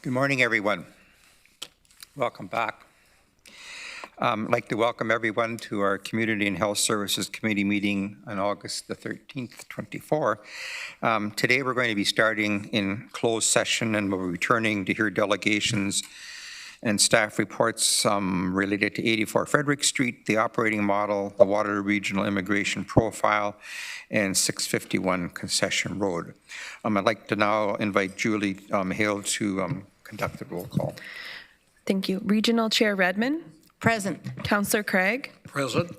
Good morning, everyone. Welcome back. I'd like to welcome everyone to our Community and Health Services Committee meeting on August the 13th, 24. Today we're going to be starting in closed session and we'll be returning to hear delegations and staff reports related to 84 Frederick Street, the operating model, the Waterloo Regional Immigration Profile, and 651 Concession Road. I'd like to now invite Julie Hale to conduct the roll call. Thank you. Regional Chair Redmond. Present. Councillor Craig. Present.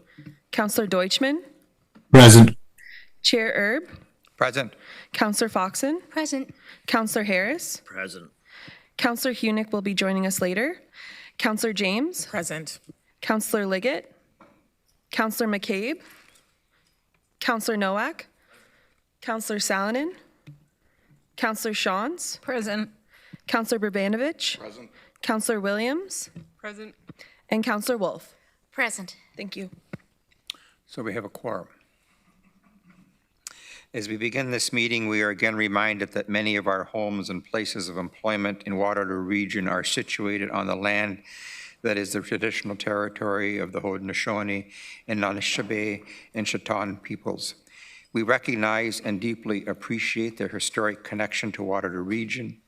Councillor Deutschman. Present. Chair Erb. Present. Councillor Foxen. Present. Councillor Harris. Present. Councillor Hunick will be joining us later. Councillor James. Present. Councillor Liggett. Councillor McCabe. Councillor Nowak. Councillor Salonen. Councillor Shawns. Present. Councillor Burbanovich. Present. Councillor Williams. Present. And Councillor Wolf. Present. Thank you. So we have a quorum. As we begin this meeting, we are again reminded that many of our homes and places of employment in Waterloo region are situated on the land that is the traditional territory of the Haudenosaunee and Anishinaabe and Chiton peoples. We recognize and deeply appreciate their historic connection to Waterloo region,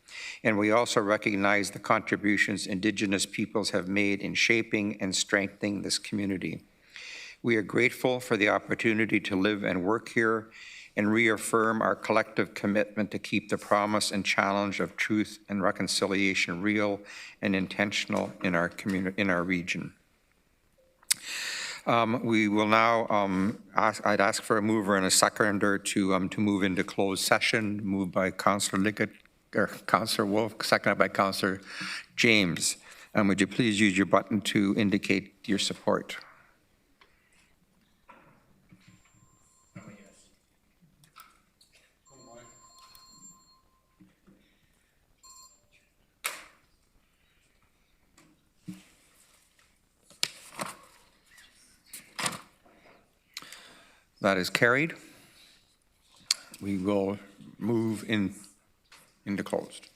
and we also recognize the contributions Indigenous peoples have made in shaping and strengthening this community. We are grateful for the opportunity to live and work here and reaffirm our collective commitment to keep the promise and challenge of truth and reconciliation real and intentional in our community, in our region. We will now I'd ask for a mover and a seconder to move into closed session. Moved by Councillor Liggett, or Councillor Wolf, seconded by Councillor James. Would you please use your button to indicate your support? That is carried. We will move into closed.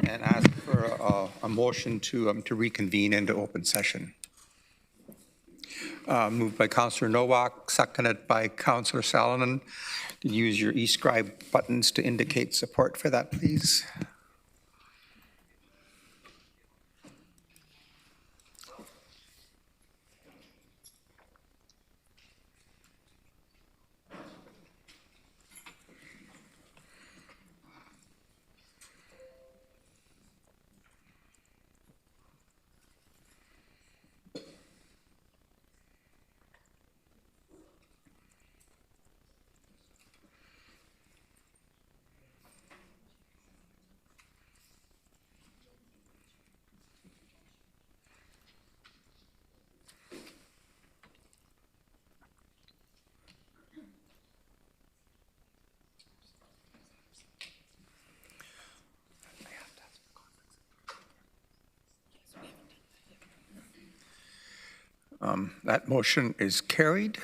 and ask for a motion to reconvene into open session. Moved by Councillor Nowak, seconded by Councillor Salonen. Use your e-scribe buttons to indicate support for that, please. That motion is carried.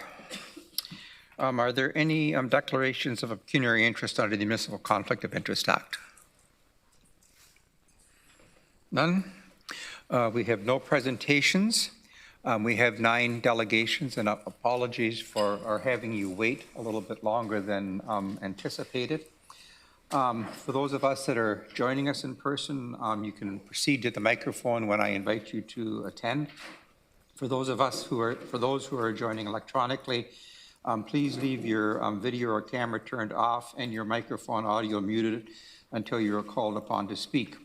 Are there any declarations of a pecuniary interest under the Municipal Conflict of Interest Act? None. We have no presentations. We have 9 delegations, and apologies for our having you wait a little bit longer than anticipated. For those of us that are joining us in person, you can proceed to the microphone when I invite you to attend. For those who are joining electronically, please leave your video or camera turned off and your microphone audio muted until you are called upon to speak.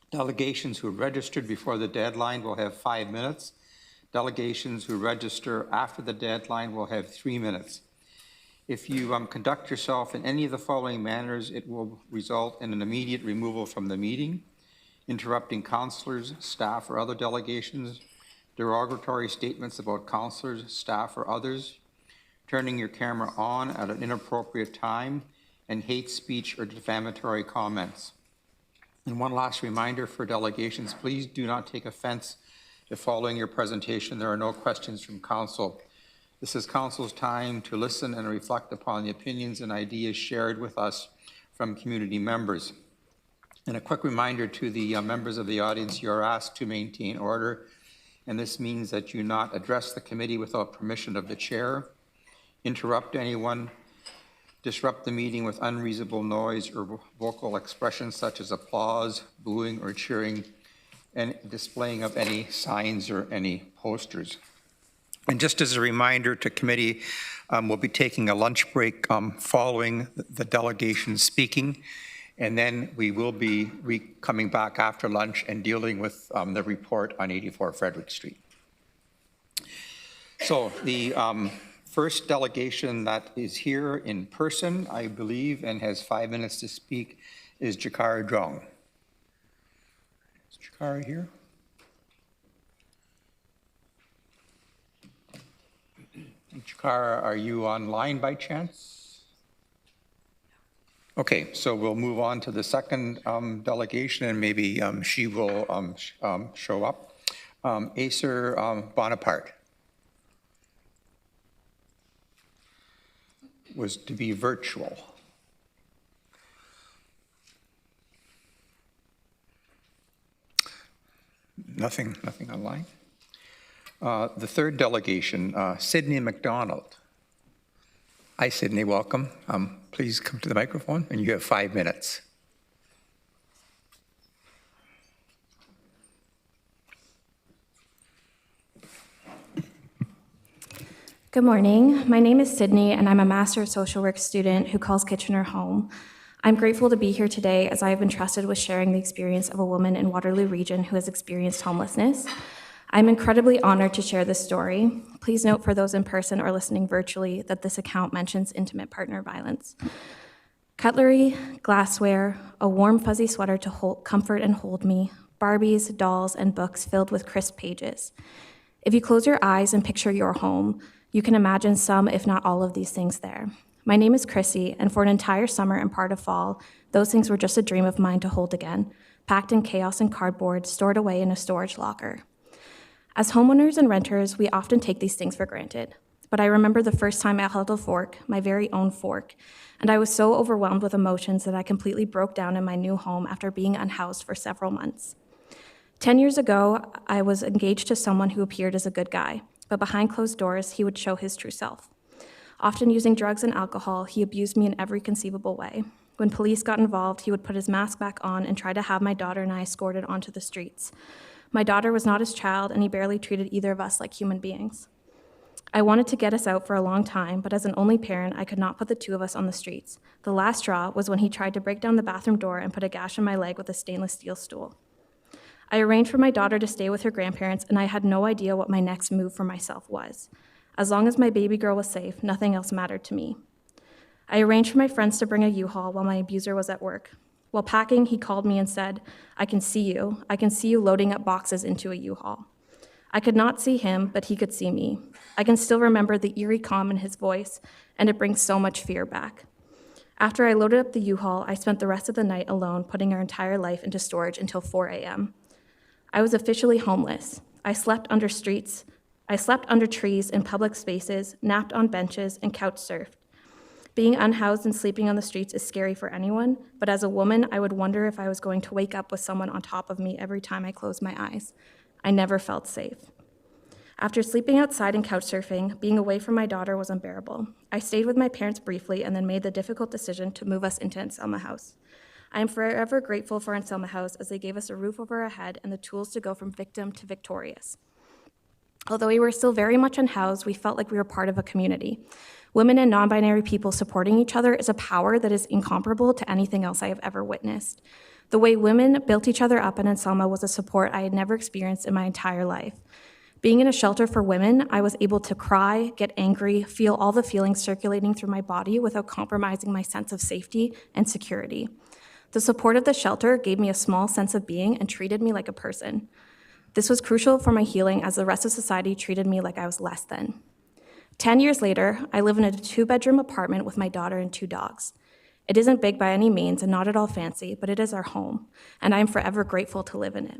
Delegations who registered before the deadline will have 5 minutes. Delegations who register after the deadline will have 3 minutes. If you conduct yourself in any of the following manners, it will result in an immediate removal from the meeting: interrupting councillors, staff, or other delegations, derogatory statements about councillors, staff, or others, turning your camera on at an inappropriate time, and hate speech or defamatory comments. And one last reminder for delegations: please do not take offense if following your presentation there are no questions from council. This is council's time to listen and reflect upon the opinions and ideas shared with us from community members. And a quick reminder to the members of the audience: you are asked to maintain order, and this means that you not address the committee without permission of the chair, interrupt anyone, disrupt the meeting with unreasonable noise or vocal expressions such as applause, booing, or cheering, and displaying of any signs or any posters. And just as a reminder to committee, we'll be taking a lunch break following the delegation speaking, and then we will be coming back after lunch and dealing with the report on 84 Frederick Street. So the first delegation that is here in person, I believe, and has 5 minutes to speak is Jakara Drong. Is Jakara here? Jakara, are you online by chance? Okay, so we'll move on to the second delegation, and maybe she will show up. Acer Bonaparte was to be virtual. Nothing online. The third delegation, Sydney McDonald. Hi, Sydney, welcome. Please come to the microphone, and you have 5 minutes. Good morning. My name is Sydney, and I'm a Master of Social Work student who calls Kitchener home. I'm grateful to be here today as I have been trusted with sharing the experience of a woman in Waterloo region who has experienced homelessness. I'm incredibly honored to share this story. Please note for those in person or listening virtually that this account mentions intimate partner violence. Cutlery, glassware, a warm fuzzy sweater to comfort and hold me, Barbies, dolls, and books filled with crisp pages. If you close your eyes and picture your home, you can imagine some, if not all of these things there. My name is Chrissy, and for an entire summer and part of fall, those things were just a dream of mine to hold again, packed in chaos and cardboard, stored away in a storage locker. As homeowners and renters, we often take these things for granted. but I remember the first time I held a fork, my very own fork, and I was so overwhelmed with emotions that I completely broke down in my new home after being unhoused for several months. 10 years ago, I was engaged to someone who appeared as a good guy, but behind closed doors, he would show his true self. Often using drugs and alcohol, he abused me in every conceivable way. When police got involved, he would put his mask back on and try to have my daughter and I escorted onto the streets. My daughter was not his child, and he barely treated either of us like human beings. I wanted to get us out for a long time, but as an only parent, I could not put the two of us on the streets. The last straw was when he tried to break down the bathroom door and put a gash in my leg with a stainless steel stool. I arranged for my daughter to stay with her grandparents, and I had no idea what my next move for myself was. As long as my baby girl was safe, nothing else mattered to me. I arranged for my friends to bring a U-Haul while my abuser was at work. While packing, he called me and said, I can see you. I can see you loading up boxes into a U-Haul. I could not see him, but he could see me. I can still remember the eerie calm in his voice, and it brings so much fear back. After I loaded up the U-Haul, I spent the rest of the night alone, putting our entire life into storage until 4 a.m. I was officially homeless. I slept under trees in public spaces, napped on benches, and couch surfed. Being unhoused and sleeping on the streets is scary for anyone, but as a woman, I would wonder if I was going to wake up with someone on top of me every time I closed my eyes. I never felt safe. After sleeping outside and couch surfing, being away from my daughter was unbearable. I stayed with my parents briefly and then made the difficult decision to move us into Anselma House. I am forever grateful for Anselma House as they gave us a roof over our head and the tools to go from victim to victorious. Although we were still very much unhoused, we felt like we were part of a community. Women and non-binary people supporting each other is a power that is incomparable to anything else I have ever witnessed. The way women built each other up in Anselma was a support I had never experienced in my entire life. Being in a shelter for women, I was able to cry, get angry, feel all the feelings circulating through my body without compromising my sense of safety and security. The support of the shelter gave me a small sense of being and treated me like a person. This was crucial for my healing as the rest of society treated me like I was less than. 10 years later, I live in a 2-bedroom apartment with my daughter and 2 dogs. It isn't big by any means and not at all fancy, but it is our home, and I am forever grateful to live in it.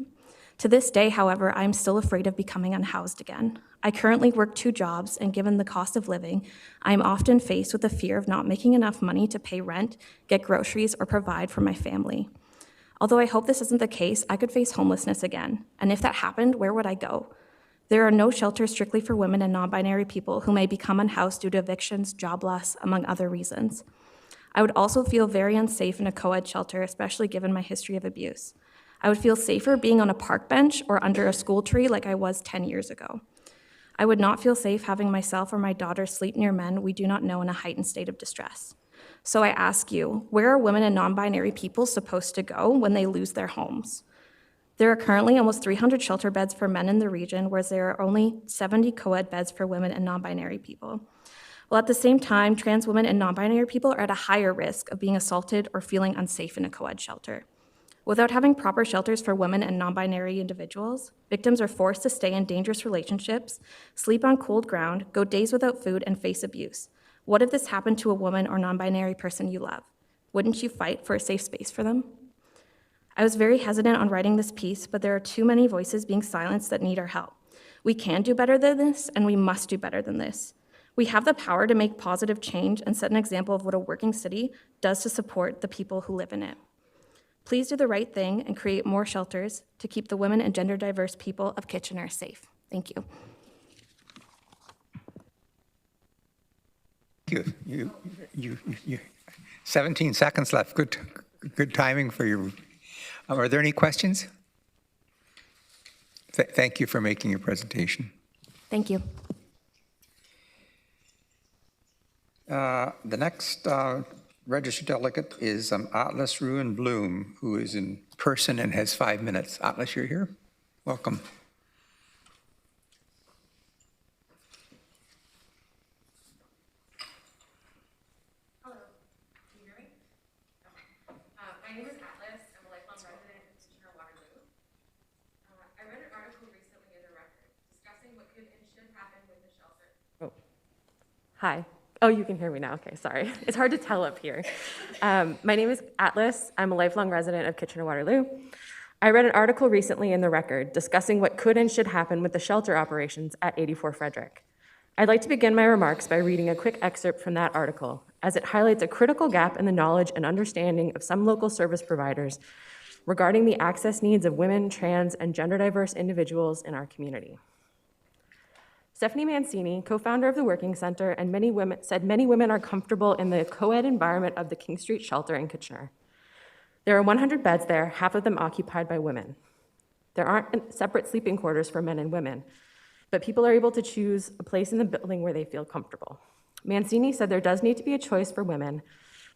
To this day, however, I am still afraid of becoming unhoused again. I currently work 2 jobs, and given the cost of living, I am often faced with the fear of not making enough money to pay rent, get groceries, or provide for my family. Although I hope this isn't the case, I could face homelessness again, and if that happened, where would I go? There are no shelters strictly for women and non-binary people who may become unhoused due to evictions, job loss, among other reasons. I would also feel very unsafe in a co-ed shelter, especially given my history of abuse. I would feel safer being on a park bench or under a school tree like I was 10 years ago. I would not feel safe having myself or my daughter sleep near men we do not know in a heightened state of distress. So I ask you, where are women and non-binary people supposed to go when they lose their homes? There are currently almost 300 shelter beds for men in the region, whereas there are only 70 co-ed beds for women and non-binary people. While at the same time, trans women and non-binary people are at a higher risk of being assaulted or feeling unsafe in a co-ed shelter. Without having proper shelters for women and non-binary individuals, victims are forced to stay in dangerous relationships, sleep on cold ground, go days without food, and face abuse. What if this happened to a woman or non-binary person you love? Wouldn't you fight for a safe space for them? I was very hesitant on writing this piece, but there are too many voices being silenced that need our help. We can do better than this, and we must do better than this. We have the power to make positive change and set an example of what a working city does to support the people who live in it. Please do the right thing and create more shelters to keep the women and gender diverse people of Kitchener safe. Thank you. You 17 seconds left. Good timing for your. Are there any questions? Thank you for making your presentation. Thank you. The next registered delegate is Atlas Ruin Bloom, who is in person and has 5 minutes. Atlas, you're here. Welcome. Hello, can you hear me? My name is Atlas. I'm a lifelong resident of Kitchener-Waterloo. I read an article recently in the Record discussing what could and should happen with the shelter. Oh, hi. Oh, you can hear me now. Okay, sorry. It's hard to tell up here. My name is Atlas. I'm a lifelong resident of Kitchener-Waterloo. I read an article recently in the Record discussing what could and should happen with the shelter operations at 84 Frederick. I'd like to begin my remarks by reading a quick excerpt from that article, as it highlights a critical gap in the knowledge and understanding of some local service providers regarding the access needs of women, trans, and gender diverse individuals in our community. Stephanie Mancini, co-founder of the Working Center, and said many women are comfortable in the co-ed environment of the King Street Shelter in Kitchener. There are 100 beds there, half of them occupied by women. There aren't separate sleeping quarters for men and women, but people are able to choose a place in the building where they feel comfortable. Mancini said there does need to be a choice for women,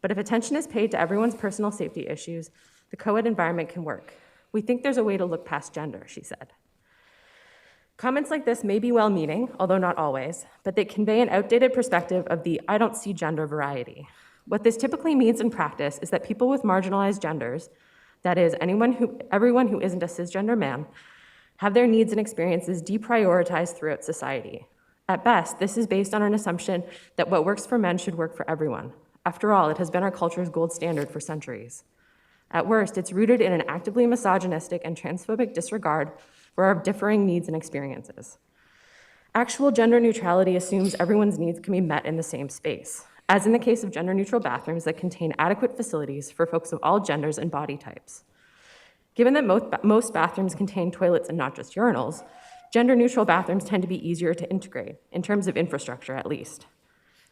but if attention is paid to everyone's personal safety issues, the co-ed environment can work. We think there's a way to look past gender, she said. Comments like this may be well-meaning, although not always, but they convey an outdated perspective of the "I don't see gender" variety. What this typically means in practice is that people with marginalized genders, that is, everyone who isn't a cisgender man, have their needs and experiences deprioritized throughout society. At best, this is based on an assumption that what works for men should work for everyone. After all, it has been our culture's gold standard for centuries. At worst, it's rooted in an actively misogynistic and transphobic disregard for our differing needs and experiences. Actual gender neutrality assumes everyone's needs can be met in the same space, as in the case of gender-neutral bathrooms that contain adequate facilities for folks of all genders and body types. Given that most bathrooms contain toilets and not just urinals, gender-neutral bathrooms tend to be easier to integrate, in terms of infrastructure at least.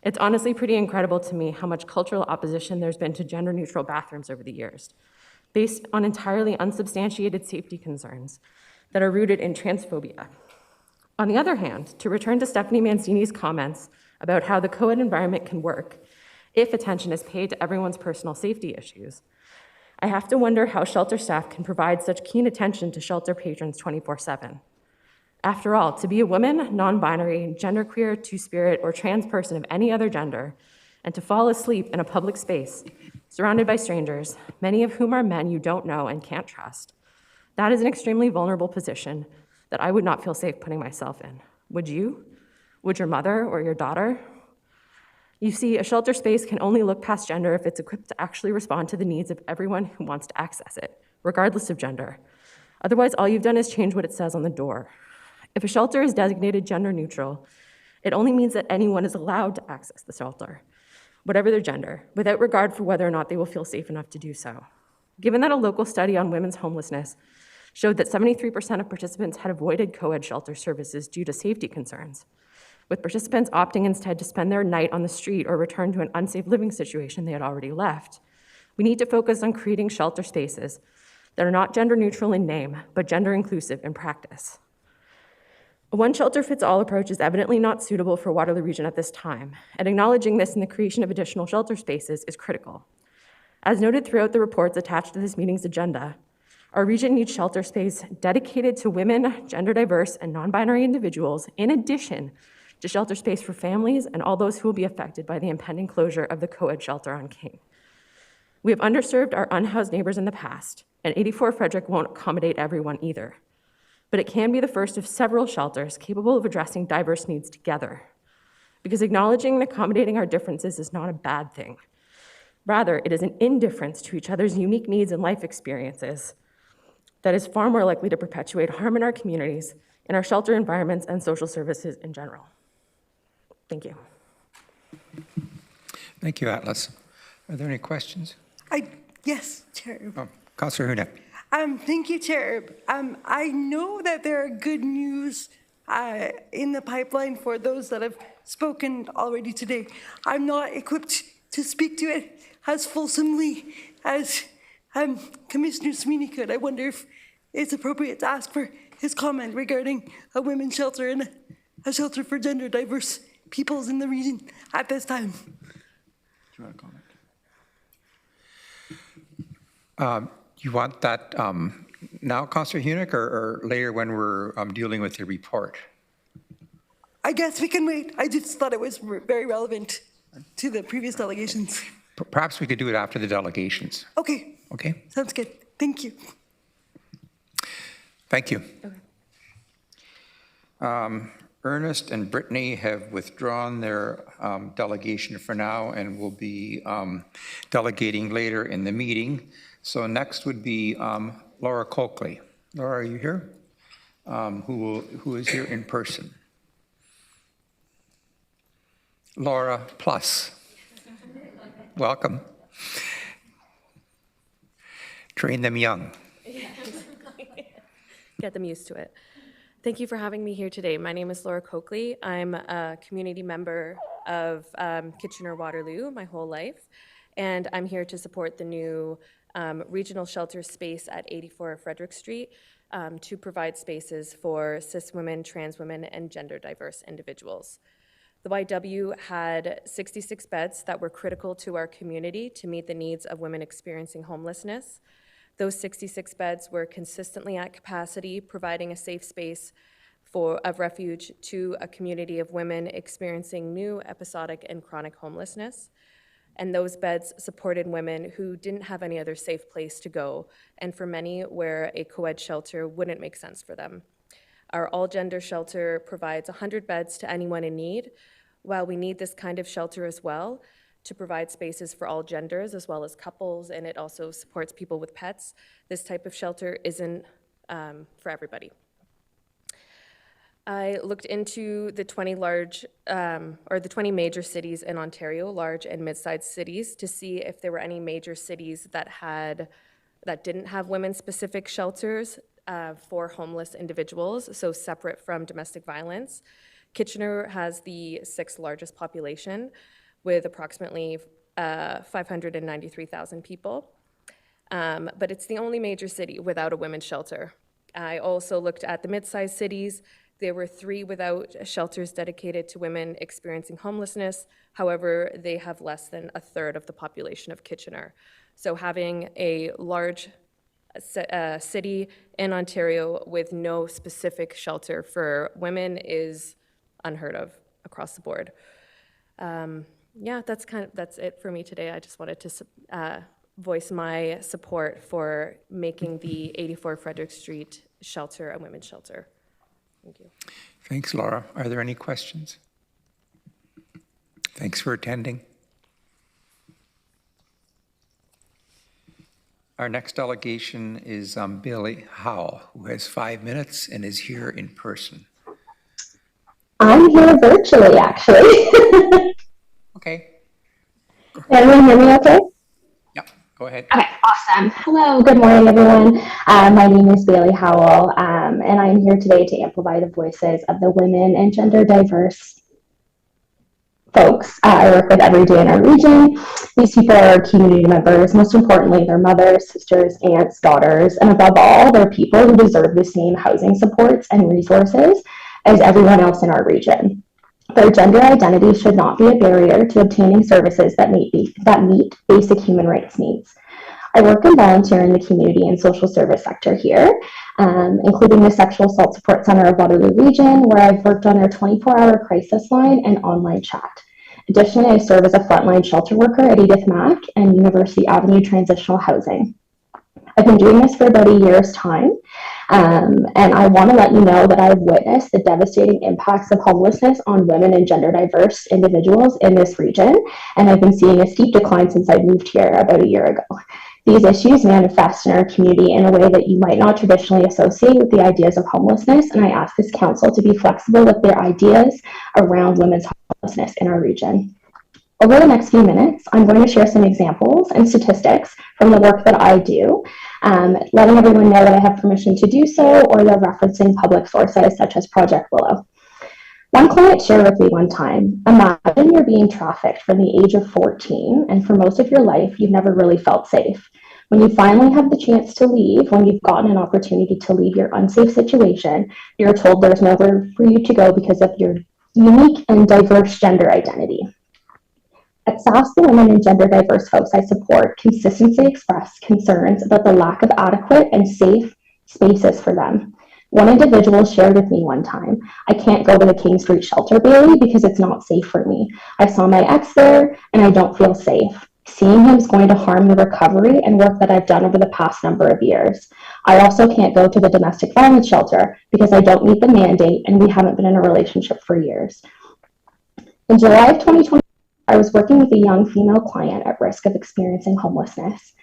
It's honestly pretty incredible to me how much cultural opposition there's been to gender-neutral bathrooms over the years, based on entirely unsubstantiated safety concerns that are rooted in transphobia. On the other hand, to return to Stephanie Mancini's comments about how the co-ed environment can work if attention is paid to everyone's personal safety issues, I have to wonder how shelter staff can provide such keen attention to shelter patrons 24/7. After all, to be a woman, non-binary, genderqueer, two-spirit, or trans person of any other gender, and to fall asleep in a public space, surrounded by strangers, many of whom are men you don't know and can't trust, that is an extremely vulnerable position that I would not feel safe putting myself in. Would you? Would your mother or your daughter? You see, a shelter space can only look past gender if it's equipped to actually respond to the needs of everyone who wants to access it, regardless of gender. Otherwise, all you've done is change what it says on the door. If a shelter is designated gender neutral, it only means that anyone is allowed to access the shelter, whatever their gender, without regard for whether or not they will feel safe enough to do so. Given that a local study on women's homelessness showed that 73% of participants had avoided co-ed shelter services due to safety concerns, with participants opting instead to spend their night on the street or return to an unsafe living situation they had already left, we need to focus on creating shelter spaces that are not gender neutral in name, but gender inclusive in practice. A one-shelter-fits-all approach is evidently not suitable for Waterloo Region at this time, and acknowledging this in the creation of additional shelter spaces is critical. As noted throughout the reports attached to this meeting's agenda, our region needs shelter space dedicated to women, gender diverse, and non-binary individuals, in addition to shelter space for families and all those who will be affected by the impending closure of the co-ed shelter on King. We have underserved our unhoused neighbors in the past, and 84 Frederick won't accommodate everyone either. But it can be the first of several shelters capable of addressing diverse needs together, because acknowledging and accommodating our differences is not a bad thing. Rather, it is an indifference to each other's unique needs and life experiences that is far more likely to perpetuate harm in our communities, in our shelter environments, and social services in general. Thank you. Thank you, Atlas. Are there any questions? Yes, Chair. Oh, Councillor Hudak. Thank you, Chair. I know that there are good news in the pipeline for those that have spoken already today. I'm not equipped to speak to it as fulsomely as Commissioner Sweeney could. I wonder if it's appropriate to ask for his comment regarding a women's shelter and a shelter for gender diverse peoples in the region at this time. Do you want to comment? You want that now, Councillor Hudak, or later when we're dealing with the report? I guess we can wait. I just thought it was very relevant to the previous delegations. Perhaps we could do it after the delegations. Okay. Okay? Sounds good. Thank you. Thank you. Ernest and Brittany have withdrawn their delegation for now and will be delegating later in the meeting. So next would be Laura Coakley. Laura, are you here? Who is here in person? Laura Plus. Welcome. Train them young. Get them used to it. Thank you for having me here today. My name is Laura Coakley. I'm a community member of Kitchener-Waterloo my whole life, and I'm here to support the new regional shelter space at 84 Frederick Street to provide spaces for cis women, trans women, and gender diverse individuals. The YW had 66 beds that were critical to our community to meet the needs of women experiencing homelessness. Those 66 beds were consistently at capacity, providing a safe space of refuge to a community of women experiencing new episodic and chronic homelessness. And those beds supported women who didn't have any other safe place to go, and for many where a co-ed shelter wouldn't make sense for them. Our all-gender shelter provides 100 beds to anyone in need. While we need this kind of shelter as well, to provide spaces for all genders as well as couples, and it also supports people with pets, this type of shelter isn't for everybody. I looked into the 20 major cities in Ontario, large and mid-sized cities, to see if there were any major cities that didn't have women-specific shelters for homeless individuals, so separate from domestic violence. Kitchener has the 6th largest population, with approximately 593,000 people. But it's the only major city without a women's shelter. I also looked at the mid-sized cities. There were 3 without shelters dedicated to women experiencing homelessness. However, they have less than a third of the population of Kitchener. So having a large city in Ontario with no specific shelter for women is unheard of across the board. Yeah, that's it for me today. I just wanted to voice my support for making the 84 Frederick Street shelter a women's shelter. Thank you. Thanks, Laura. Are there any questions? Thanks for attending. Our next delegation is Billy Howell, who has 5 minutes and is here in person. I'm here virtually, actually. Okay. Everyone hear me okay? Yeah, go ahead. Okay, awesome. Hello, good morning, everyone. My name is Bailey Howell, and I'm here today to amplify the voices of the women and gender diverse folks I work with every day in our region. These people are community members. Most importantly, they're mothers, sisters, aunts, daughters, and above all, they're people who deserve the same housing supports and resources as everyone else in our region. Their gender identity should not be a barrier to obtaining services that meet basic human rights needs. I work and volunteer in the community and social service sector here, including the Sexual Assault Support Center of Waterloo Region, where I've worked on their 24-hour crisis line and online chat. Additionally, I serve as a frontline shelter worker at Edith Mack and University Avenue Transitional Housing. I've been doing this for about a year's time, and I want to let you know that I've witnessed the devastating impacts of homelessness on women and gender diverse individuals in this region, and I've been seeing a steep decline since I moved here about a year ago. These issues manifest in our community in a way that you might not traditionally associate with the ideas of homelessness, and I ask this council to be flexible with their ideas around women's homelessness in our region. Over the next few minutes, I'm going to share some examples and statistics from the work that I do, letting everyone know that I have permission to do so, or they're referencing public sources such as Project Willow. One client shared with me one time, imagine you're being trafficked from the age of 14, and for most of your life, you've never really felt safe. When you finally have the chance to leave, when you've gotten an opportunity to leave your unsafe situation, you're told there's nowhere for you to go because of your unique and diverse gender identity. At SAS, the women and gender diverse folks I support consistently express concerns about the lack of adequate and safe spaces for them. One individual shared with me one time, I can't go to the King Street shelter, Bailey, because it's not safe for me. I saw my ex there and I don't feel safe. Seeing him is going to harm the recovery and work that I've done over the past number of years. I also can't go to the domestic violence shelter because I don't meet the mandate and we haven't been in a relationship for years. In July of 2020, I was working with a young female client at risk of experiencing homelessness.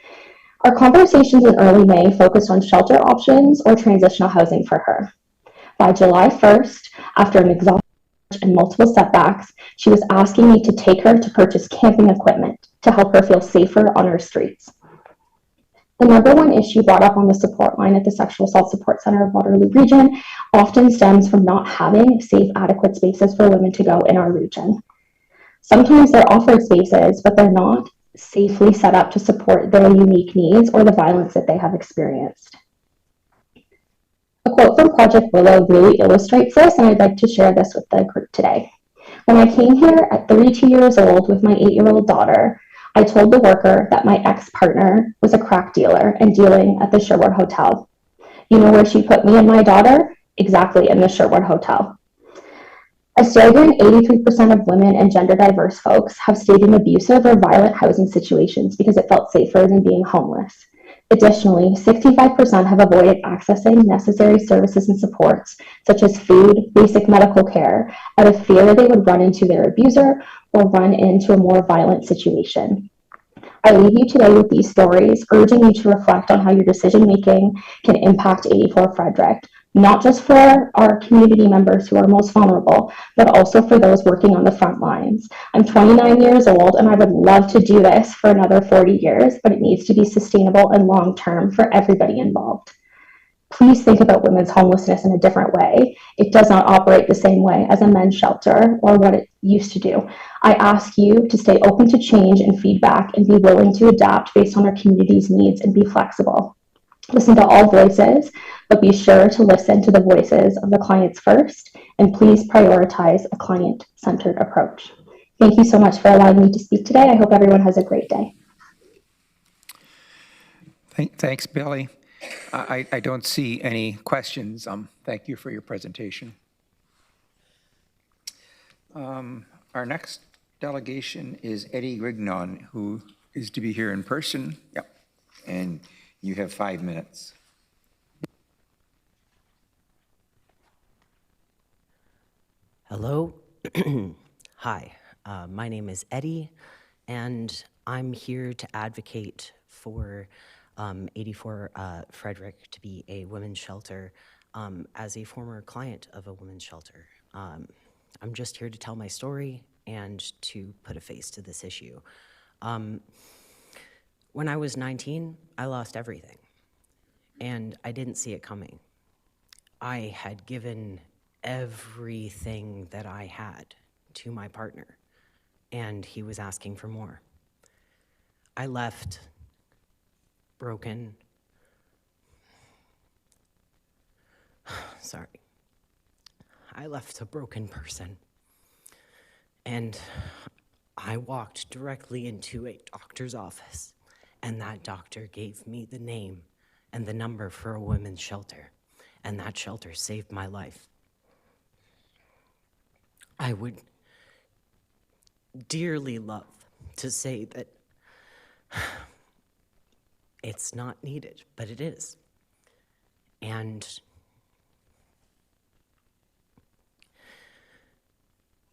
Our conversations in early May focused on shelter options or transitional housing for her. By July 1st, after an exhaustive and multiple setbacks, she was asking me to take her to purchase camping equipment to help her feel safer on our streets. The number one issue brought up on the support line at the Sexual Assault Support Center of Waterloo Region often stems from not having safe, adequate spaces for women to go in our region. Sometimes they're offered spaces, but they're not safely set up to support their unique needs or the violence that they have experienced. A quote from Project Willow really illustrates this, and I'd like to share this with the group today. When I came here at 32 years old with my 8-year-old daughter, I told the worker that my ex-partner was a crack dealer and dealing at the Sherwood Hotel. You know where she put me and my daughter? Exactly in the Sherwood Hotel. A staggering 83% of women and gender diverse folks have stayed in abusive or violent housing situations because it felt safer than being homeless. Additionally, 65% have avoided accessing necessary services and supports, such as food, basic medical care, out of fear they would run into their abuser or run into a more violent situation. I leave you today with these stories, urging you to reflect on how your decision making can impact 84 Frederick, not just for our community members who are most vulnerable, but also for those working on the front lines. I'm 29 years old and I would love to do this for another 40 years, but it needs to be sustainable and long-term for everybody involved. Please think about women's homelessness in a different way. It does not operate the same way as a men's shelter or what it used to do. I ask you to stay open to change and feedback and be willing to adapt based on our community's needs and be flexible. Listen to all voices, but be sure to listen to the voices of the clients first, and please prioritize a client-centered approach. Thank you so much for allowing me to speak today. I hope everyone has a great day. Thanks, Billy. I don't see any questions. Thank you for your presentation. Our next delegation is Eddie Grignon, who is to be here in person. Yep. And you have 5 minutes. Hello. Hi, my name is Eddie, and I'm here to advocate for 84 Frederick to be a women's shelter as a former client of a women's shelter. I'm just here to tell my story and to put a face to this issue. When I was 19, I lost everything, and I didn't see it coming. I had given everything that I had to my partner, and he was asking for more. I left broken. Sorry. I left a broken person, and I walked directly into a doctor's office, and that doctor gave me the name and the number for a women's shelter, and that shelter saved my life. I would dearly love to say that it's not needed, but it is. And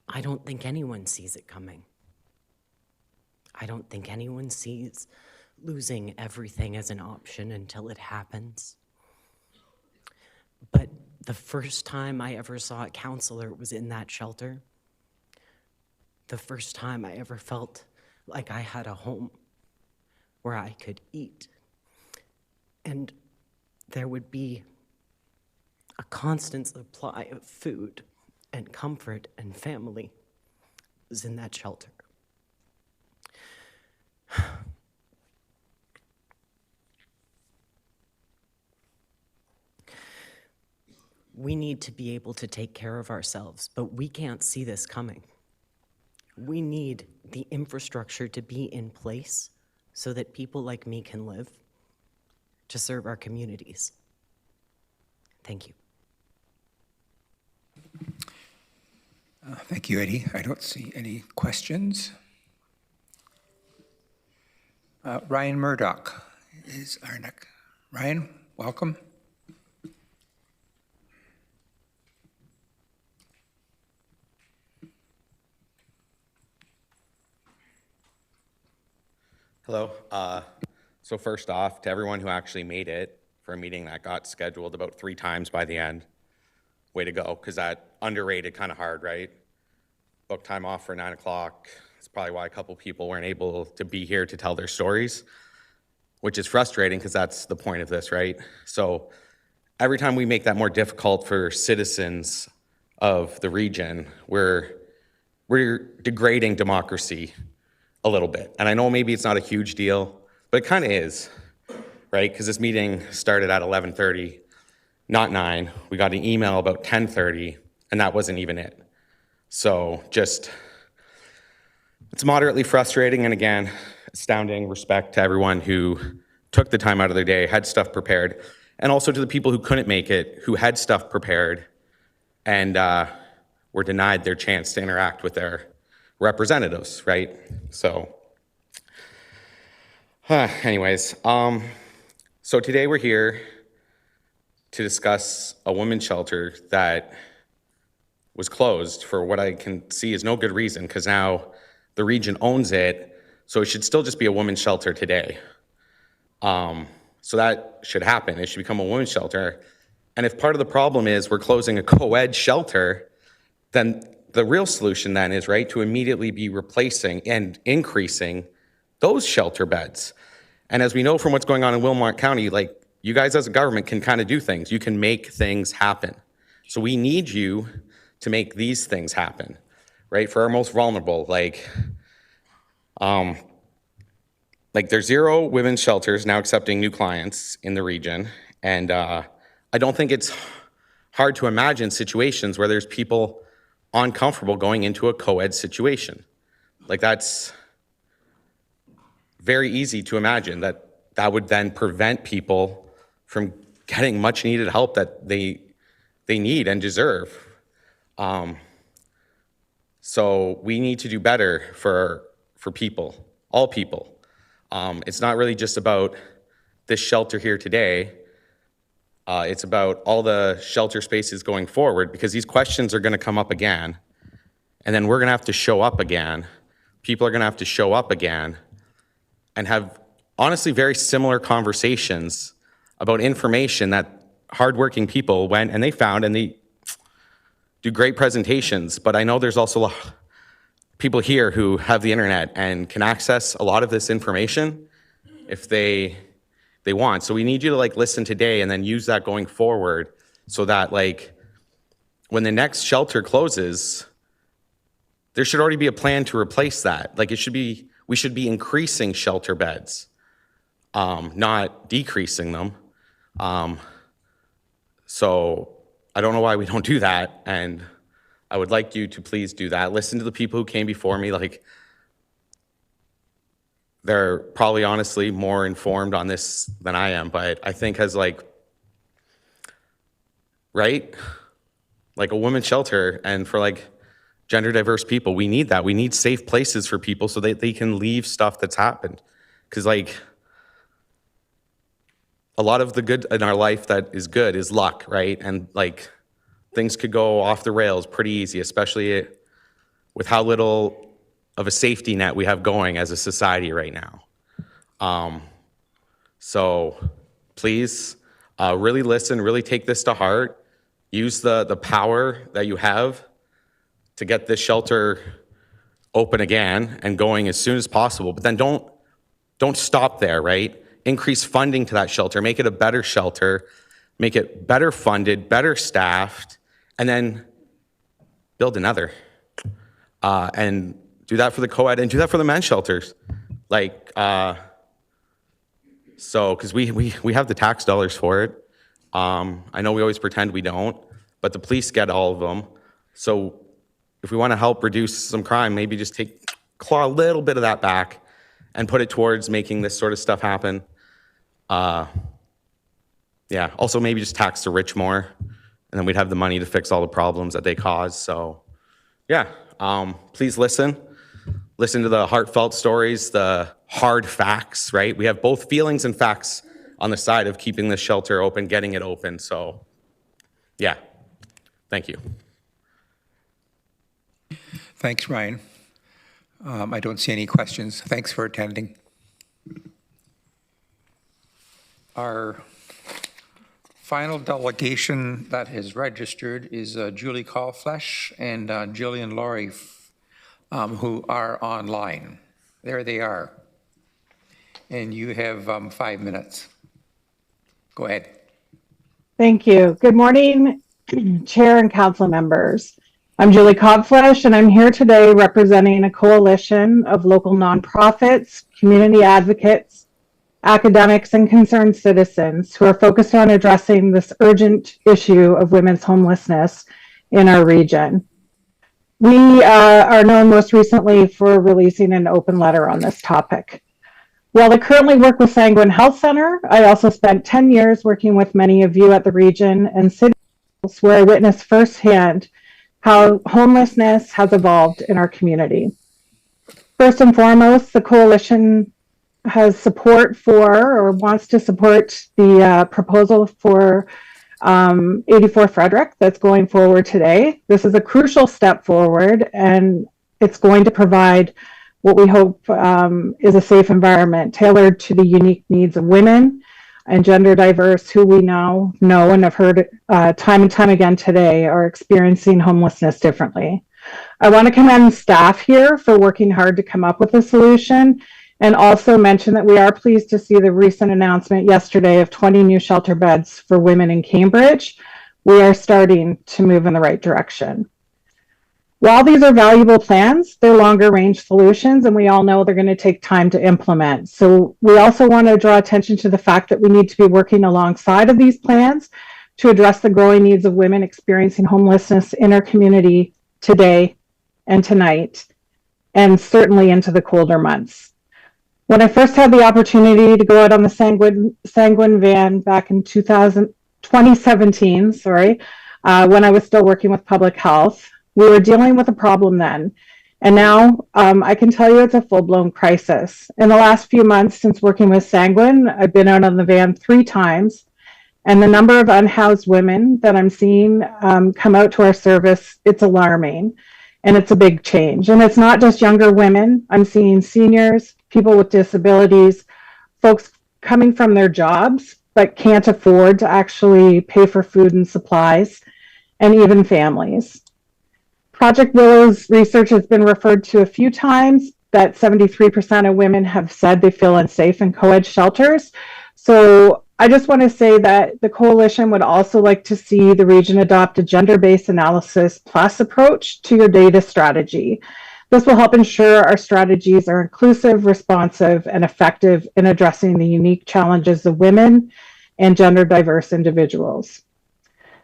I don't think anyone sees it coming. I don't think anyone sees losing everything as an option until it happens. But the first time I ever saw a counselor was in that shelter. The first time I ever felt like I had a home where I could eat. And there would be a constant supply of food and comfort and family was in that shelter. We need to be able to take care of ourselves, but we can't see this coming. We need the infrastructure to be in place so that people like me can live, to serve our communities. Thank you. Thank you, Eddie. I don't see any questions. Ryan Murdoch is our next. Ryan, welcome. Hello. So first off, to everyone who actually made it for a meeting that got scheduled about 3 times by the end, way to go, because that underrated kind of hard, right? booked time off for 9 o'clock. That's probably why a couple people weren't able to be here to tell their stories, which is frustrating because that's the point of this, right? So every time we make that more difficult for citizens of the region, we're degrading democracy a little bit. And I know maybe it's not a huge deal, but it kind of is, right? Because this meeting started at 11:30, not 9. We got an email about 10:30, and that wasn't even it. So just, it's moderately frustrating, and again, astounding respect to everyone who took the time out of their day, had stuff prepared, and also to the people who couldn't make it, who had stuff prepared, and were denied their chance to interact with their representatives, right? So, anyways, so today we're here to discuss a women's shelter that was closed for what I can see is no good reason, because now the region owns it, so it should still just be a women's shelter today. So that should happen. It should become a women's shelter. And if part of the problem is we're closing a co-ed shelter, then the real solution then is, right, to immediately be replacing and increasing those shelter beds. And as we know from what's going on in Wilmot County, like, you guys as a government can kind of do things. You can make things happen. So we need you to make these things happen, right? For our most vulnerable, like there's 0 women's shelters now accepting new clients in the region. And I don't think it's hard to imagine situations where there's people uncomfortable going into a co-ed situation. Like, that's very easy to imagine that would then prevent people from getting much needed help that they need and deserve. So we need to do better for people, all people. It's not really just about this shelter here today. It's about all the shelter spaces going forward, because these questions are going to come up again, and then we're going to have to show up again. People are going to have to show up again and have honestly very similar conversations about information that hardworking people went and they found, and they do great presentations. But I know there's also people here who have the internet and can access a lot of this information if they want. So we need you to listen today and then use that going forward, so that when the next shelter closes, there should already be a plan to replace that. We should be increasing shelter beds, not decreasing them. So I don't know why we don't do that, and I would like you to please do that. Listen to the people who came before me. They're probably honestly more informed on this than I am, but I think as right? A women's shelter, and for gender diverse people, we need that. We need safe places for people so that they can leave stuff that's happened. Because a lot of the good in our life that is good is luck, right? And things could go off the rails pretty easy, especially with how little of a safety net we have going as a society right now. So please really listen, really take this to heart. Use the power that you have to get this shelter open again and going as soon as possible. But then don't stop there, right? Increase funding to that shelter, make it a better shelter, make it better funded, better staffed, and then build another. And do that for the co-ed and do that for the men's shelters. So, because we have the tax dollars for it. I know we always pretend we don't, but the police get all of them. So if we want to help reduce some crime, maybe just claw a little bit of that back and put it towards making this sort of stuff happen. Yeah, also maybe just tax the rich more, and then we'd have the money to fix all the problems that they cause. So yeah, please listen to the heartfelt stories, the hard facts, right? We have both feelings and facts on the side of keeping this shelter open, getting it open. So yeah, thank you. Thanks, Ryan. I don't see any questions. Thanks for attending. Our final delegation that has registered is Julie Callflesh and Jillian Laurie who are online. There they are. And you have 5 minutes. Go ahead. Thank you. Good morning, Chair and Council members. I'm Julie Cobflesh, and I'm here today representing a coalition of local nonprofits, community advocates, academics, and concerned citizens who are focused on addressing this urgent issue of women's homelessness in our region. We are known most recently for releasing an open letter on this topic. While I currently work with Sanguine Health Center, I also spent 10 years working with many of you at the region and city where I witnessed firsthand how homelessness has evolved in our community. First and foremost, the coalition has support for or wants to support the proposal for 84 Frederick that's going forward today. This is a crucial step forward, and it's going to provide what we hope is a safe environment tailored to the unique needs of women and gender diverse who we now know and have heard time and time again today are experiencing homelessness differently. I want to commend staff here for working hard to come up with a solution and also mention that we are pleased to see the recent announcement yesterday of 20 new shelter beds for women in Cambridge. We are starting to move in the right direction. While these are valuable plans, they're longer range solutions, and we all know they're going to take time to implement. So we also want to draw attention to the fact that we need to be working alongside of these plans to address the growing needs of women experiencing homelessness in our community today and tonight, and certainly into the colder months. When I first had the opportunity to go out on the Sanguine van back in 2017, when I was still working with public health, we were dealing with a problem then. And now I can tell you it's a full-blown crisis. In the last few months since working with Sanguine, I've been out on the van 3 times. And the number of unhoused women that I'm seeing come out to our service, it's alarming. And it's a big change. And it's not just younger women. I'm seeing seniors, people with disabilities, folks coming from their jobs, but can't afford to actually pay for food and supplies, and even families. Project Willow's research has been referred to a few times that 73% of women have said they feel unsafe in co-ed shelters. So I just want to say that the coalition would also like to see the region adopt a gender-based analysis plus approach to your data strategy. This will help ensure our strategies are inclusive, responsive, and effective in addressing the unique challenges of women and gender diverse individuals.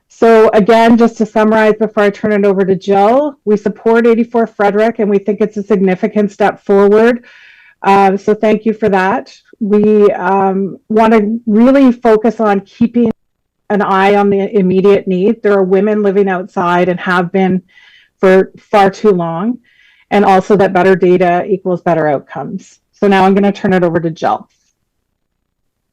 So again, just to summarize before I turn it over to Jill, we support 84 Frederick and we think it's a significant step forward. So thank you for that. We want to really focus on keeping an eye on the immediate need. There are women living outside and have been for far too long, and also that better data equals better outcomes. So now I'm going to turn it over to Jill.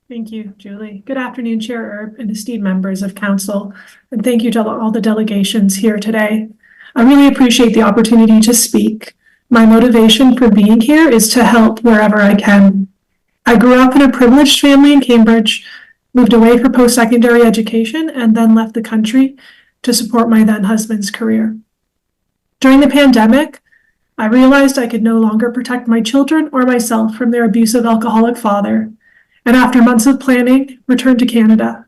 Thank you, Julie. Good afternoon, Chair Erb and esteemed members of Council, and thank you to all the delegations here today. I really appreciate the opportunity to speak. My motivation for being here is to help wherever I can. I grew up in a privileged family in Cambridge, moved away for post-secondary education, and then left the country to support my then husband's career. During the pandemic, I realized I could no longer protect my children or myself from their abusive alcoholic father, and after months of planning, returned to Canada.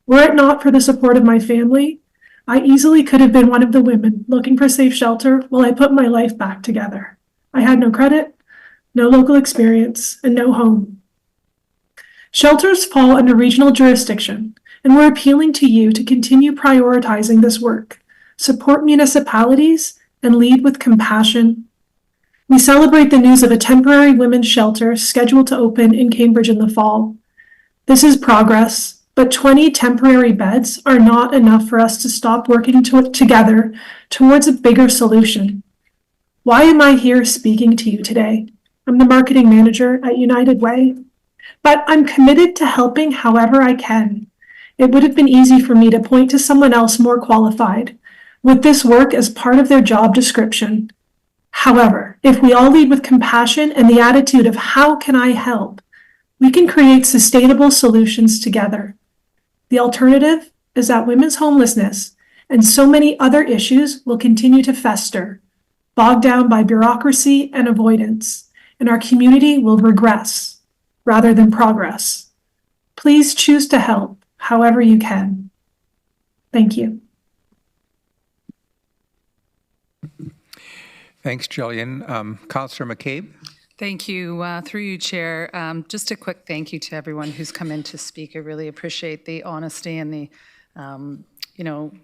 Were it not for the support of my family, I easily could have been one of the women looking for safe shelter while I put my life back together. I had no credit, no local experience, and no home. Shelters fall under regional jurisdiction, and we're appealing to you to continue prioritizing this work, support municipalities, and lead with compassion. We celebrate the news of a temporary women's shelter scheduled to open in Cambridge in the fall. This is progress, but 20 temporary beds are not enough for us to stop working together towards a bigger solution. Why am I here speaking to you today? I'm the marketing manager at United Way, but I'm committed to helping however I can. It would have been easy for me to point to someone else more qualified, with this work as part of their job description. However, if we all lead with compassion and the attitude of how can I help, we can create sustainable solutions together. The alternative is that women's homelessness and so many other issues will continue to fester. bogged down by bureaucracy and avoidance, and our community will regress rather than progress. Please choose to help however you can. Thank you. Thanks, Jillian. Councillor McCabe? Thank you. Through you, Chair. Just a quick thank you to everyone who's come in to speak. I really appreciate the honesty and the,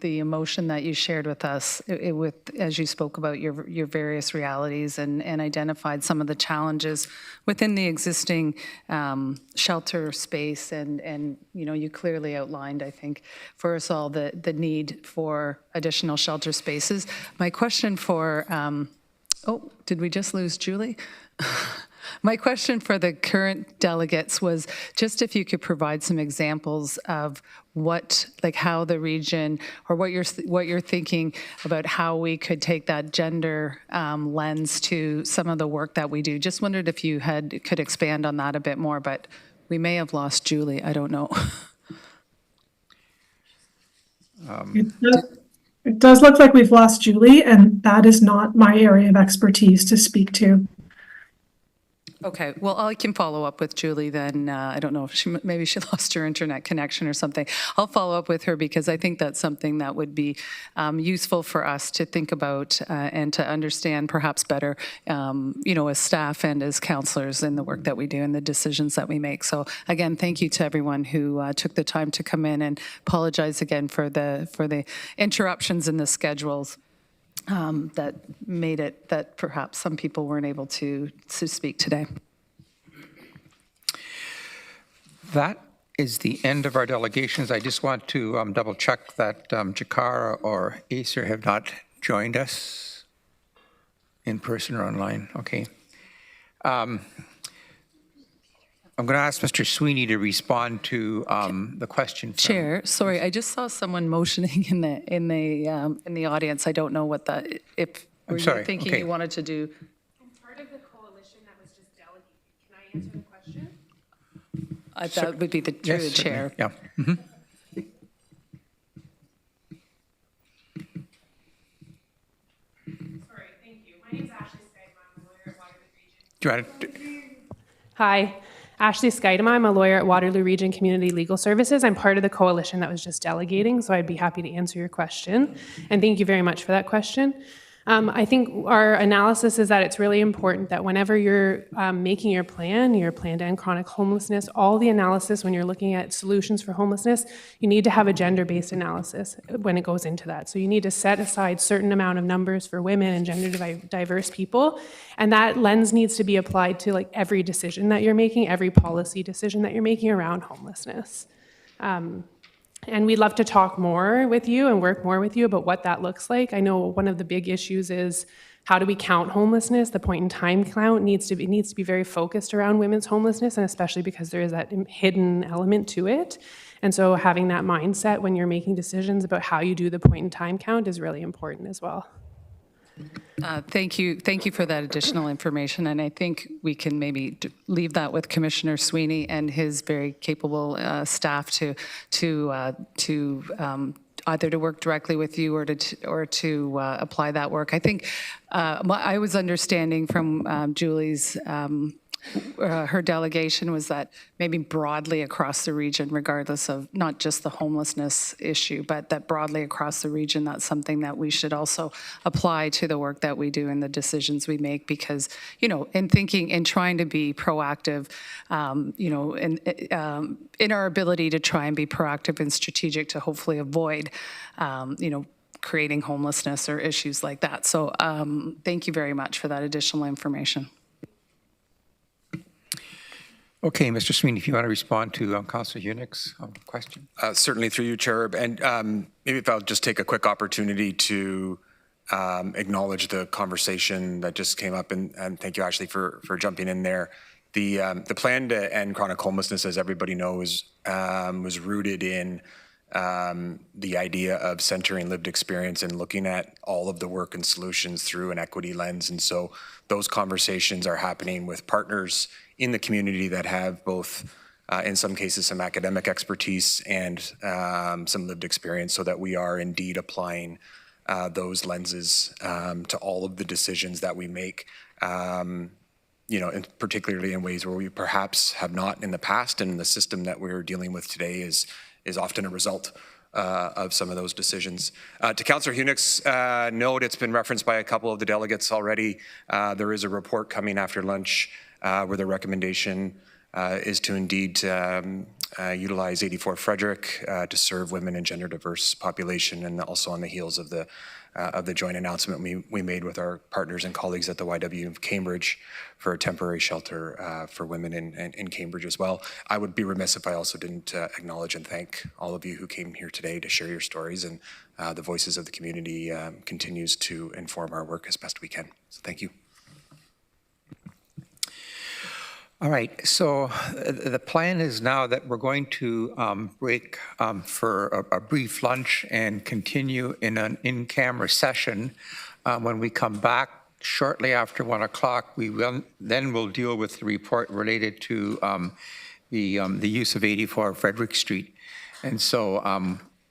the emotion that you shared with us as you spoke about your various realities and identified some of the challenges within the existing shelter space. And you clearly outlined, I think, for us all the need for additional shelter spaces. My question for, did we just lose Julie? My question for the current delegates was just if you could provide some examples of how the region or what you're thinking about how we could take that gender lens to some of the work that we do. Just wondered if you could expand on that a bit more, but we may have lost Julie. I don't know. It does look like we've lost Julie, and that is not my area of expertise to speak to. Okay, well, I can follow up with Julie then. I don't know if maybe she lost her internet connection or something. I'll follow up with her because I think that's something that would be useful for us to think about and to understand perhaps better, as staff and as counselors in the work that we do and the decisions that we make. So again, thank you to everyone who took the time to come in, and apologize again for the interruptions in the schedules. That made it that perhaps some people weren't able to speak today. That is the end of our delegations. I just want to double check that Jakara or Acer have not joined us in person or online. Okay. I'm going to ask Mr. Sweeney to respond to the question. Chair, sorry, I just saw someone motioning in the audience. I don't know what that. If were you thinking okay. You wanted to do. I'm part of the coalition that was just delegated. Can I answer the question? That would be through the chair. Yeah. Mm-hmm. Sorry, thank you. My name is Ashley Skagman. I'm a lawyer at Waterloo Region. Do you want to? Hi, Ashley Skydema. I'm a lawyer at Waterloo Region Community Legal Services. I'm part of the coalition that was just delegating, so I'd be happy to answer your question. And thank you very much for that question. I think our analysis is that it's really important that whenever you're making your plan to end chronic homelessness, all the analysis when you're looking at solutions for homelessness, you need to have a gender-based analysis when it goes into that. So you need to set aside certain amount of numbers for women and gender diverse people, and that lens needs to be applied to like every decision that you're making, every policy decision that you're making around homelessness. And we'd love to talk more with you and work more with you about what that looks like. I know one of the big issues is how do we count homelessness? The point in time count needs to be very focused around women's homelessness, and especially because there is that hidden element to it. And so having that mindset when you're making decisions about how you do the point in time count is really important as well. Thank you for that additional information, and I think we can maybe leave that with Commissioner Sweeney and his very capable staff to either to work directly with you or to apply that work. I think I was understanding from Julie's. Her delegation was that maybe broadly across the region, regardless of not just the homelessness issue, but that broadly across the region, that's something that we should also apply to the work that we do and the decisions we make, because, in thinking and trying to be proactive, in our ability to try and be proactive and strategic to hopefully avoid, creating homelessness or issues like that. So thank you very much for that additional information. Okay, Mr. Sweeney, if you want to respond to Councillor Hunick's question. Certainly, through you, Chair. And maybe if I'll just take a quick opportunity to acknowledge the conversation that just came up, and thank you, Ashley, for jumping in there. The plan to end chronic homelessness, as everybody knows, was rooted in the idea of centering lived experience and looking at all of the work and solutions through an equity lens. And so those conversations are happening with partners in the community that have both, in some cases, some academic expertise and some lived experience, so that we are indeed applying those lenses to all of the decisions that we make. And particularly in ways where we perhaps have not in the past, and the system that we're dealing with today is often a result of some of those decisions. To Councillor Hunick's note, it's been referenced by a couple of the delegates already. There is a report coming after lunch where the recommendation is to indeed utilize 84 Frederick to serve women and gender diverse population, and also on the heels of the joint announcement we made with our partners and colleagues at the YW of Cambridge for a temporary shelter for women in Cambridge as well. I would be remiss if I also didn't acknowledge and thank all of you who came here today to share your stories, and the voices of the community continues to inform our work as best we can. So thank you. All right, so the plan is now that we're going to break for a brief lunch and continue in an in-camera session. When we come back shortly after 1 o'clock, then we'll deal with the report related to the use of 84 Frederick Street. And so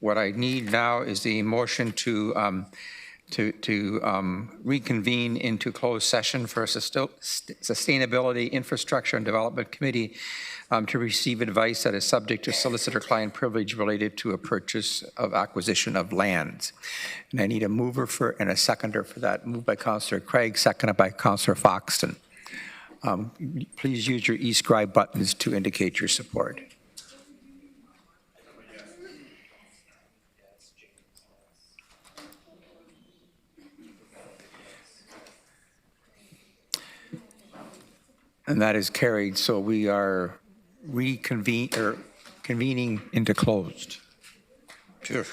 what I need now is the motion to reconvene into closed session for a Sustainability, Infrastructure and Development Committee to receive advice that is subject to solicitor-client privilege related to a purchase of acquisition of lands. And I need a mover and a seconder for that. Moved by Councillor Craig, seconded by Councillor Foxton. Please use your e-scribe buttons to indicate your support. And that is carried, so we are convening into closed. Sure.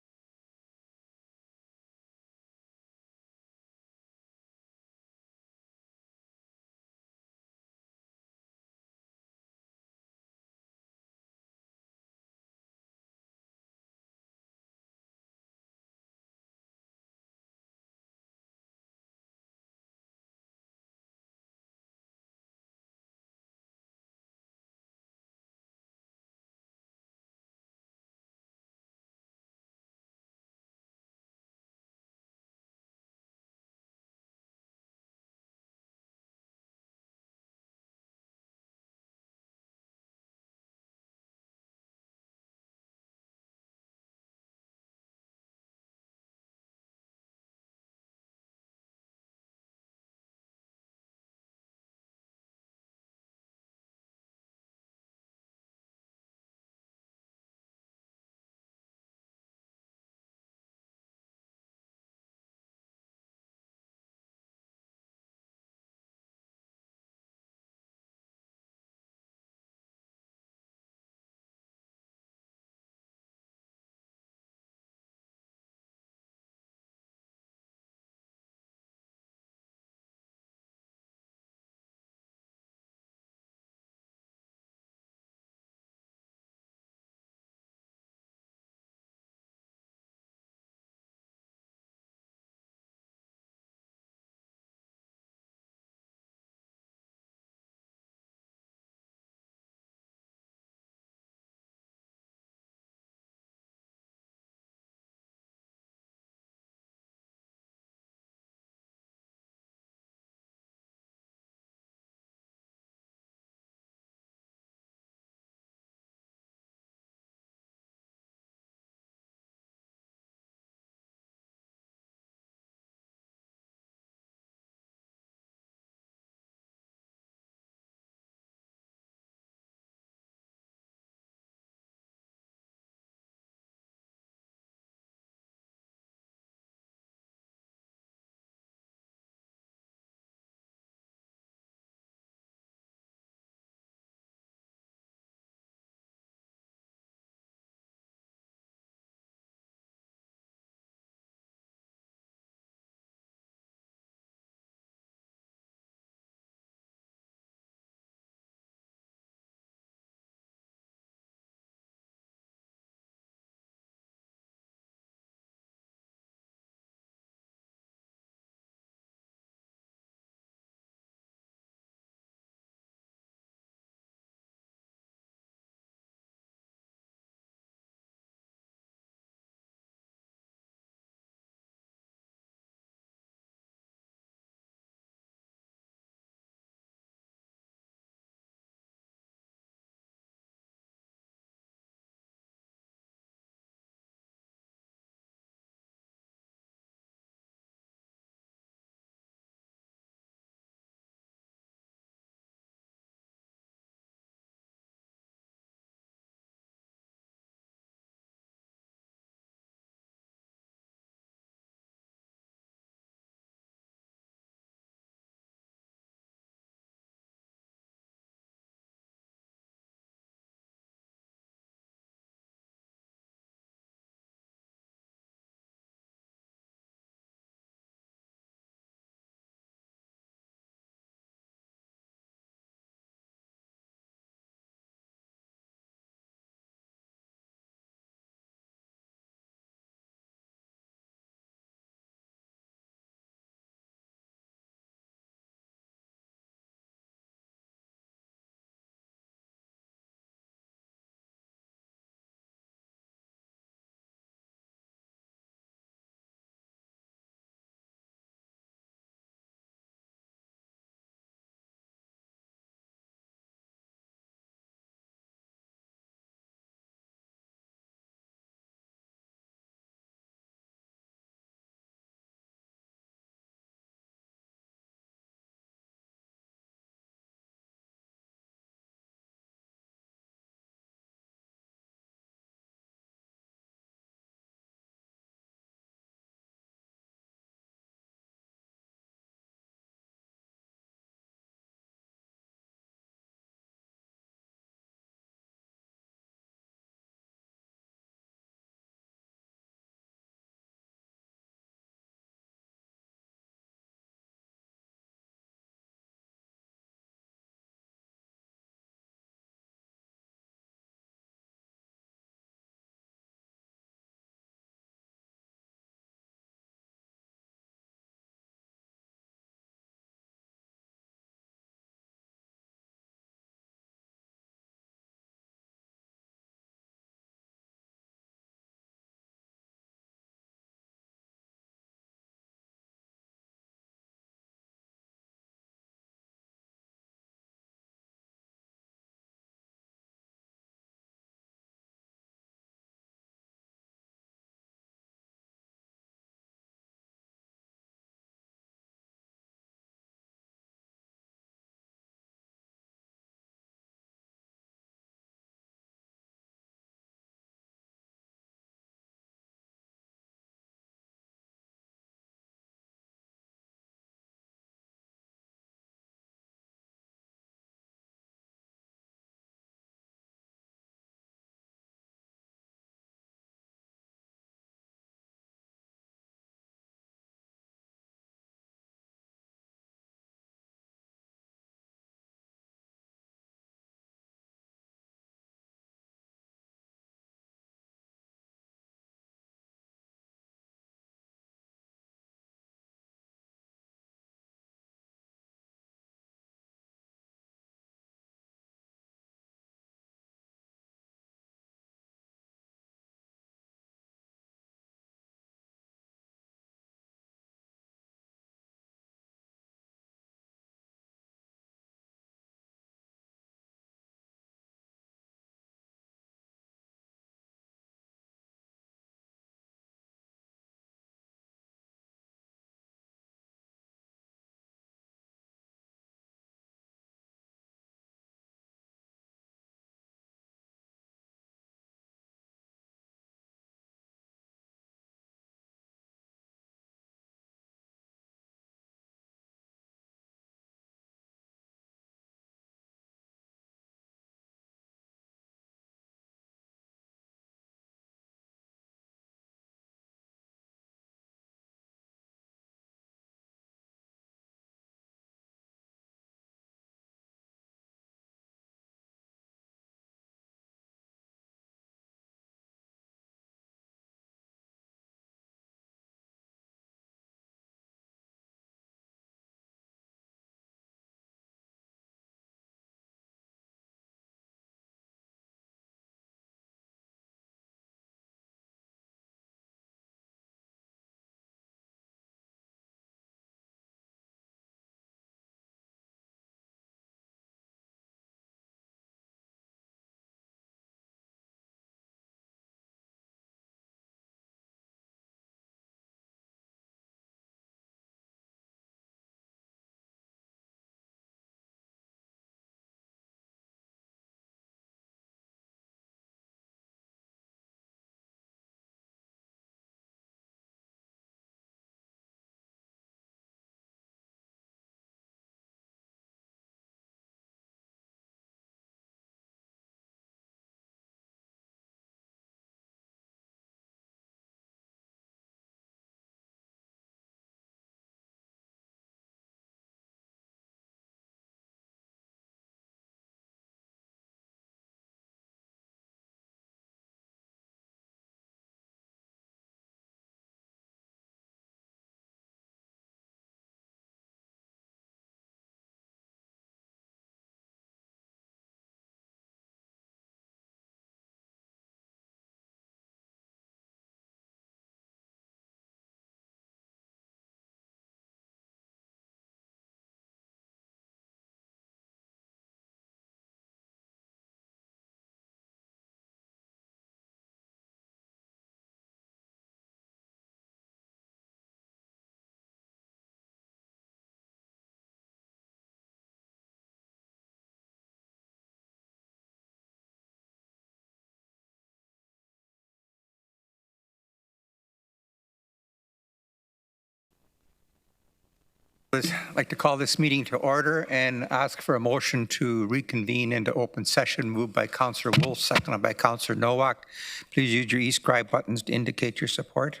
I'd like to call this meeting to order and ask for a motion to reconvene into open session, moved by Councillor Wolf, seconded by Councillor Nowak. Please use your e-scribe buttons to indicate your support.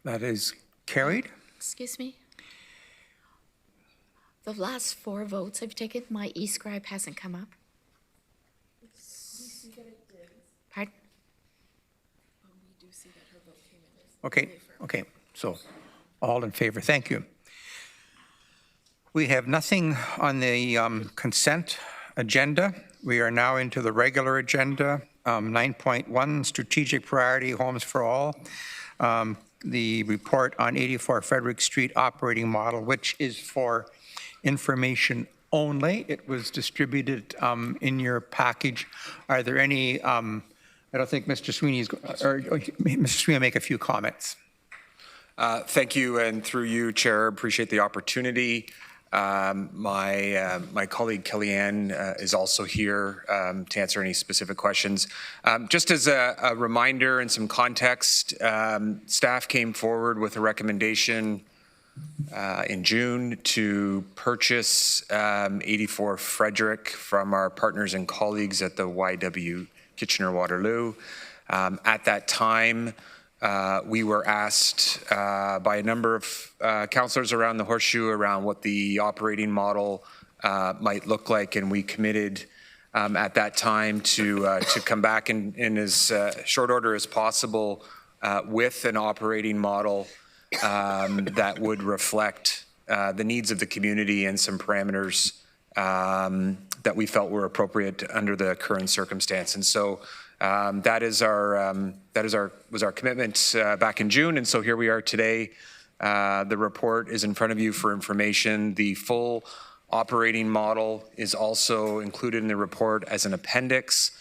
That is carried. Excuse me? The last 4 votes I've taken, my e-scribe hasn't come up. Pardon? Okay, so all in favor, thank you. We have nothing on the consent agenda. We are now into the regular agenda. 9.1, strategic priority homes for all. The report on 84 Frederick Street operating model, which is for information only. It was distributed in your package. Are there any, I don't think Mr. Sweeney's, or Mr. Sweeney will make a few comments. Thank you, and through you, Chair, appreciate the opportunity. My colleague Kellyanne is also here to answer any specific questions. Just as a reminder and some context, staff came forward with a recommendation in June to purchase 84 Frederick from our partners and colleagues at the YW Kitchener-Waterloo. At that time, we were asked by a number of councillors around the Horseshoe around what the operating model might look like, and we committed at that time to come back in as short order as possible with an operating model that would reflect the needs of the community and some parameters that we felt were appropriate under the current circumstance. And so that was our commitment back in June, and so here we are today. The report is in front of you for information. The full operating model is also included in the report as an appendix.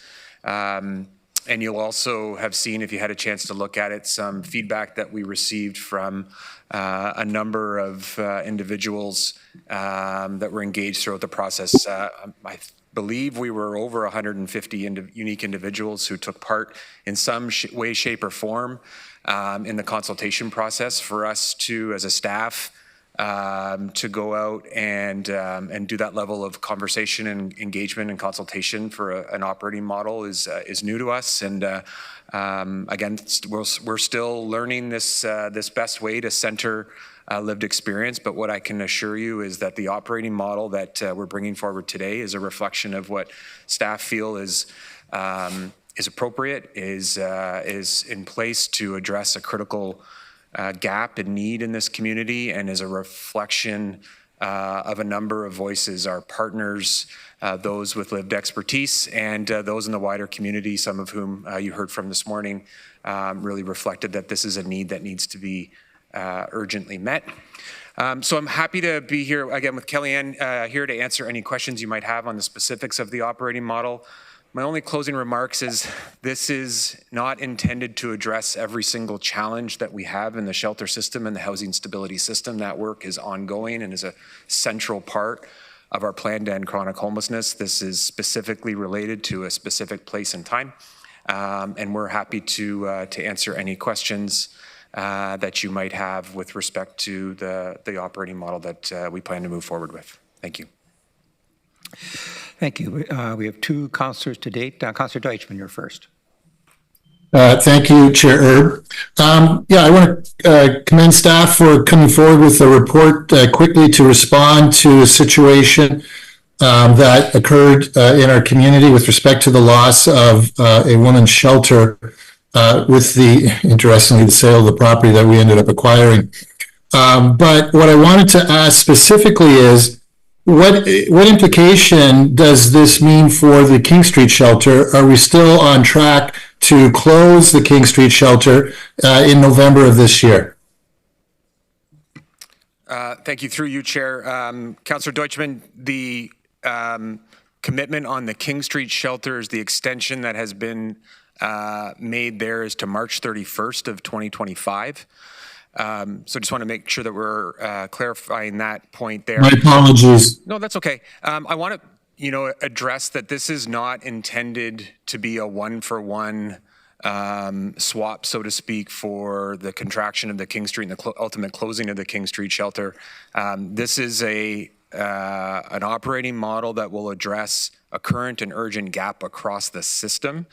And you'll also have seen, if you had a chance to look at it, some feedback that we received from a number of individuals that were engaged throughout the process. I believe we were over 150 unique individuals who took part in some way, shape, or form in the consultation process for us to, as a staff, to go out and do that level of conversation and engagement and consultation for an operating model is new to us. And again, we're still learning this best way to center lived experience. But what I can assure you is that the operating model that we're bringing forward today is a reflection of what staff feel is appropriate, is in place to address a critical gap and need in this community, and is a reflection of a number of voices, our partners, those with lived expertise, and those in the wider community, some of whom you heard from this morning, really reflected that this is a need that needs to be urgently met. So I'm happy to be here again with Kellyanne here to answer any questions you might have on the specifics of the operating model. My only closing remarks is this is not intended to address every single challenge that we have in the shelter system and the housing stability system. That work is ongoing and is a central part of our plan to end chronic homelessness. This is specifically related to a specific place and time, and we're happy to answer any questions that you might have with respect to the operating model that we plan to move forward with. Thank you. Thank you. We have 2 councillors to date. Councillor Deutschman, you're first. Thank you, Chair Erb. I want to commend staff for coming forward with a report quickly to respond to a situation that occurred in our community with respect to the loss of a woman's shelter with interestingly, the sale of the property that we ended up acquiring. But what I wanted to ask specifically is, what implication does this mean for the King Street shelter? Are we still on track to close the King Street shelter in November of this year? Thank you. Through you, Chair. Councillor Deutschman, the commitment on the King Street shelters, the extension that has been made there is to March 31st of 2025. So just want to make sure that we're clarifying that point there. My apologies. No, that's okay. I want to, address that this is not intended to be a one-for-one swap, so to speak, for the contraction of the King Street and the ultimate closing of the King Street shelter. This is an operating model that will address a current and urgent gap across the system.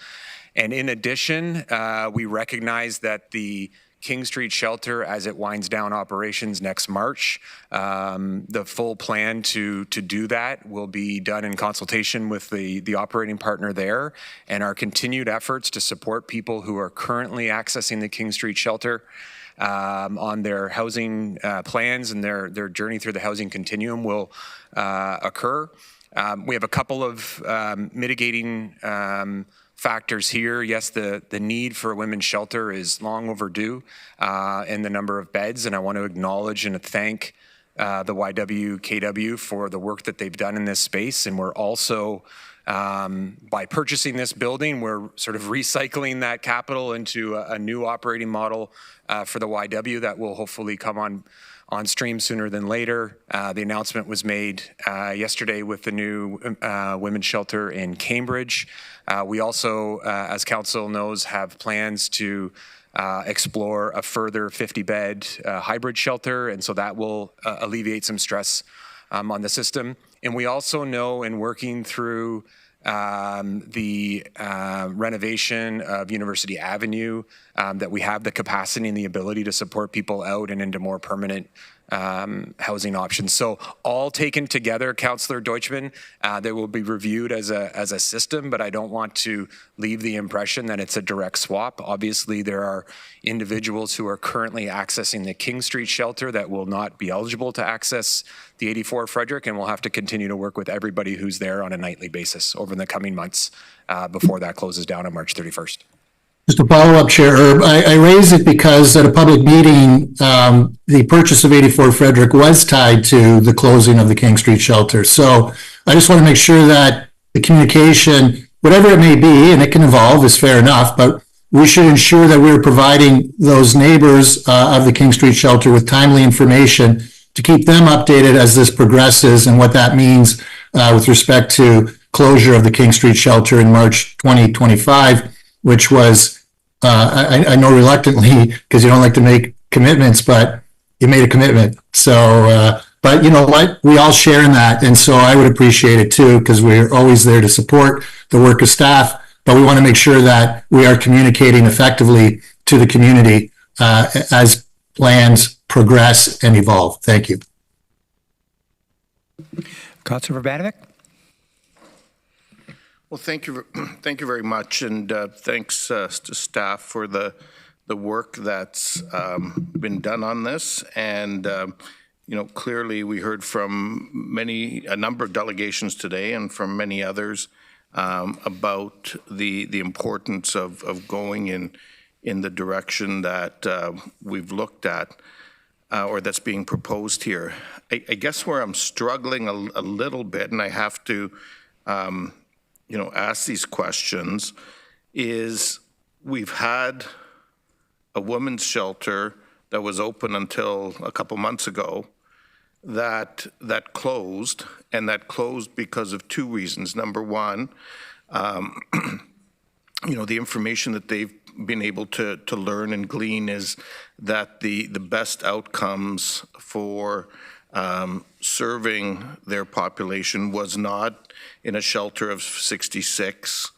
And in addition, we recognize that the King Street shelter, as it winds down operations next March, the full plan to do that will be done in consultation with the operating partner there, and our continued efforts to support people who are currently accessing the King Street shelter on their housing plans and their journey through the housing continuum will occur. We have a couple of mitigating factors here. Yes, the need for a women's shelter is long overdue in the number of beds, and I want to acknowledge and thank the YWKW for the work that they've done in this space. And we're also, by purchasing this building, we're sort of recycling that capital into a new operating model for the YW that will hopefully come on stream sooner than later. The announcement was made yesterday with the new women's shelter in Cambridge. We also, as council knows, have plans to explore a further 50-bed hybrid shelter, and so that will alleviate some stress on the system. And we also know, in working through the renovation of University Avenue, that we have the capacity and the ability to support people out and into more permanent housing options. So all taken together, Councillor Deutschmann, they will be reviewed as a system, but I don't want to leave the impression that it's a direct swap. Obviously, there are individuals who are currently accessing the King Street shelter that will not be eligible to access the 84 Frederick, and we'll have to continue to work with everybody who's there on a nightly basis over the coming months before that closes down on March 31st. Just a follow-up, Chair Erb. I raise it because at a public meeting, the purchase of 84 Frederick was tied to the closing of the King Street shelter. So I just want to make sure that the communication, whatever it may be, and it can evolve, is fair enough, but we should ensure that we're providing those neighbors of the King Street shelter with timely information to keep them updated as this progresses and what that means with respect to closure of the King Street shelter in March 2025, which was I know reluctantly, because you don't like to make commitments, but you made a commitment. So, but you know what? We all share in that. And so I would appreciate it too, because we're always there to support the work of staff, but we want to make sure that we are communicating effectively to the community as plans progress and evolve. Thank you. Councillor Urbanovic? Well, thank you very much, and thanks to staff for the work that's been done on this. And clearly we heard from a number of delegations today, and from many others about the importance of going in the direction that we've looked at, or that's being proposed here. I guess where I'm struggling a little bit, and I have to ask these questions, is we've had a women's shelter that was open until a couple months ago that closed, and that closed because of two reasons. Number one, the information that they've been able to learn and glean is that the best outcomes for serving their population was not in a shelter of 66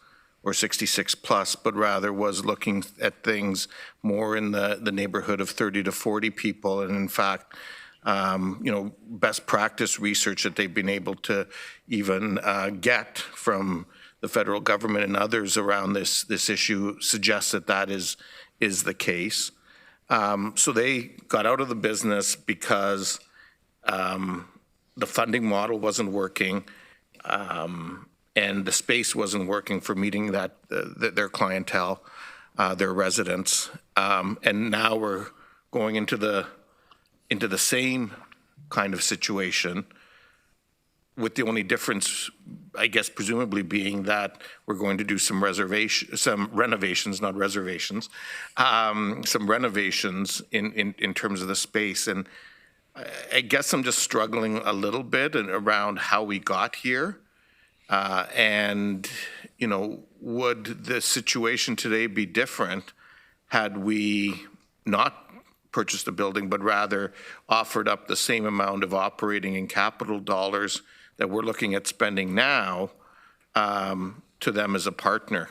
or 66 plus, but rather was looking at things more in the neighborhood of 30 to 40 people. And in fact, best practice research that they've been able to even get from the federal government and others around this issue suggests that is the case. So they got out of the business because the funding model wasn't working, and the space wasn't working for meeting their clientele, their residents. And now we're going into the same kind of situation with the only difference, I guess, presumably being that we're going to do some renovations, not reservations, some renovations in terms of the space. And I guess I'm just struggling a little bit around how we got here. And, you know, would the situation today be different had we not purchased a building, but rather offered up the same amount of operating and capital dollars that we're looking at spending now to them as a partner,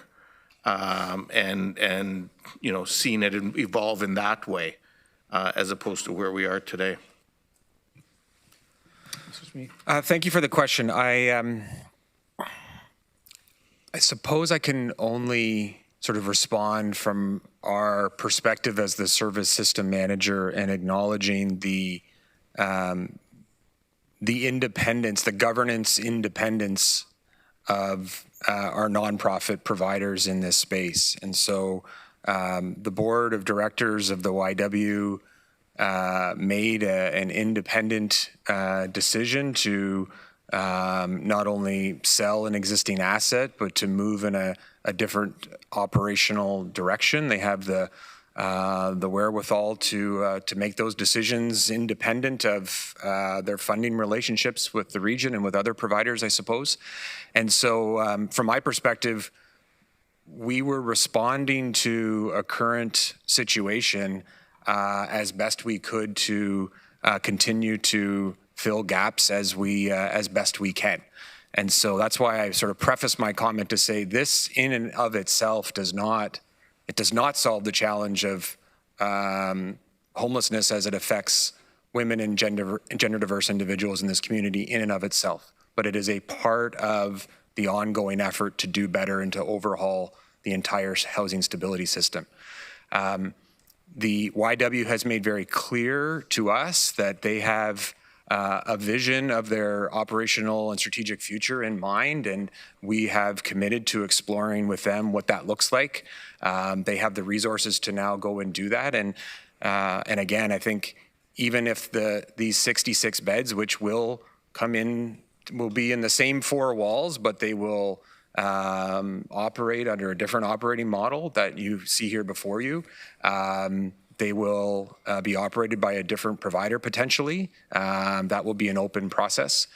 and you know, seeing it evolve in that way as opposed to where we are today? Thank you for the question. I suppose I can only sort of respond from our perspective as the service system manager and acknowledging the independence, the governance independence of our nonprofit providers in this space. And so the board of directors of the YW made an independent decision to not only sell an existing asset, but to move in a different operational direction. They have the wherewithal to make those decisions independent of their funding relationships with the region and with other providers, I suppose. And so from my perspective, we were responding to a current situation as best we could to continue to fill gaps as best we can. And so that's why I sort of preface my comment to say this in and of itself does not solve the challenge of homelessness as it affects women and gender diverse individuals in this community in and of itself. But it is a part of the ongoing effort to do better and to overhaul the entire housing stability system. The YW has made very clear to us that they have a vision of their operational and strategic future in mind, and we have committed to exploring with them what that looks like. They have the resources to now go and do that, and again, I think even if these 66 beds, which will come in, will be in the same four walls, but they will operate under a different operating model that you see here before you. They will be operated by a different provider potentially. That will be an open process.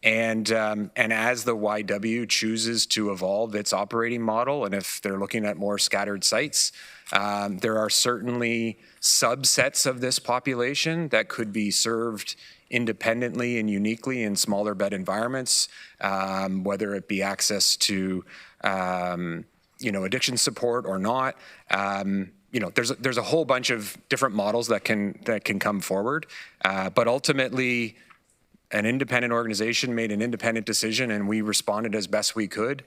And as the YW chooses to evolve its operating model, and if they're looking at more scattered sites, there are certainly subsets of this population that could be served independently and uniquely in smaller bed environments, whether it be access to addiction support or not. There's a whole bunch of different models that can come forward, but ultimately an independent organization made an independent decision and we responded as best we could.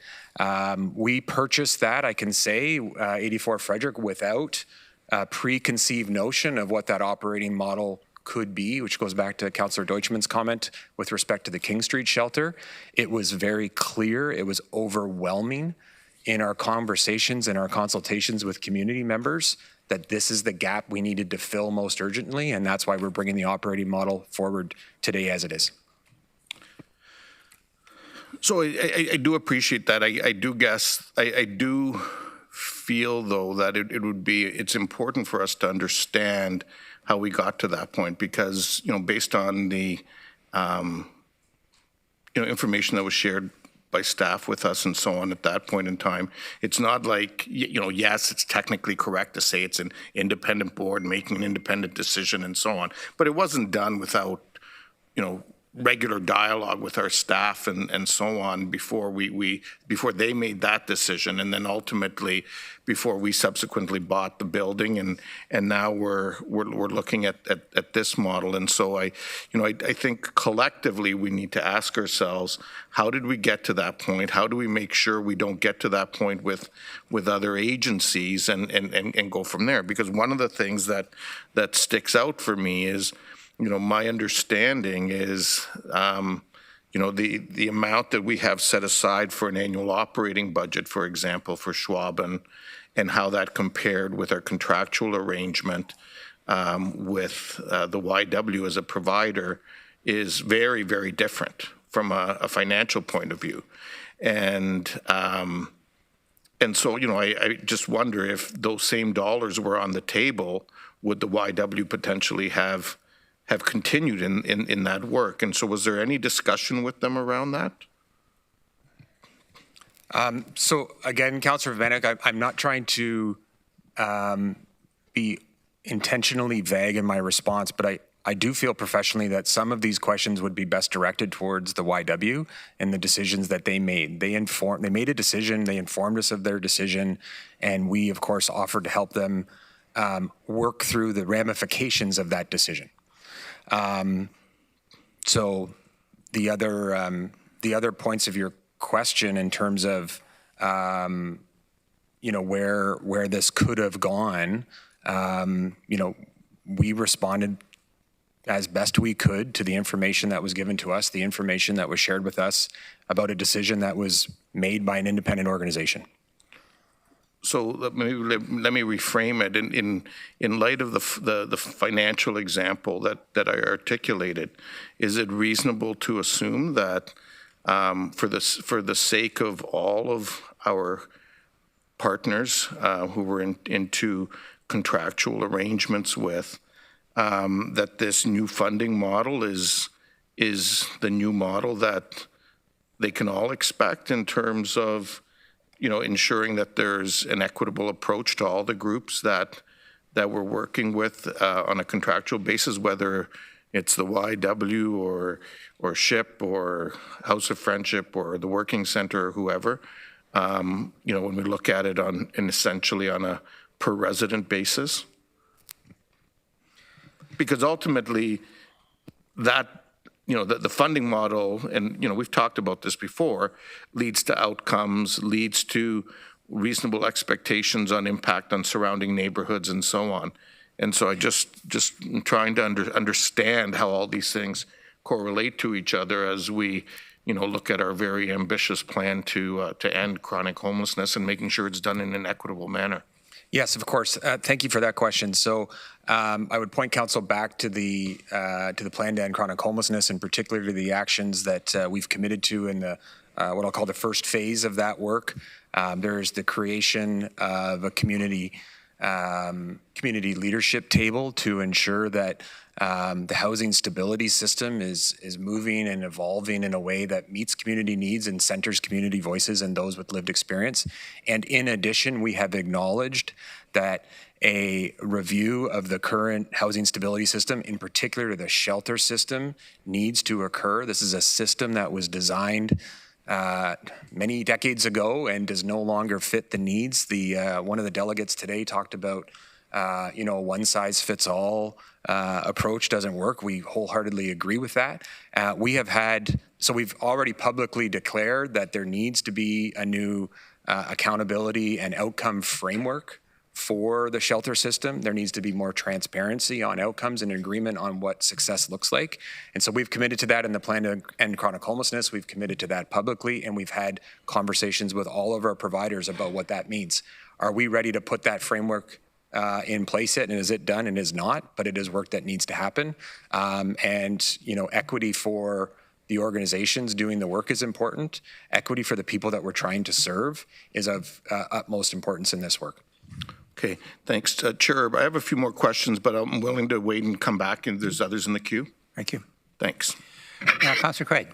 We purchased that, I can say, 84 Frederick without a preconceived notion of what that operating model could be, which goes back to Councillor Deutschman's comment with respect to the King Street shelter. It was very clear, it was overwhelming in our conversations and our consultations with community members that this is the gap we needed to fill most urgently, and that's why we're bringing the operating model forward today as it is. So I do appreciate that. I do feel, though, that it's important for us to understand how we got to that point, because, based on the, information that was shared by staff with us and so on at that point in time, it's not like, yes, it's technically correct to say it's an independent board making an independent decision and so on, but it wasn't done without, regular dialogue with our staff and so on before before they made that decision, and then ultimately before we subsequently bought the building, and now we're looking at this model. And so I think collectively we need to ask ourselves, how did we get to that point? How do we make sure we don't get to that point with other agencies and go from there? Because one of the things that sticks out for me is, my understanding is, the amount that we have set aside for an annual operating budget, for example, for Schwab, and how that compared with our contractual arrangement with the YW as a provider is very, very different from a financial point of view. And so, I just wonder if those same dollars were on the table, would the YW potentially have continued in that work? And so was there any discussion with them around that? So again, Councillor Vanek, I'm not trying to be intentionally vague in my response, but I do feel professionally that some of these questions would be best directed towards the YW and the decisions that they made. They made a decision, they informed us of their decision, and we, of course, offered to help them work through the ramifications of that decision. So the other points of your question in terms of where this could have gone, we responded as best we could to the information that was given to us, the information that was shared with us about a decision that was made by an independent organization. So let me reframe it in light of the financial example that I articulated. Is it reasonable to assume that for the sake of all of our partners who we're into contractual arrangements with, that this new funding model is the new model that they can all expect in terms of ensuring that there's an equitable approach to all the groups that we're working with on a contractual basis, whether it's the YW or SHIP or House of Friendship or the Working Center or whoever. When we look at it essentially on a per resident basis. Because ultimately that, the funding model, and, we've talked about this before, leads to outcomes, leads to reasonable expectations on impact on surrounding neighborhoods and so on. And so I just trying to understand how all these things correlate to each other as we, look at our very ambitious plan to end chronic homelessness and making sure it's done in an equitable manner. Yes, of course. Thank you for that question. So I would point council back to the plan to end chronic homelessness, and particularly to the actions that we've committed to in the what I'll call the first phase of that work. There's the creation of a community leadership table to ensure that the housing stability system is moving and evolving in a way that meets community needs and centers community voices and those with lived experience. And in addition, we have acknowledged that a review of the current housing stability system, in particular the shelter system, needs to occur. This is a system that was designed many decades ago and does no longer fit the needs. One of the delegates today talked about a one-size-fits-all approach doesn't work. We wholeheartedly agree with that. We've already publicly declared that there needs to be a new accountability and outcome framework for the shelter system. There needs to be more transparency on outcomes and agreement on what success looks like. And so we've committed to that in the plan to end chronic homelessness. We've committed to that publicly, and we've had conversations with all of our providers about what that means. Are we ready to put that framework in place yet, and is it done? And is not, but it is work that needs to happen. Equity for the organizations doing the work is important. Equity for the people that we're trying to serve is of utmost importance in this work. Okay, thanks. Chair, I have a few more questions, but I'm willing to wait and come back, and there's others in the queue. Thank you. Thanks. Councillor Craig.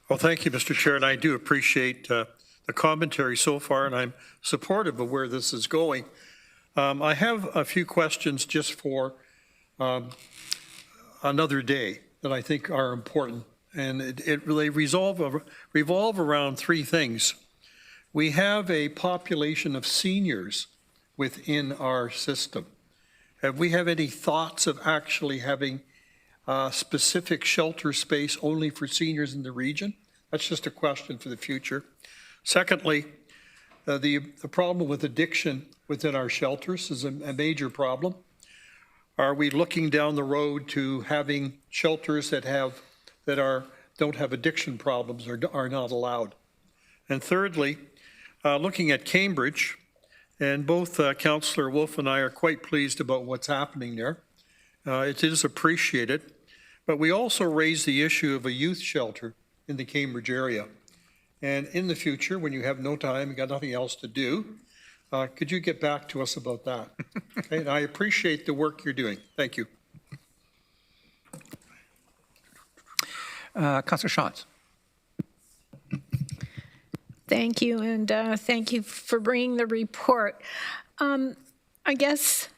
Well, thank you, Mr. Chair, and I do appreciate the commentary so far, and I'm supportive of where this is going. I have a few questions just for another day that I think are important, and they revolve around three things. We have a population of seniors within our system. Have we have any thoughts of actually having specific shelter space only for seniors in the region? That's just a question for the future. Secondly, the problem with addiction within our shelters is a major problem. Are we looking down the road to having shelters that don't have addiction problems or are not allowed? And thirdly, looking at Cambridge, and both Councillor Wolf and I are quite pleased about what's happening there. It is appreciated, But we also raised the issue of a youth shelter in the Cambridge area. And in the future, when you have no time, you got nothing else to do, could you get back to us about that? Okay, and I appreciate the work you're doing. Thank you. Councillor Shantz. Thank you, and thank you for bringing the report. I guess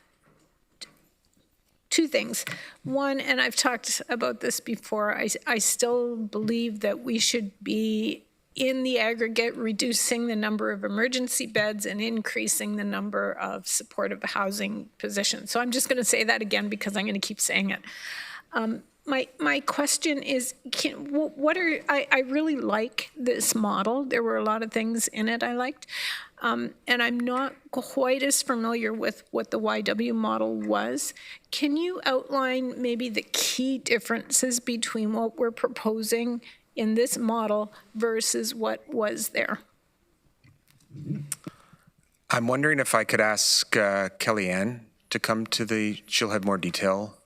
two things. One, and I've talked about this before, I still believe that we should be, in the aggregate, reducing the number of emergency beds and increasing the number of supportive housing positions. So I'm just going to say that again because I'm going to keep saying it. My question is, I really like this model. There were a lot of things in it I liked. And I'm not quite as familiar with what the YW model was. Can you outline maybe the key differences between what we're proposing in this model versus what was there? I'm wondering if I could ask Kellyanne to come to she'll have more detail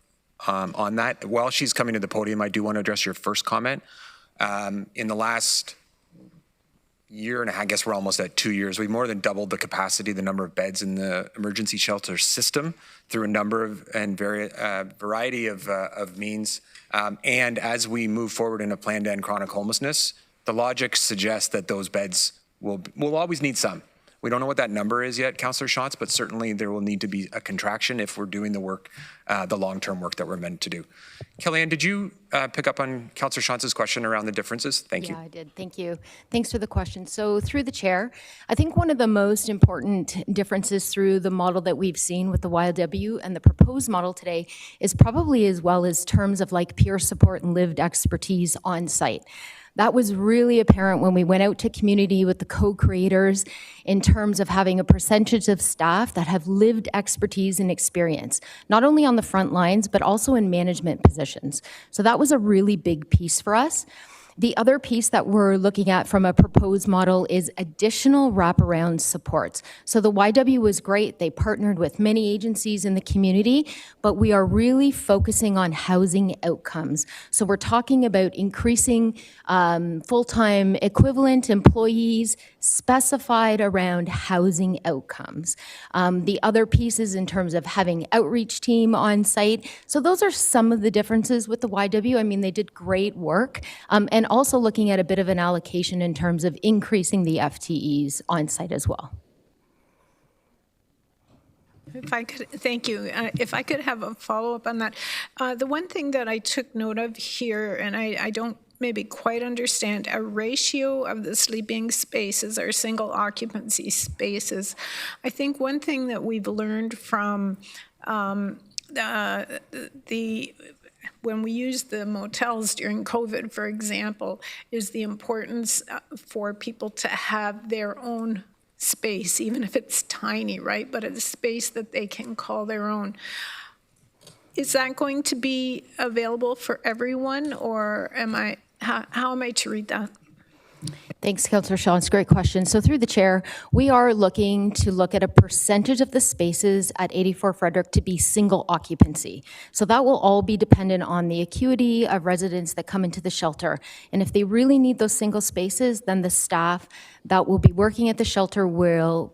on that. While she's coming to the podium, I do want to address your first comment. In the last year and a half, I guess we're almost at 2 years, we've more than doubled the capacity, the number of beds in the emergency shelter system through a number of and variety of means. And as we move forward in a plan to end chronic homelessness, the logic suggests that those beds will always need some. We don't know what that number is yet, Councillor Shantz, but certainly there will need to be a contraction if we're doing the work, the long-term work that we're meant to do. Kellyanne, did you pick up on Councillor Shantz's question around the differences? Thank you. Yeah, I did. Thank you. Thanks for the question. So through the chair, I think one of the most important differences through the model that we've seen with the YLW and the proposed model today is probably as well as terms of like peer support and lived expertise on site. That was really apparent when we went out to community with the co-creators in terms of having a percentage of staff that have lived expertise and experience, not only on the front lines, but also in management positions. So that was a really big piece for us. The other piece that we're looking at from a proposed model is additional wraparound supports. So the YW was great. They partnered with many agencies in the community, but we are really focusing on housing outcomes. So we're talking about increasing full-time equivalent employees specified around housing outcomes. The other pieces in terms of having outreach team on site. So those are some of the differences with the YW. I mean, they did great work. And also looking at a bit of an allocation in terms of increasing the FTEs on site as well. If I could, thank you. If I could have a follow-up on that. The one thing that I took note of here, and I don't maybe quite understand, a ratio of the sleeping spaces or single occupancy spaces. I think one thing that we've learned from when we used the motels during COVID, for example, is the importance for people to have their own space, even if it's tiny, right? But it's a space that they can call their own. Is that going to be available for everyone, or how am I to read that? Thanks, Councillor Shaw. It's a great question. So through the chair, we are looking to look at a percentage of the spaces at 84 Frederick to be single occupancy. So that will all be dependent on the acuity of residents that come into the shelter. And if they really need those single spaces, then the staff that will be working at the shelter will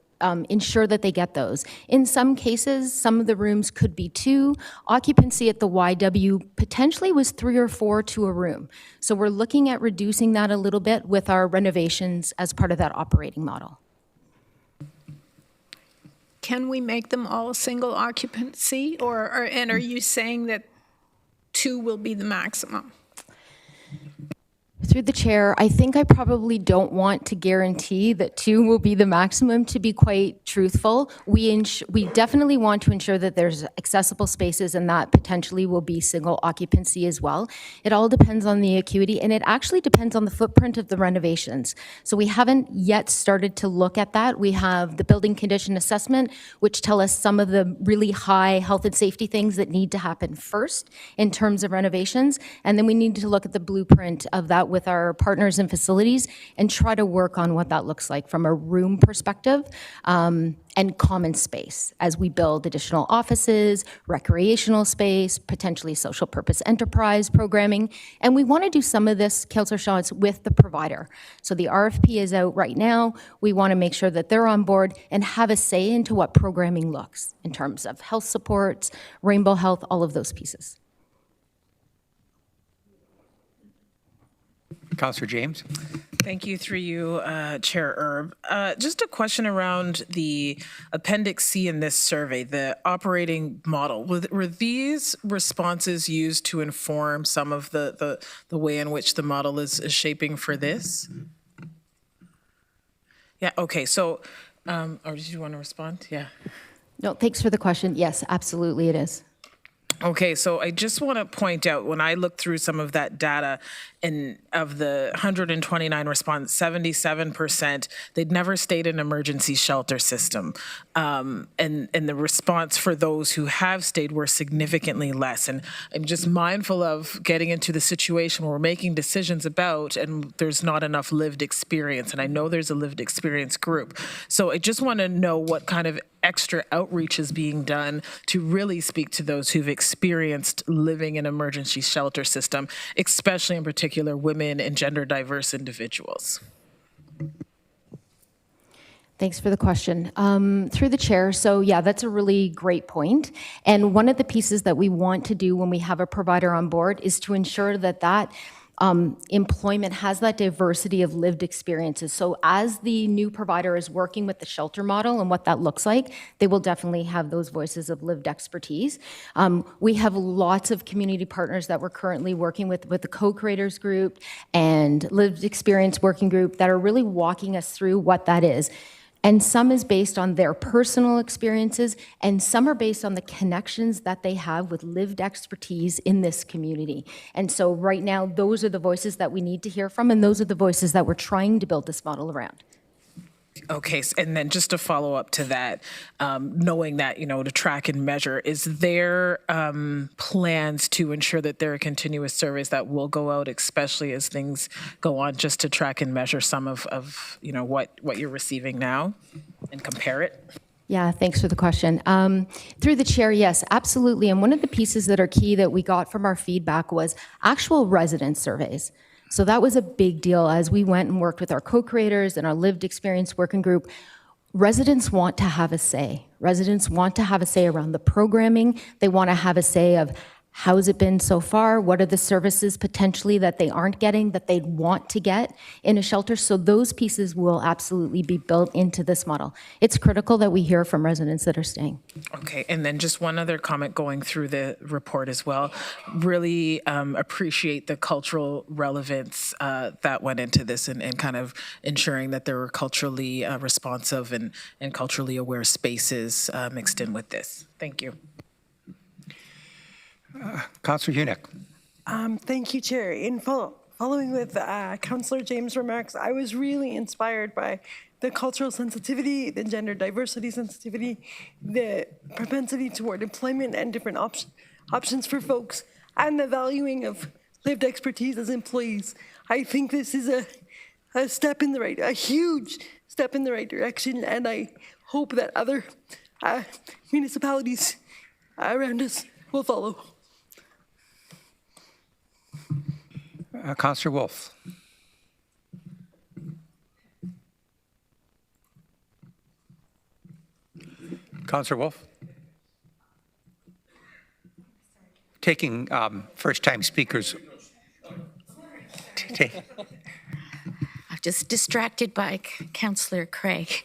ensure that they get those. In some cases, some of the rooms could be 2. Occupancy at the YW potentially was 3 or 4 to a room. So we're looking at reducing that a little bit with our renovations as part of that operating model. Can we make them all single occupancy, and are you saying that 2 will be the maximum? Through the chair, I think I probably don't want to guarantee that 2 will be the maximum, to be quite truthful. We definitely want to ensure that there's accessible spaces, and that potentially will be single occupancy as well. It all depends on the acuity, and it actually depends on the footprint of the renovations. So we haven't yet started to look at that. We have the building condition assessment, which tell us some of the really high health and safety things that need to happen first in terms of renovations, and then we need to look at the blueprint of that with our partners and facilities and try to work on what that looks like from a room perspective and common space as we build additional offices, recreational space, potentially social purpose enterprise programming. And we want to do some of this, Councillor Shaw, it's with the provider. So the RFP is out right now. We want to make sure that they're on board and have a say into what programming looks in terms of health supports, Rainbow Health, all of those pieces. Councillor James. Thank you, through you, Chair Erb. Just a question around the Appendix C in this survey, the operating model. Were these responses used to inform some of the way in which the model is shaping for this? Yeah, okay, so, or did you want to respond? Yeah. No, thanks for the question. Yes, absolutely it is. Okay, so I just want to point out, when I looked through some of that data, and of the 129 respondents, 77%, they'd never stayed in an emergency shelter system. And the response for those who have stayed were significantly less. And I'm just mindful of getting into the situation where we're making decisions about, and there's not enough lived experience. And I know there's a lived experience group. So I just want to know what kind of extra outreach is being done to really speak to those who've experienced living in an emergency shelter system, especially in particular women and gender diverse individuals. Thanks for the question. Through the chair, so yeah, that's a really great point. And one of the pieces that we want to do when we have a provider on board is to ensure that employment has that diversity of lived experiences. So as the new provider is working with the shelter model and what that looks like, they will definitely have those voices of lived expertise. We have lots of community partners that we're currently working with the co-creators group and lived experience working group that are really walking us through what that is. And some is based on their personal experiences, and some are based on the connections that they have with lived expertise in this community. And so right now, those are the voices that we need to hear from, and those are the voices that we're trying to build this model around. Okay, and then just to follow up to that, knowing that, to track and measure, is there plans to ensure that there are continuous surveys that will go out, especially as things go on, just to track and measure some of what you're receiving now and compare it? Yeah, thanks for the question. Through the chair, yes, absolutely. And one of the pieces that are key that we got from our feedback was actual resident surveys. So that was a big deal as we went and worked with our co-creators and our lived experience working group. Residents want to have a say. Residents want to have a say around the programming. They want to have a say of how's it been so far? What are the services potentially that they aren't getting that they'd want to get in a shelter? So those pieces will absolutely be built into this model. It's critical that we hear from residents that are staying. Okay, and then just one other comment going through the report as well. Really appreciate the cultural relevance that went into this and kind of ensuring that there were culturally responsive and culturally aware spaces mixed in with this. Thank you. Councillor Hunick. Thank you, Chair. In following with Councillor James' remarks, I was really inspired by the cultural sensitivity, the gender diversity sensitivity, the propensity toward employment and different options for folks, and the valuing of lived expertise as employees. I think this is a step in a huge step in the right direction, and I hope that other municipalities around us will follow. Councillor Wolf. Councillor Wolf. Taking first-time speakers. I'm just distracted by Councillor Craig.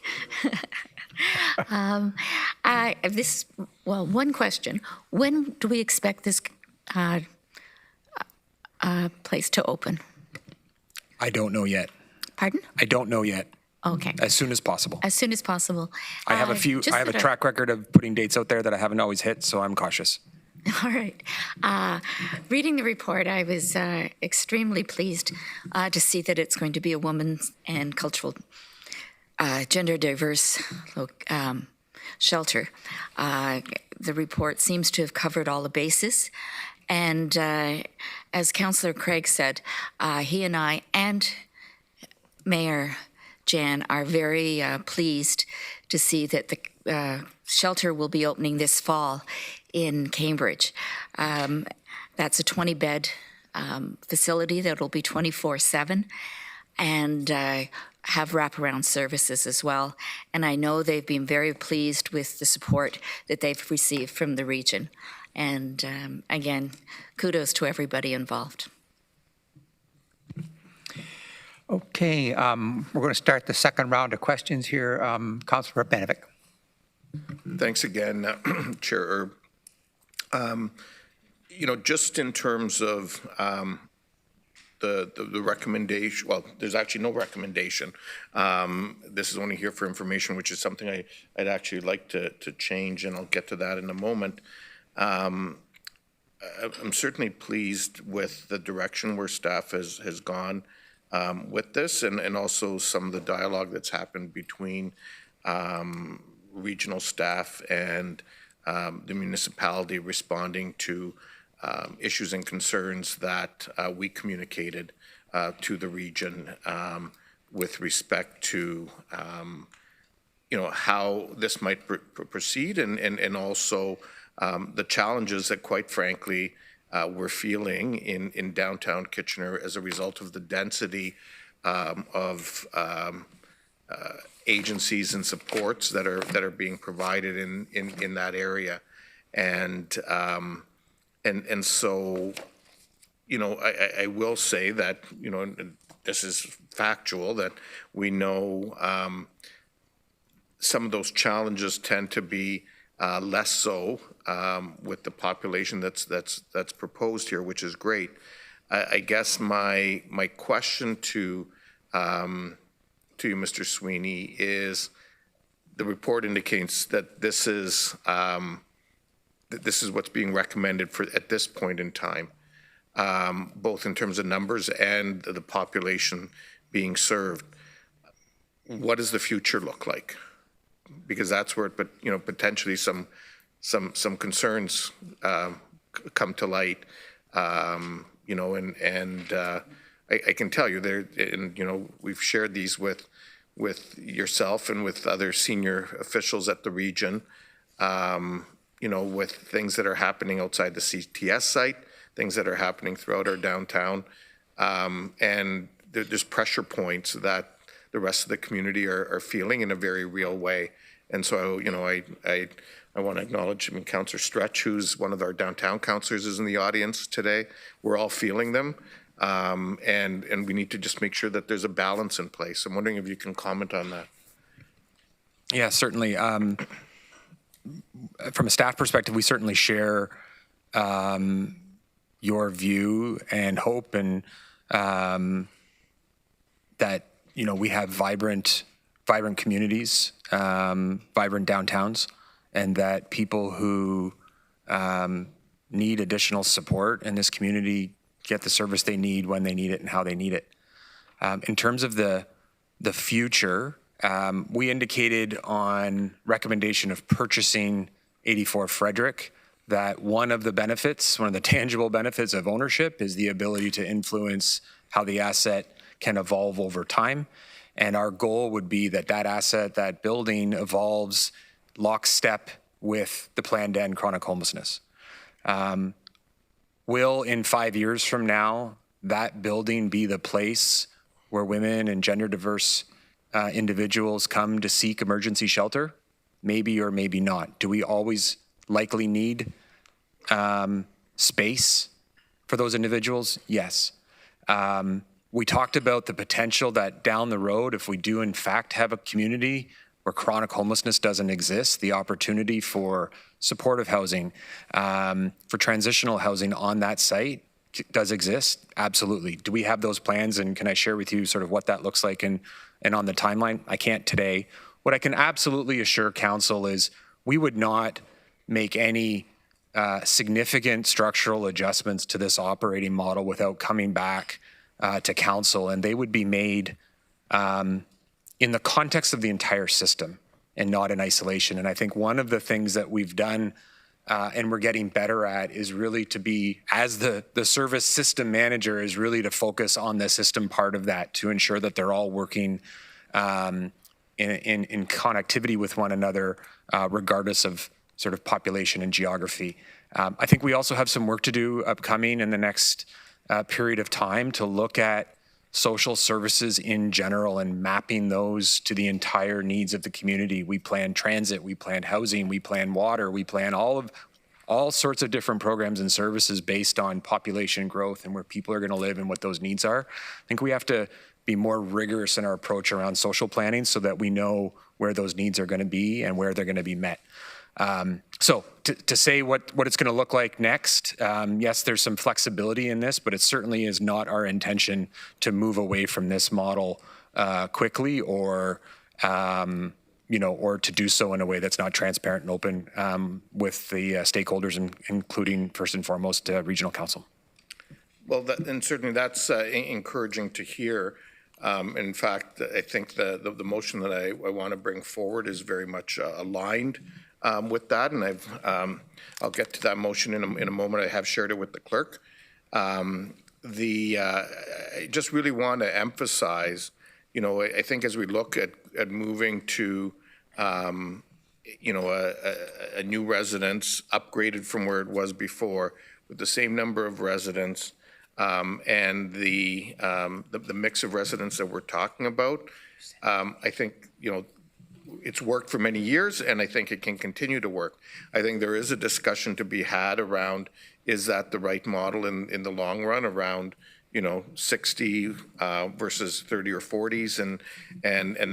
One question. When do we expect this place to open? I don't know yet. Pardon? I don't know yet. Okay. As soon as possible. As soon as possible. I have a track record of putting dates out there that I haven't always hit, so I'm cautious. All right. Reading the report, I was extremely pleased to see that it's going to be a women's and cultural, gender diverse shelter. The report seems to have covered all the bases. And as Councillor Craig said, he and I and Mayor Jan are very pleased to see that the shelter will be opening this fall in Cambridge. That's a 20-bed facility that will be 24/7 and have wraparound services as well. And I know they've been very pleased with the support that they've received from the region. And again, kudos to everybody involved. Okay, we're going to start the second round of questions here. Councillor Banovic. Thanks again, Chair Erb. Just in terms of the recommendation, well, there's actually no recommendation. This is only here for information, which is something I'd actually like to change, and I'll get to that in a moment. I'm certainly pleased with the direction where staff has gone with this, and also some of the dialogue that's happened between regional staff and the municipality responding to issues and concerns that we communicated to the region with respect to how this might proceed, and also the challenges that, quite frankly, we're feeling in downtown Kitchener as a result of the density of agencies and supports that are being provided in that area. And so, I will say that, this is factual, that we know some of those challenges tend to be less so with the population that's proposed here, which is great. I guess my question to you, Mr. Sweeney, is the report indicates that this is what's being recommended for at this point in time, both in terms of numbers and the population being served. What does the future look like? Because that's where, potentially some concerns come to light, and I can tell you there, and we've shared these with yourself and with other senior officials at the region, with things that are happening outside the CTS site, things that are happening throughout our downtown, and there's pressure points that the rest of the community are feeling in a very real way. And so, I want to acknowledge, Councillor Stretch, who's one of our downtown councillors, is in the audience today. We're all feeling them, and we need to just make sure that there's a balance in place. I'm wondering if you can comment on that. Yeah, certainly. From a staff perspective, we certainly share your view and hope, and that we have vibrant communities, vibrant downtowns, and that people who need additional support in this community get the service they need when they need it and how they need it. In terms of the future, we indicated on recommendation of purchasing 84 Frederick that one of the tangible benefits of ownership is the ability to influence how the asset can evolve over time. And our goal would be that asset, that building, evolves lockstep with the plan to end chronic homelessness. Will, in 5 years from now, that building be the place where women and gender diverse individuals come to seek emergency shelter? Maybe or maybe not. Do we always likely need space for those individuals? Yes. We talked about the potential that down the road, if we do in fact have a community where chronic homelessness doesn't exist, the opportunity for supportive housing, for transitional housing on that site does exist. Absolutely. Do we have those plans, and can I share with you sort of what that looks like and on the timeline? I can't today. What I can absolutely assure council is we would not make any significant structural adjustments to this operating model without coming back to council, and they would be made in the context of the entire system and not in isolation. And I think one of the things that we've done and we're getting better at is really to be, as the service system manager, is really to focus on the system part of that to ensure that they're all working in connectivity with one another, regardless of sort of population and geography. I think we also have some work to do upcoming in the next period of time to look at social services in general and mapping those to the entire needs of the community. We plan transit, we plan housing, we plan water, we plan all sorts of different programs and services based on population growth and where people are going to live and what those needs are. I think we have to be more rigorous in our approach around social planning so that we know where those needs are going to be and where they're going to be met. So to say what it's going to look like next, yes, there's some flexibility in this, but it certainly is not our intention to move away from this model quickly or or to do so in a way that's not transparent and open with the stakeholders, including first and foremost regional council. Well, and certainly that's encouraging to hear. In fact, I think the motion that I want to bring forward is very much aligned with that, and I'll get to that motion in a moment. I have shared it with the clerk. I just really want to emphasize, I think as we look at moving to, a new residence upgraded from where it was before with the same number of residents and the mix of residents that we're talking about, I think, it's worked for many years, and I think it can continue to work. I think there is a discussion to be had around, is that the right model in the long run around, 60 versus 30 or 40s, and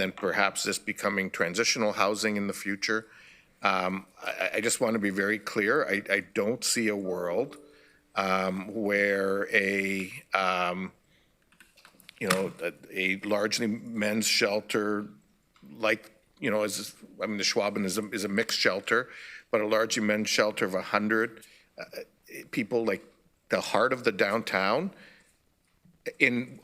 then perhaps this becoming transitional housing in the future. I just want to be very clear. I don't see a world where a largely men's shelter, like, the Schwaben is a mixed shelter, but a largely men's shelter of 100 people, like the heart of the downtown,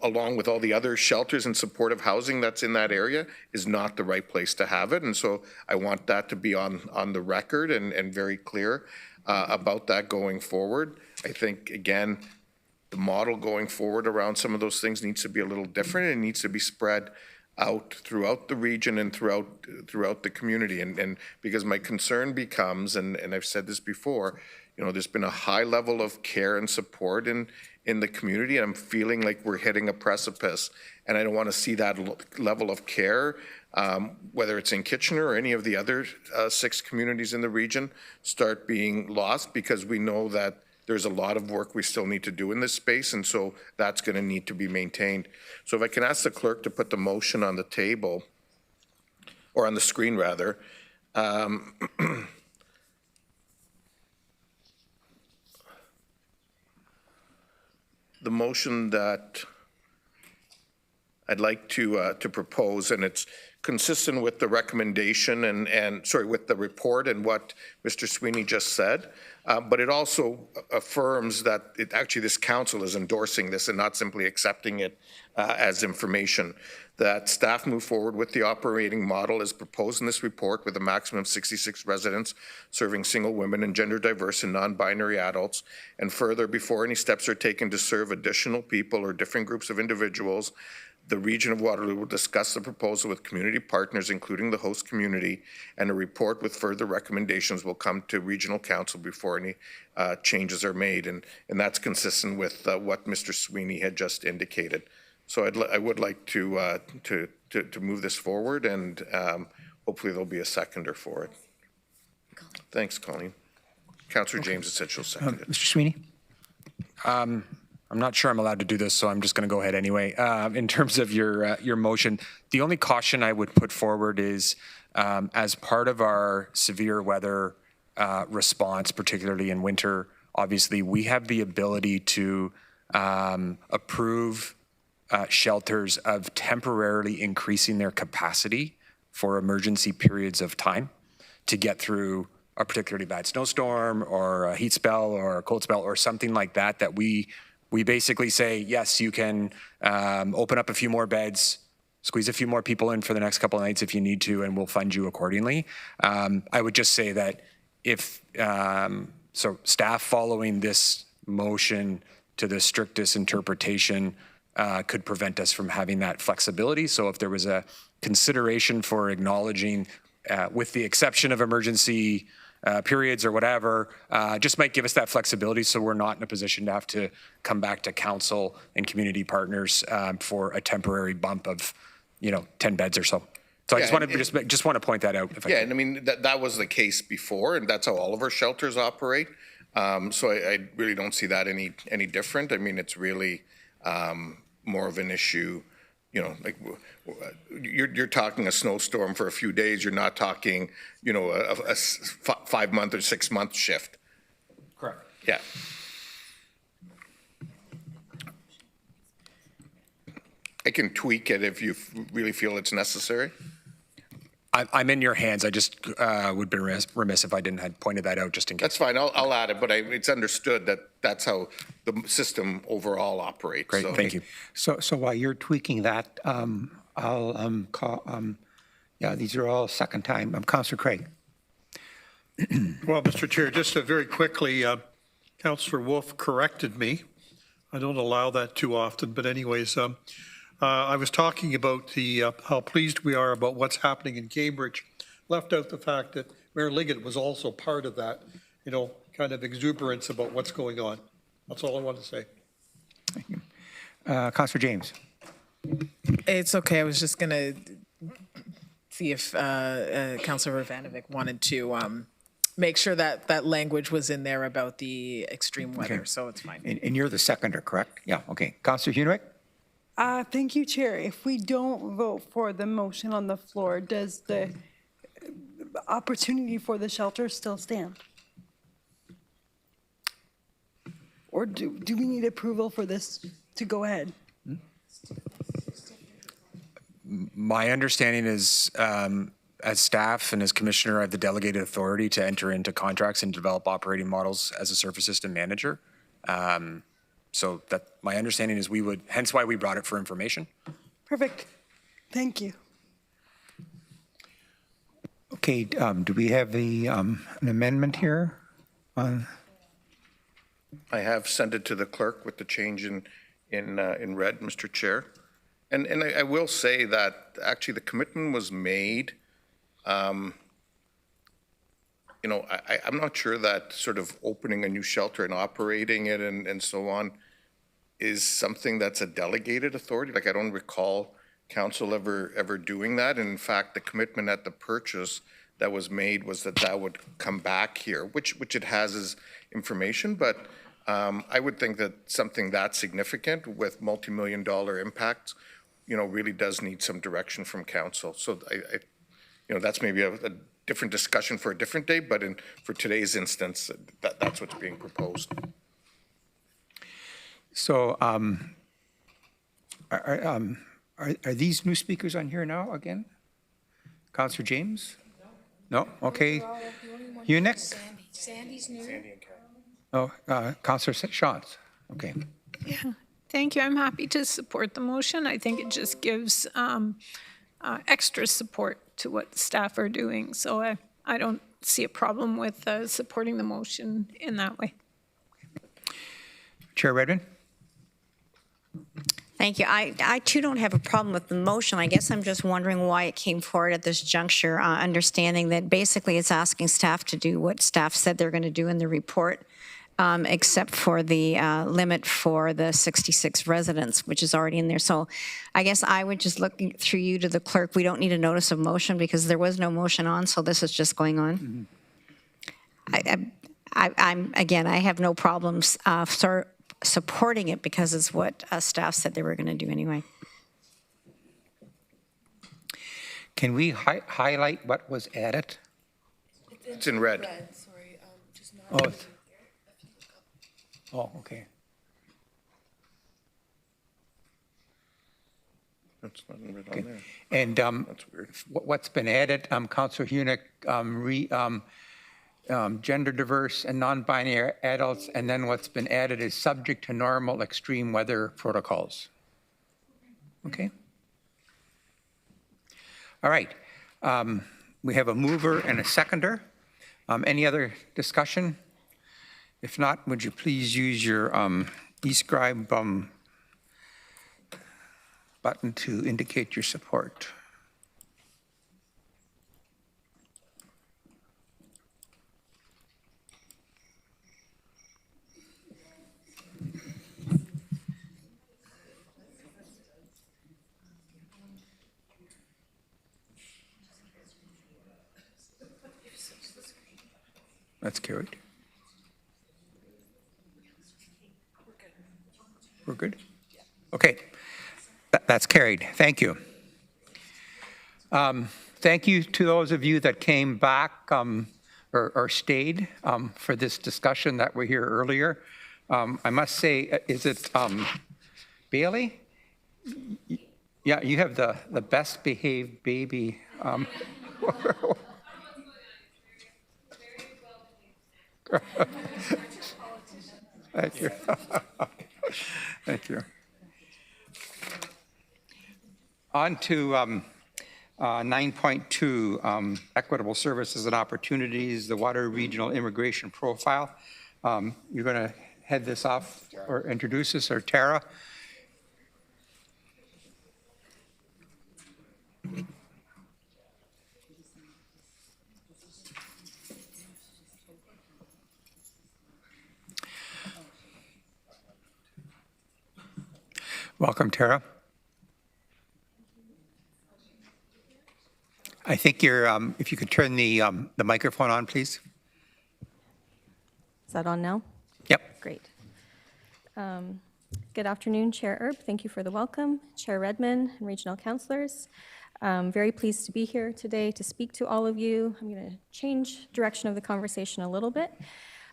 along with all the other shelters and supportive housing that's in that area, is not the right place to have it. And so I want that to be on the record and very clear about that going forward. I think, again, the model going forward around some of those things needs to be a little different. It needs to be spread out throughout the region and throughout the community. And because my concern becomes, and I've said this before, there's been a high level of care and support in the community. I'm feeling like we're hitting a precipice, and I don't want to see that level of care, whether it's in Kitchener or any of the other 6 communities in the region, start being lost, because we know that there's a lot of work we still need to do in this space, and so that's going to need to be maintained. So if I can ask the clerk to put the motion on the table, or on the screen rather. The motion that I'd like to propose, and it's consistent with the recommendation and with the report and what Mr. Sweeney just said, but it also affirms that actually this council is endorsing this and not simply accepting it as information. That staff move forward with the operating model as proposed in this report, with a maximum of 66 residents serving single women and gender diverse and non-binary adults. And further, before any steps are taken to serve additional people or different groups of individuals, the region of Waterloo will discuss the proposal with community partners, including the host community, and a report with further recommendations will come to regional council before any changes are made. And that's consistent with what Mr. Sweeney had just indicated. So I would like to move this forward, and hopefully there'll be a seconder for it. Thanks, Colleen. Councillor James has said she'll second it. Mr. Sweeney? I'm not sure I'm allowed to do this, so I'm just going to go ahead anyway. In terms of your motion, the only caution I would put forward is, as part of our severe weather response, particularly in winter, obviously we have the ability to approve shelters of temporarily increasing their capacity for emergency periods of time to get through a particularly bad snowstorm or a heat spell or a cold spell or something like that, that we basically say, yes, you can open up a few more beds, squeeze a few more people in for the next couple of nights if you need to, and we'll fund you accordingly. I would just say that if, so staff following this motion to the strictest interpretation could prevent us from having that flexibility. So if there was a consideration for acknowledging, with the exception of emergency periods or whatever, just might give us that flexibility so we're not in a position to have to come back to council and community partners for a temporary bump of, 10 beds or so. So I just want to just want to point that out. If I and I mean, that was the case before, and that's how all of our shelters operate. So I really don't see that any different. I mean, it's really more of an issue, like you're talking a snowstorm for a few days. You're not talking, a 5-month or 6-month shift. Correct. Yeah. I can tweak it if you really feel it's necessary. I'm in your hands. I just would be remiss if I didn't have pointed that out just in case. That's fine. I'll add it, but it's understood that that's how the system overall operates. Great, so. thank you. So while you're tweaking that, I'll call, these are all second time. Councillor Craig. Well, Mr. Chair, just very quickly, Councillor Wolf corrected me. I don't allow that too often, but anyways, I was talking about how pleased we are about what's happening in Cambridge. Left out the fact that Mayor Liggett was also part of that, kind of exuberance about what's going on. That's all I want to say. Thank you. Councillor James. It's okay. I was just going to see if Councillor Ivanovic wanted to make sure that that language was in there about the extreme weather, Okay. so it's fine. And you're the seconder, correct? Yeah, okay. Councillor Hunwick? Thank you, Chair. If we don't vote for the motion on the floor, does the opportunity for the shelter still stand? Or do we need approval for this to go ahead? My understanding is, as staff and as commissioner, I have the delegated authority to enter into contracts and develop operating models as a surface system manager. So that my understanding is we would, hence why we brought it for information. Perfect. Thank you. Okay, do we have an amendment here? I have sent it to the clerk with the change in red, Mr. Chair. And I will say that actually the commitment was made. I'm not sure that sort of opening a new shelter and operating it and so on is something that's a delegated authority. Like I don't recall council ever doing that. And in fact, the commitment at the purchase that was made was that would come back here, which it has as information, but I would think that something that significant with multi-million-dollar impacts, really does need some direction from council. So that's maybe a different discussion for a different day, but for today's instance, that's what's being proposed. So are these new speakers on here now again? Councillor James? No? Okay. Hunwick? Sandy's new. Oh, Councillor Shantz. Okay. Yeah, thank you. I'm happy to support the motion. I think it just gives extra support to what staff are doing. So I don't see a problem with supporting the motion in that way. Chair Redmond? Thank you. I too don't have a problem with the motion. I guess I'm just wondering why it came forward at this juncture, understanding that basically it's asking staff to do what staff said they're going to do in the report, except for the limit for the 66 residents, which is already in there. So I guess I would just look through you to the clerk. We don't need a notice of motion because there was no motion on, so this is just going on. Mm-hmm. I have no problems supporting it because it's what staff said they were going to do anyway. Can we highlight what was added? It's in red. Okay. That's not in red on there. And That's weird. what's been added, Councillor Hunwick, gender diverse and non-binary adults, and then what's been added is subject to normal extreme weather protocols. Okay. All right. We have a mover and a seconder. Any other discussion? If not, would you please use your e-scribe button to indicate your support? That's carried. We're good? Okay. That's carried. Thank you. Thank you to those of you that came back or stayed for this discussion that were here earlier. I must say, is it Bailey? Yeah, you have the best behaved baby. Thank you. Thank you. On to 9.2, equitable services and opportunities, the Waterloo Regional Immigration Profile. You're going to head this off or introduce us, or Tara? Welcome, Tara. I think you're, if you could turn the microphone on, please. Is that on now? Yep. Great. Good afternoon, Chair Erb. Thank you for the welcome. Chair Redmond and regional councilors. I'm very pleased to be here today to speak to all of you. I'm going to change direction of the conversation a little bit.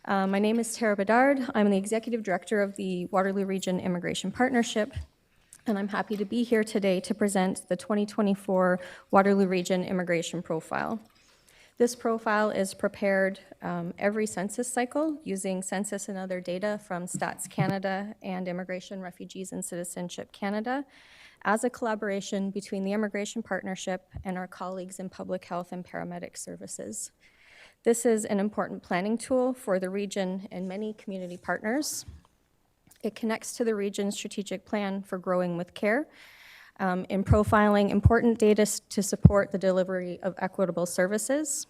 My name is Tara Bedard. I'm the Executive Director of the Waterloo Region Immigration Partnership, and I'm happy to be here today to present the 2024 Waterloo Region Immigration Profile. This profile is prepared every census cycle using census and other data from Stats Canada and Immigration, Refugees and Citizenship Canada as a collaboration between the Immigration Partnership and our colleagues in Public Health and Paramedic Services. This is an important planning tool for the region and many community partners. It connects to the region's strategic plan for growing with care in profiling important data to support the delivery of equitable services.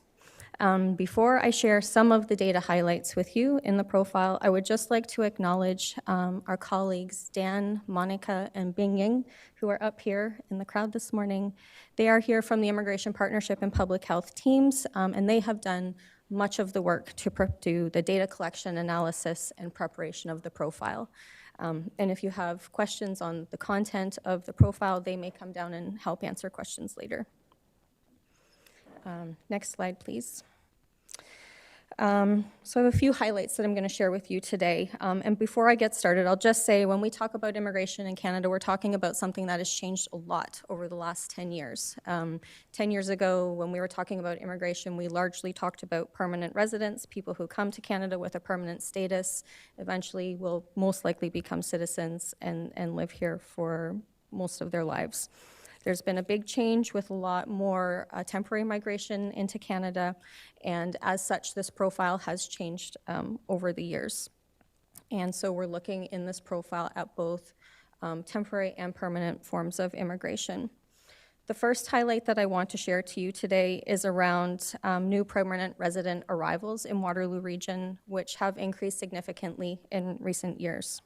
Before I share some of the data highlights with you in the profile, I would just like to acknowledge our colleagues Dan, Monica, and Bingying, who are up here in the crowd this morning. They are here from the Immigration Partnership and Public Health teams, and they have done much of the work to do the data collection, analysis, and preparation of the profile. And if you have questions on the content of the profile, they may come down and help answer questions later. Next slide, please. So I have a few highlights that I'm going to share with you today. And before I get started, I'll just say when we talk about immigration in Canada, we're talking about something that has changed a lot over the last 10 years. 10 years ago, when we were talking about immigration, we largely talked about permanent residents, people who come to Canada with a permanent status, eventually will most likely become citizens and live here for most of their lives. There's been a big change with a lot more temporary migration into Canada, and as such, this profile has changed over the years. And so we're looking in this profile at both temporary and permanent forms of immigration. The first highlight that I want to share to you today is around new permanent resident arrivals in Waterloo Region, which have increased significantly in recent years.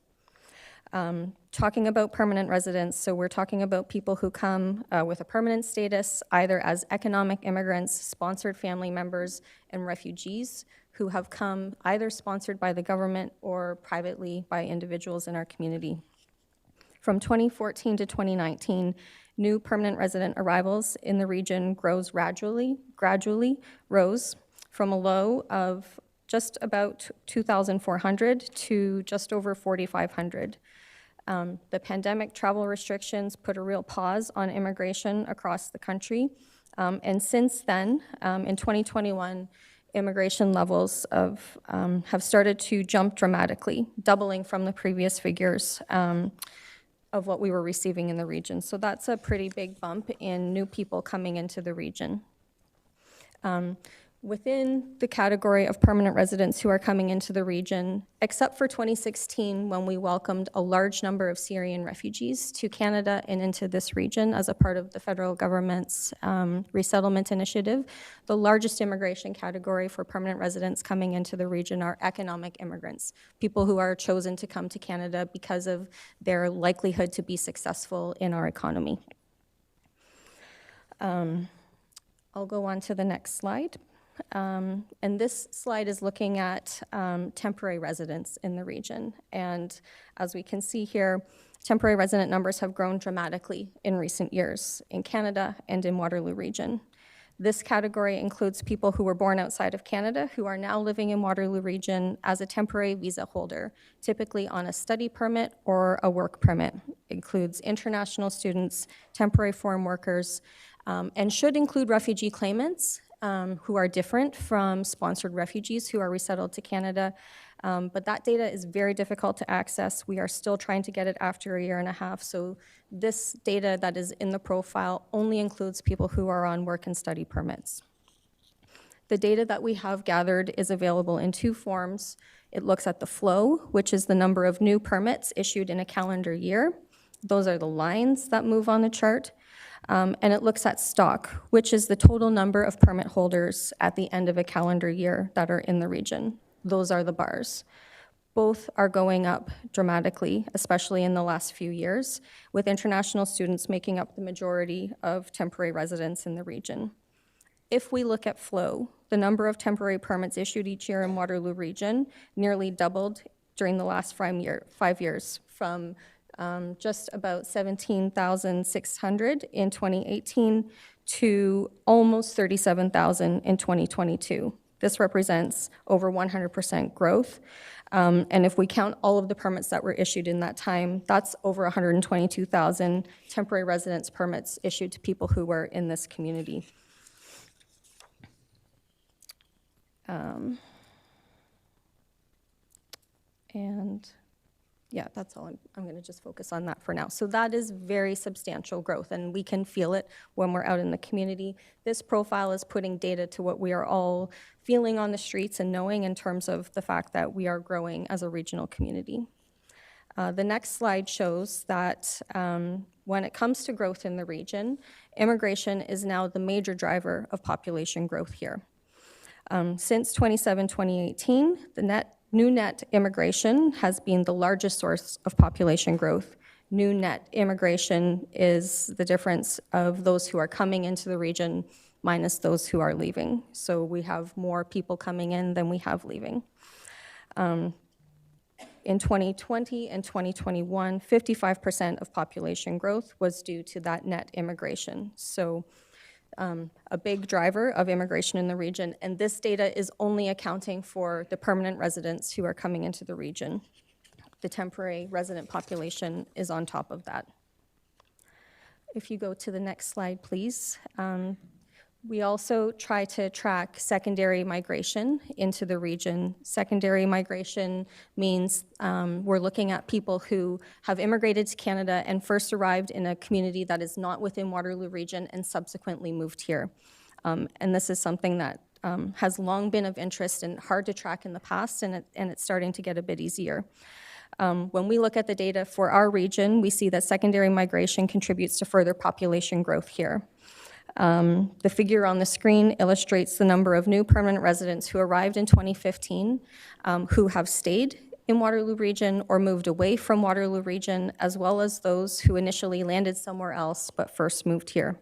Talking about permanent residents, so we're talking about people who come with a permanent status, either as economic immigrants, sponsored family members, and refugees who have come either sponsored by the government or privately by individuals in our community. From 2014 to 2019, new permanent resident arrivals in the region gradually rose from a low of just about 2,400 to just over 4,500. The pandemic travel restrictions put a real pause on immigration across the country. And since then, in 2021, immigration levels have started to jump dramatically, doubling from the previous figures of what we were receiving in the region. So that's a pretty big bump in new people coming into the region. Within the category of permanent residents who are coming into the region, except for 2016, when we welcomed a large number of Syrian refugees to Canada and into this region as a part of the federal government's resettlement initiative, the largest immigration category for permanent residents coming into the region are economic immigrants, people who are chosen to come to Canada because of their likelihood to be successful in our economy. I'll go on to the next slide. And this slide is looking at temporary residents in the region. And as we can see here, temporary resident numbers have grown dramatically in recent years in Canada and in Waterloo region. This category includes people who were born outside of Canada who are now living in Waterloo region as a temporary visa holder, typically on a study permit or a work permit. It includes international students, temporary foreign workers, and should include refugee claimants who are different from sponsored refugees who are resettled to Canada. But that data is very difficult to access. We are still trying to get it after a year and a half. So this data that is in the profile only includes people who are on work and study permits. The data that we have gathered is available in two forms. It looks at the flow, which is the number of new permits issued in a calendar year. Those are the lines that move on the chart. And it looks at stock, which is the total number of permit holders at the end of a calendar year that are in the region. Those are the bars. Both are going up dramatically, especially in the last few years, with international students making up the majority of temporary residents in the region. If we look at flow, the number of temporary permits issued each year in Waterloo region nearly doubled during the last 5 years, from just about 17,600 in 2018 to almost 37,000 in 2022. This represents over 100% growth. And if we count all of the permits that were issued in that time, that's over 122,000 temporary residence permits issued to people who were in this community. And yeah, that's all. I'm going to just focus on that for now. So that is very substantial growth, and we can feel it when we're out in the community. This profile is putting data to what we are all feeling on the streets and knowing in terms of the fact that we are growing as a regional community. The next slide shows that when it comes to growth in the region, immigration is now the major driver of population growth here. Since 2018, the new net immigration has been the largest source of population growth. New net immigration is the difference of those who are coming into the region minus those who are leaving. So we have more people coming in than we have leaving. In 2020 and 2021, 55% of population growth was due to that net immigration. So a big driver of immigration in the region, and this data is only accounting for the permanent residents who are coming into the region. The temporary resident population is on top of that. If you go to the next slide, please. We also try to track secondary migration into the region. Secondary migration means we're looking at people who have immigrated to Canada and first arrived in a community that is not within Waterloo region and subsequently moved here. And this is something that has long been of interest and hard to track in the past, and it's starting to get a bit easier. When we look at the data for our region, we see that secondary migration contributes to further population growth here. The figure on the screen illustrates the number of new permanent residents who arrived in 2015 who have stayed in Waterloo region or moved away from Waterloo region, as well as those who initially landed somewhere else but first moved here.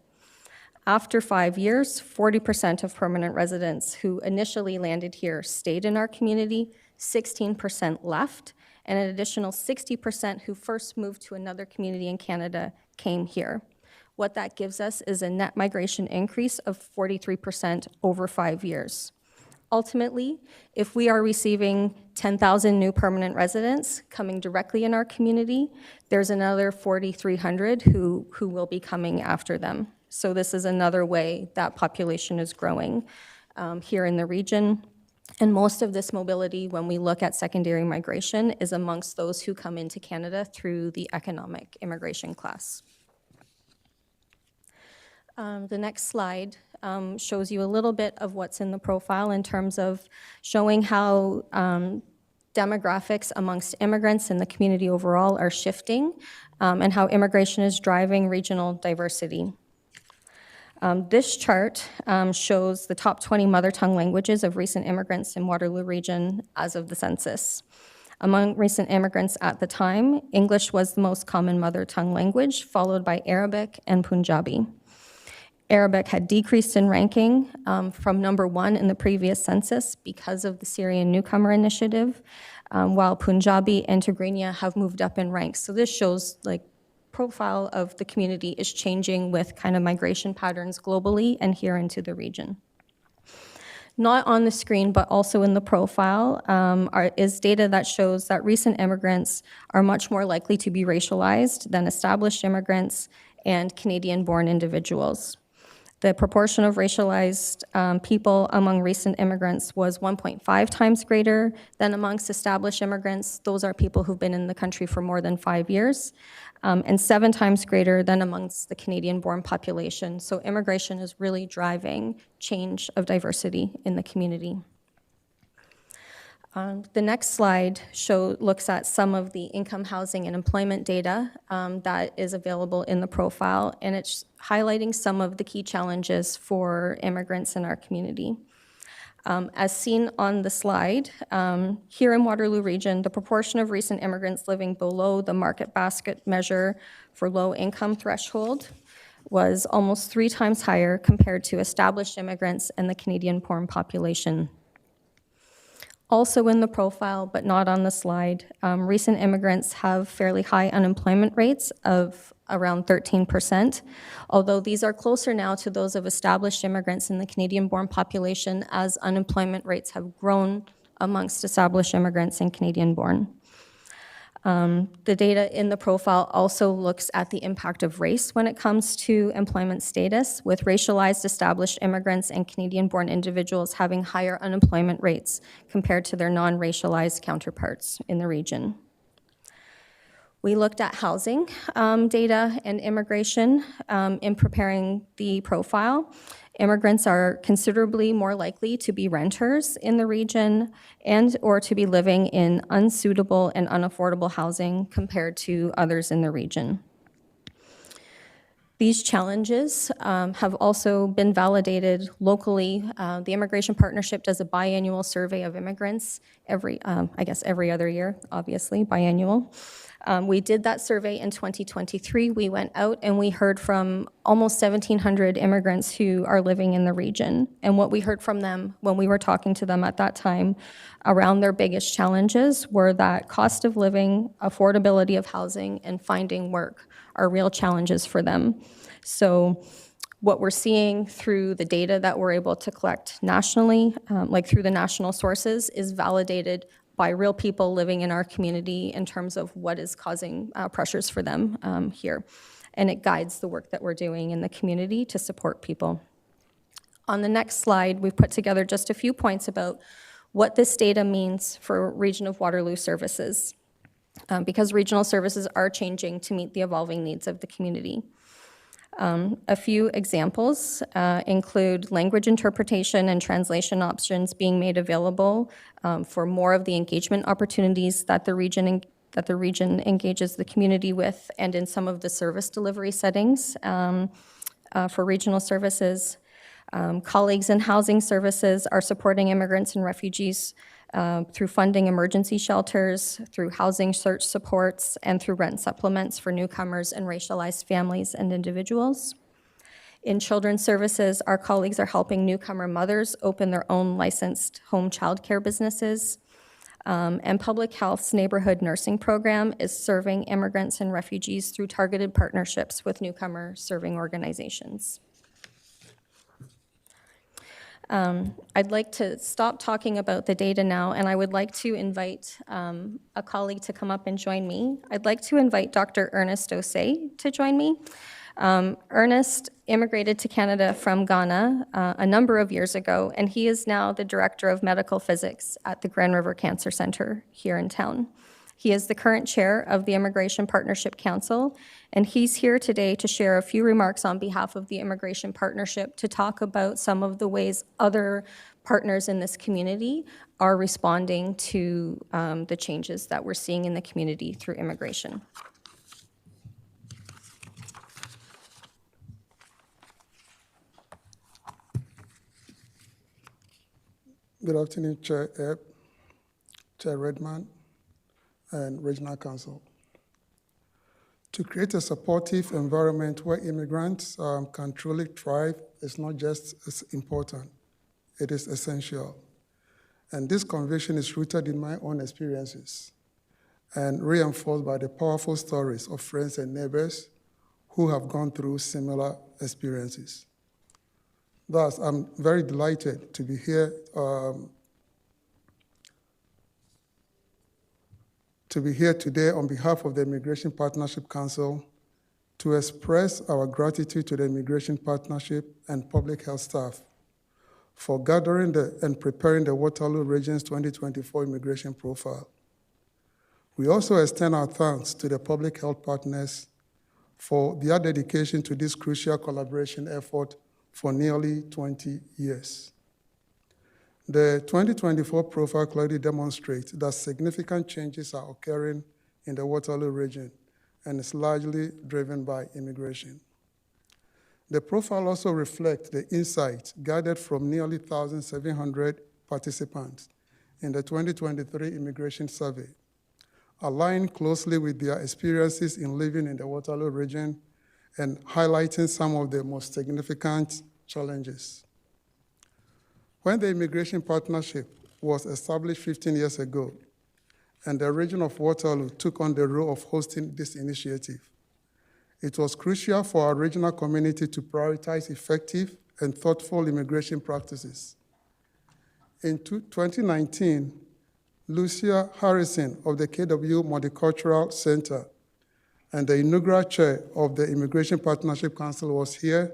After 5 years, 40% of permanent residents who initially landed here stayed in our community, 16% left, and an additional 60% who first moved to another community in Canada came here. What that gives us is a net migration increase of 43% over 5 years. Ultimately, if we are receiving 10,000 new permanent residents coming directly in our community, there's another 4,300 who will be coming after them. So this is another way that population is growing here in the region. And most of this mobility, when we look at secondary migration, is amongst those who come into Canada through the economic immigration class. The next slide shows you a little bit of what's in the profile in terms of showing how demographics amongst immigrants and the community overall are shifting, and how immigration is driving regional diversity. This chart shows the top 20 mother tongue languages of recent immigrants in Waterloo region as of the census. Among recent immigrants at the time, English was the most common mother tongue language, followed by Arabic and Punjabi. Arabic had decreased in ranking from number 1 in the previous census because of the Syrian Newcomer Initiative, while Punjabi and Tigrinya have moved up in ranks. So this shows like profile of the community is changing with kind of migration patterns globally and here into the region. Not on the screen, but also in the profile, is data that shows that recent immigrants are much more likely to be racialized than established immigrants and Canadian-born individuals. The proportion of racialized people among recent immigrants was 1.5 times greater than amongst established immigrants. Those are people who've been in the country for more than 5 years, and 7 times greater than amongst the Canadian-born population. So immigration is really driving change of diversity in the community. The next slide looks at some of the income, housing, and employment data that is available in the profile, and it's highlighting some of the key challenges for immigrants in our community. As seen on the slide, here in Waterloo region, the proportion of recent immigrants living below the market basket measure for low income threshold was almost 3 times higher compared to established immigrants and the Canadian-born population. Also in the profile, but not on the slide, recent immigrants have fairly high unemployment rates of around 13%, although these are closer now to those of established immigrants in the Canadian-born population as unemployment rates have grown amongst established immigrants and Canadian-born. The data in the profile also looks at the impact of race when it comes to employment status, with racialized established immigrants and Canadian-born individuals having higher unemployment rates compared to their non-racialized counterparts in the region. We looked at housing data and immigration in preparing the profile. Immigrants are considerably more likely to be renters in the region and or to be living in unsuitable and unaffordable housing compared to others in the region. These challenges have also been validated locally. The Immigration Partnership does a biannual survey of immigrants every other year, obviously, biannual. We did that survey in 2023. We went out and we heard from almost 1,700 immigrants who are living in the region. And what we heard from them when we were talking to them at that time around their biggest challenges were that cost of living, affordability of housing, and finding work are real challenges for them. So what we're seeing through the data that we're able to collect nationally, like through the national sources, is validated by real people living in our community in terms of what is causing pressures for them here. And it guides the work that we're doing in the community to support people. On the next slide, we've put together just a few points about what this data means for Region of Waterloo services, because regional services are changing to meet the evolving needs of the community. A few examples include language interpretation and translation options being made available for more of the engagement opportunities that the region engages the community with, and in some of the service delivery settings for regional services. Colleagues in housing services are supporting immigrants and refugees through funding emergency shelters, through housing search supports, and through rent supplements for newcomers and racialized families and individuals. In children's services, our colleagues are helping newcomer mothers open their own licensed home childcare businesses. And Public Health's neighborhood nursing program is serving immigrants and refugees through targeted partnerships with newcomer serving organizations. I'd like to stop talking about the data now, and I would like to invite a colleague to come up and join me. I'd like to invite Dr. Ernest Osei to join me. Ernest immigrated to Canada from Ghana a number of years ago, and he is now the Director of Medical Physics at the Grand River Cancer Center here in town. He is the current chair of the Immigration Partnership Council, and he's here today to share a few remarks on behalf of the Immigration Partnership to talk about some of the ways other partners in this community are responding to the changes that we're seeing in the community through immigration. Good afternoon, Chair Ebb, Chair Redman, and Regional Council. To create a supportive environment where immigrants can truly thrive is not just as important, it is essential. And this conviction is rooted in my own experiences and reinforced by the powerful stories of friends and neighbors who have gone through similar experiences. Thus, I'm very delighted to be here today on behalf of the Immigration Partnership Council to express our gratitude to the Immigration Partnership and public health staff for gathering and preparing the Waterloo Region's 2024 immigration profile. We also extend our thanks to the public health partners for their dedication to this crucial collaboration effort for nearly 20 years. The 2024 profile clearly demonstrates that significant changes are occurring in the Waterloo region and is largely driven by immigration. The profile also reflects the insights gathered from nearly 1,700 participants in the 2023 immigration survey, aligned closely with their experiences in living in the Waterloo region and highlighting some of the most significant challenges. When the Immigration Partnership was established 15 years ago, and the region of Waterloo took on the role of hosting this initiative, it was crucial for our regional community to prioritize effective and thoughtful immigration practices. In 2019, Lucia Harrison of the KW Multicultural Center and the inaugural chair of the Immigration Partnership Council was here,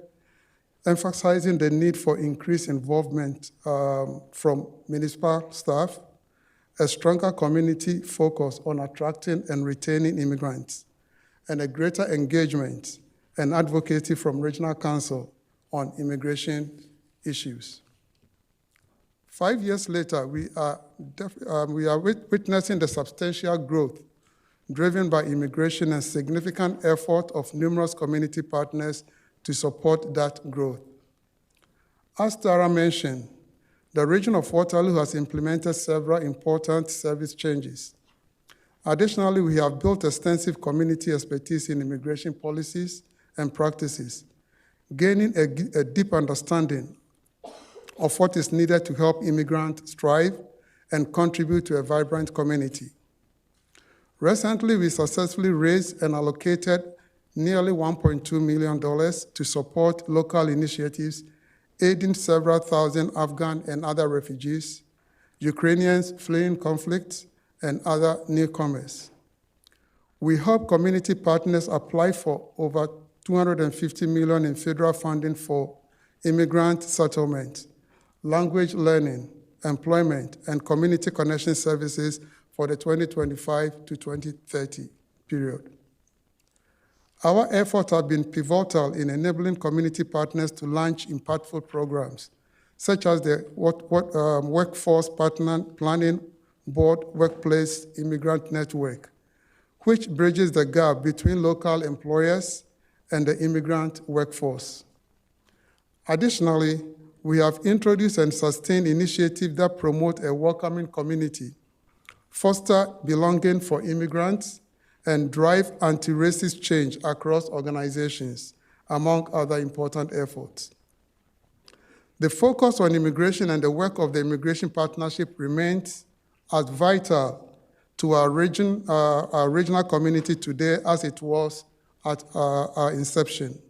emphasizing the need for increased involvement from municipal staff, a stronger community focus on attracting and retaining immigrants, and a greater engagement and advocacy from Regional Council on immigration issues. 5 years later, we are witnessing the substantial growth driven by immigration and significant effort of numerous community partners to support that growth. As Tara mentioned, the region of Waterloo has implemented several important service changes. Additionally, we have built extensive community expertise in immigration policies and practices, gaining a deep understanding of what is needed to help immigrants thrive and contribute to a vibrant community. Recently, we successfully raised and allocated nearly $1.2 million to support local initiatives aiding several thousand Afghan and other refugees, Ukrainians fleeing conflicts, and other newcomers. We help community partners apply for over $250 million in federal funding for immigrant settlement, language learning, employment, and community connection services for the 2025 to 2030 period. Our efforts have been pivotal in enabling community partners to launch impactful programs, such as the Workforce Planning Board Workplace Immigrant Network, which bridges the gap between local employers and the immigrant workforce. Additionally, we have introduced and sustained initiatives that promote a welcoming community, foster belonging for immigrants, and drive anti-racist change across organizations, among other important efforts. The focus on immigration and the work of the Immigration Partnership remains as vital to our regional community today as it was at our inception.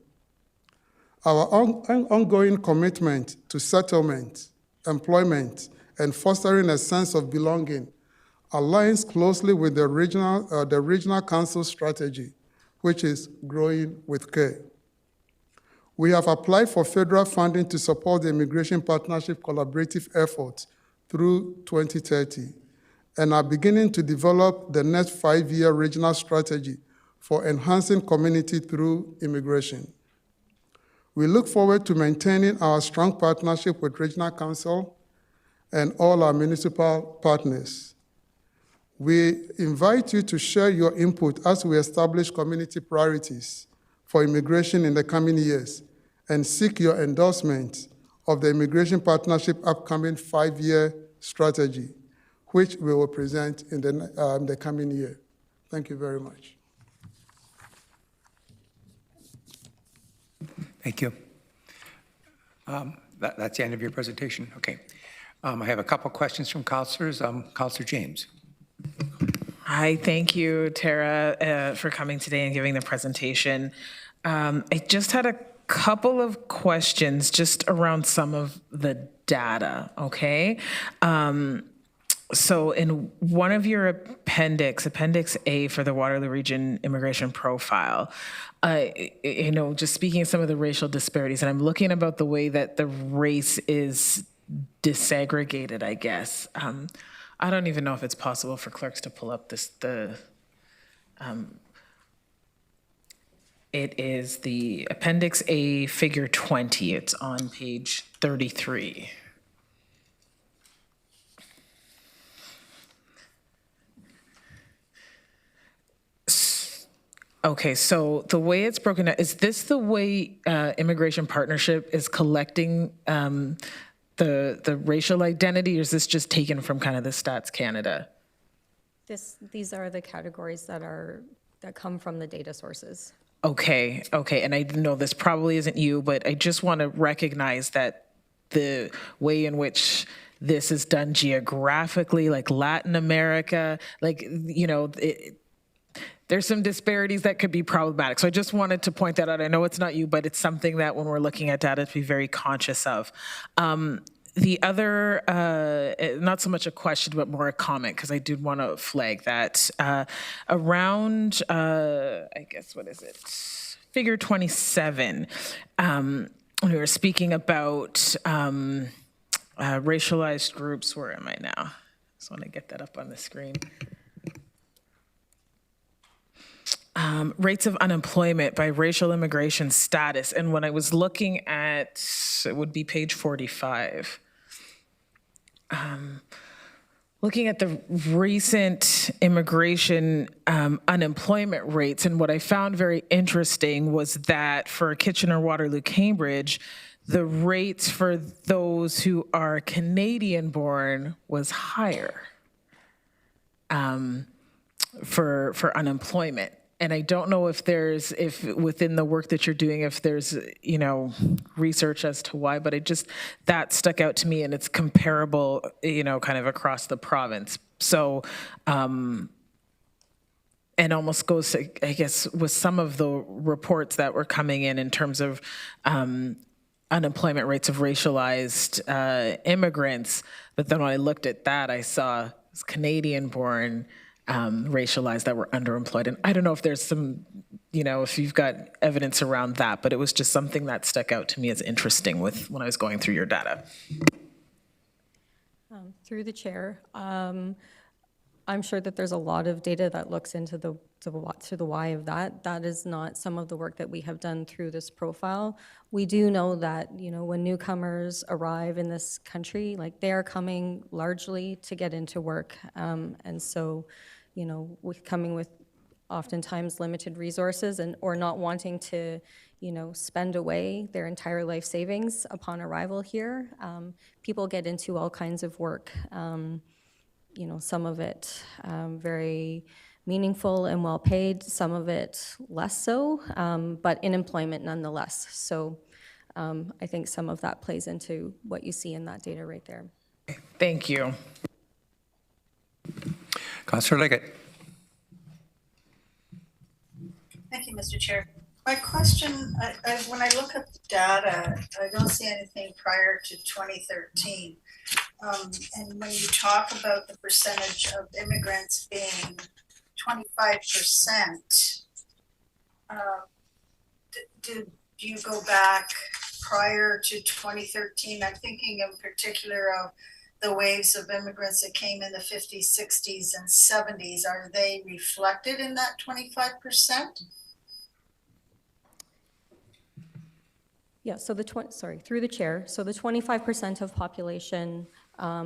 Our ongoing commitment to settlement, employment, and fostering a sense of belonging aligns closely with the regional council strategy, which is growing with care. We have applied for federal funding to support the Immigration Partnership collaborative efforts through 2030, and are beginning to develop the next 5-year regional strategy for enhancing community through immigration. We look forward to maintaining our strong partnership with Regional Council and all our municipal partners. We invite you to share your input as we establish community priorities for immigration in the coming years and seek your endorsement of the Immigration Partnership upcoming 5-year strategy, which we will present in the coming year. Thank you very much. Thank you. That's the end of your presentation. Okay. I have a couple questions from councilors. Councilor James. Hi, thank you, Tara, for coming today and giving the presentation. I just had a couple of questions just around some of the data, okay? So in one of your Appendix A for the Waterloo Region Immigration Profile, just speaking of some of the racial disparities, and I'm looking about the way that the race is disaggregated, I guess. I don't even know if it's possible for clerks to pull up it is the Appendix A, Figure 20. It's on page 33. Okay, so the way it's broken out, is this the way Immigration Partnership is collecting the racial identity, or is this just taken from kind of the Stats Canada? These are the categories that come from the data sources. Okay, and I know this probably isn't you, but I just want to recognize that the way in which this is done geographically, like Latin America, there's some disparities that could be problematic. So I just wanted to point that out. I know it's not you, but it's something that when we're looking at data to be very conscious of. The other, not so much a question, but more a comment, because I did want to flag that. Around, I guess, what is it? Figure 27, when we were speaking about racialized groups, where am I now? I just want to get that up on the screen. Rates of unemployment by racial immigration status. And when I was looking at, it would be page 45. Looking at the recent immigration unemployment rates, and what I found very interesting was that for Kitchener, Waterloo, Cambridge, the rates for those who are Canadian-born was higher for unemployment. And I don't know if within the work that you're doing, if there's, research as to why, but that stuck out to me, and it's comparable, kind of across the province. So, and almost goes to, I guess, with some of the reports that were coming in terms of unemployment rates of racialized immigrants. But then when I looked at that, I saw Canadian-born racialized that were underemployed. And I don't know if there's some, if you've got evidence around that, but it was just something that stuck out to me as interesting when I was going through your data. Through the chair, I'm sure that there's a lot of data that looks into the why of that. That is not some of the work that we have done through this profile. We do know that, when newcomers arrive in this country, they are coming largely to get into work. And so, with coming with oftentimes limited resources or not wanting to, spend away their entire life savings upon arrival here, people get into all kinds of work. Some of it very meaningful and well paid, some of it less so, but in employment nonetheless. So I think some of that plays into what you see in that data right there. Thank you. Councillor Liggett. Thank you, Mr. Chair. My question, when I look at the data, I don't see anything prior to 2013. And when you talk about the percentage of immigrants being 25%, do you go back prior to 2013? I'm thinking in particular of the waves of immigrants that came in the 50s, 60s, and 70s, are they reflected in that 25%? Yeah, so through the chair, so the 25% of population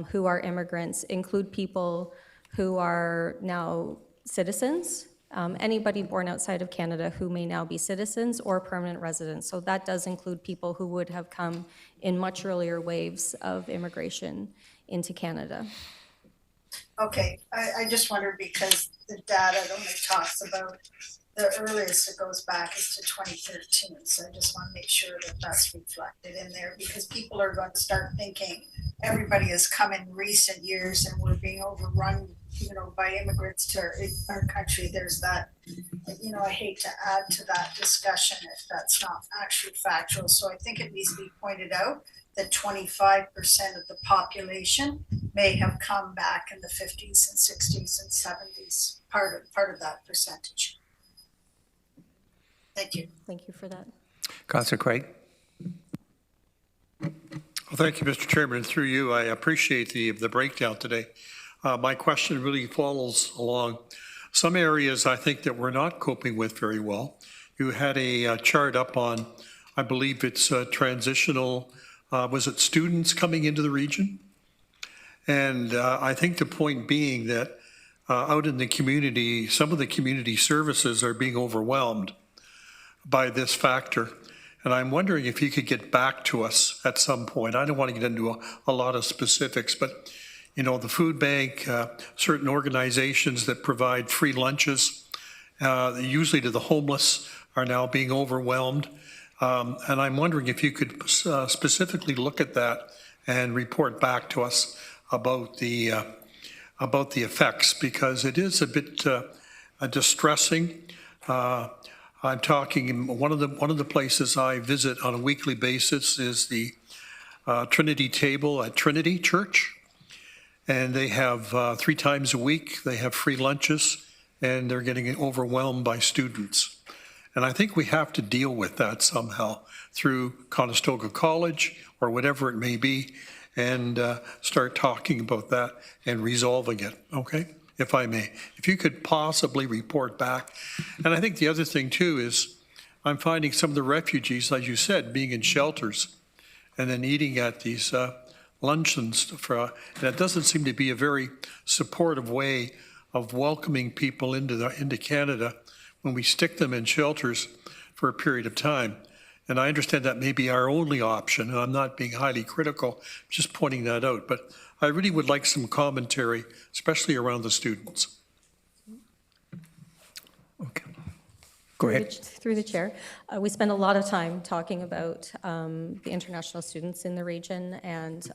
who are immigrants include people who are now citizens, anybody born outside of Canada who may now be citizens or permanent residents. So that does include people who would have come in much earlier waves of immigration into Canada. Okay, I just wondered because the data only talks about the earliest it goes back is to 2013. So I just want to make sure that that's reflected in there because people are going to start thinking everybody has come in recent years and we're being overrun, by immigrants to our country. There's that, I hate to add to that discussion if that's not actually factual. So I think it needs to be pointed out that 25% of the population may have come back in the 50s and 60s and 70s, part of that percentage. Thank you. Thank you for that. Councillor Craig. Well, thank you, Mr. Chairman. Through you, I appreciate the breakdown today. My question really follows along some areas I think that we're not coping with very well. You had a chart up on, I believe it's transitional, was it students coming into the region? And I think the point being that out in the community, some of the community services are being overwhelmed by this factor. And I'm wondering if you could get back to us at some point. I don't want to get into a lot of specifics, but the food bank, certain organizations that provide free lunches, usually to the homeless, are now being overwhelmed. And I'm wondering if you could specifically look at that and report back to us about the effects, because it is a bit distressing. I'm talking, one of the places I visit on a weekly basis is the Trinity Table at Trinity Church. And they have 3 times a week, they have free lunches, and they're getting overwhelmed by students. And I think we have to deal with that somehow through Conestoga College or whatever it may be, and start talking about that and resolving it, okay? If I may. If you could possibly report back. And I think the other thing too is I'm finding some of the refugees, as you said, being in shelters and then eating at these luncheons. And that doesn't seem to be a very supportive way of welcoming people into Canada when we stick them in shelters for a period of time. And I understand that may be our only option, and I'm not being highly critical, just pointing that out. But I really would like some commentary, especially around the students. Okay. Go ahead. Through the chair. We spend a lot of time talking about the international students in the region and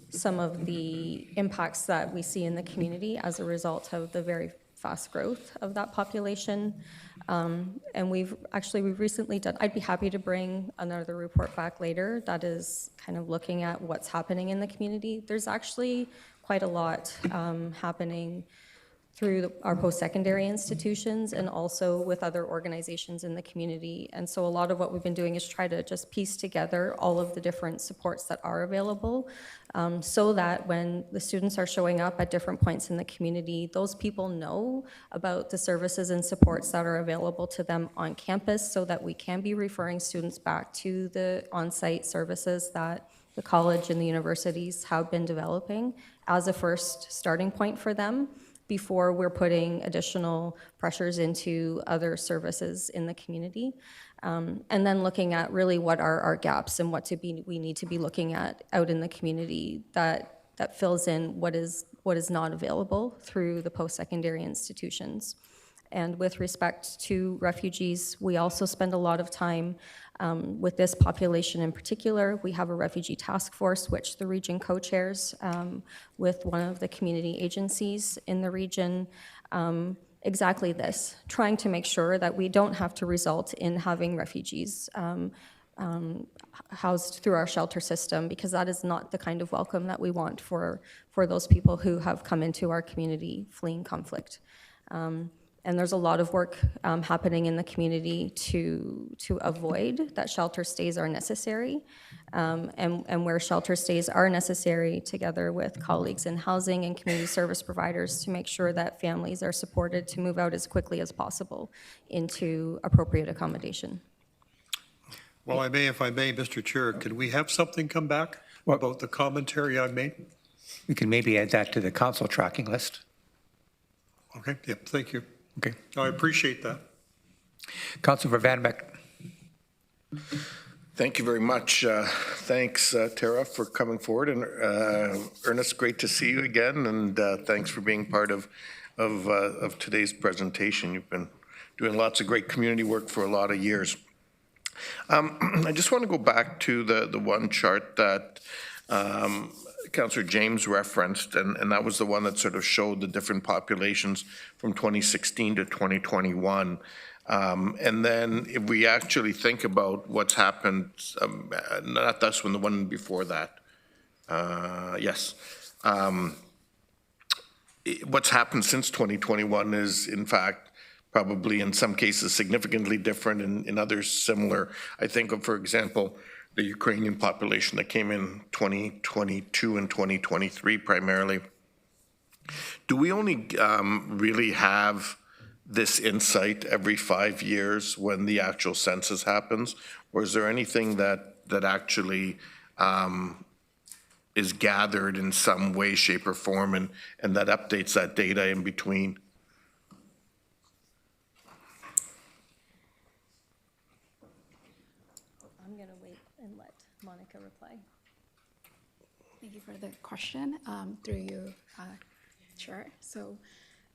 some of the impacts that we see in the community as a result of the very fast growth of that population. And we've recently done, I'd be happy to bring another report back later that is kind of looking at what's happening in the community. There's actually quite a lot happening through our post-secondary institutions and also with other organizations in the community. And so a lot of what we've been doing is try to just piece together all of the different supports that are available so that when the students are showing up at different points in the community, those people know about the services and supports that are available to them on campus so that we can be referring students back to the on-site services that the college and the universities have been developing as a first starting point for them, before we're putting additional pressures into other services in the community. And then looking at really what are our gaps and we need to be looking at out in the community that fills in what is not available through the post-secondary institutions. And with respect to refugees, we also spend a lot of time with this population in particular. We have a refugee task force, which the region co-chairs with one of the community agencies in the region. Exactly this, trying to make sure that we don't have to result in having refugees housed through our shelter system, because that is not the kind of welcome that we want for those people who have come into our community fleeing conflict. And there's a lot of work happening in the community to avoid that shelter stays are necessary. And where shelter stays are necessary, together with colleagues in housing and community service providers, to make sure that families are supported to move out as quickly as possible into appropriate accommodation. Well, if I may, Mr. Chair, could we have something come back about the commentary I made? We can maybe add that to the council tracking list. Okay, yep, thank you. Okay. I appreciate that. Councilor Van Beck. Thank you very much. Thanks, Tara, for coming forward, and Ernest, great to see you again, and thanks for being part of today's presentation. You've been doing lots of great community work for a lot of years. I just want to go back to the one chart that Councillor James referenced, and that was the one that sort of showed the different populations from 2016 to 2021. And then if we actually think about what's happened, not this one, the one before that, yes. What's happened since 2021 is, in fact, probably in some cases significantly different, and in others similar. I think of, for example, the Ukrainian population that came in 2022 and 2023 primarily. Do we only really have this insight every 5 years when the actual census happens? Or is there anything that actually is gathered in some way, shape, or form and that updates that data in between? I'm going to wait and let Monica reply. Thank you for the question. Through you, Chair. So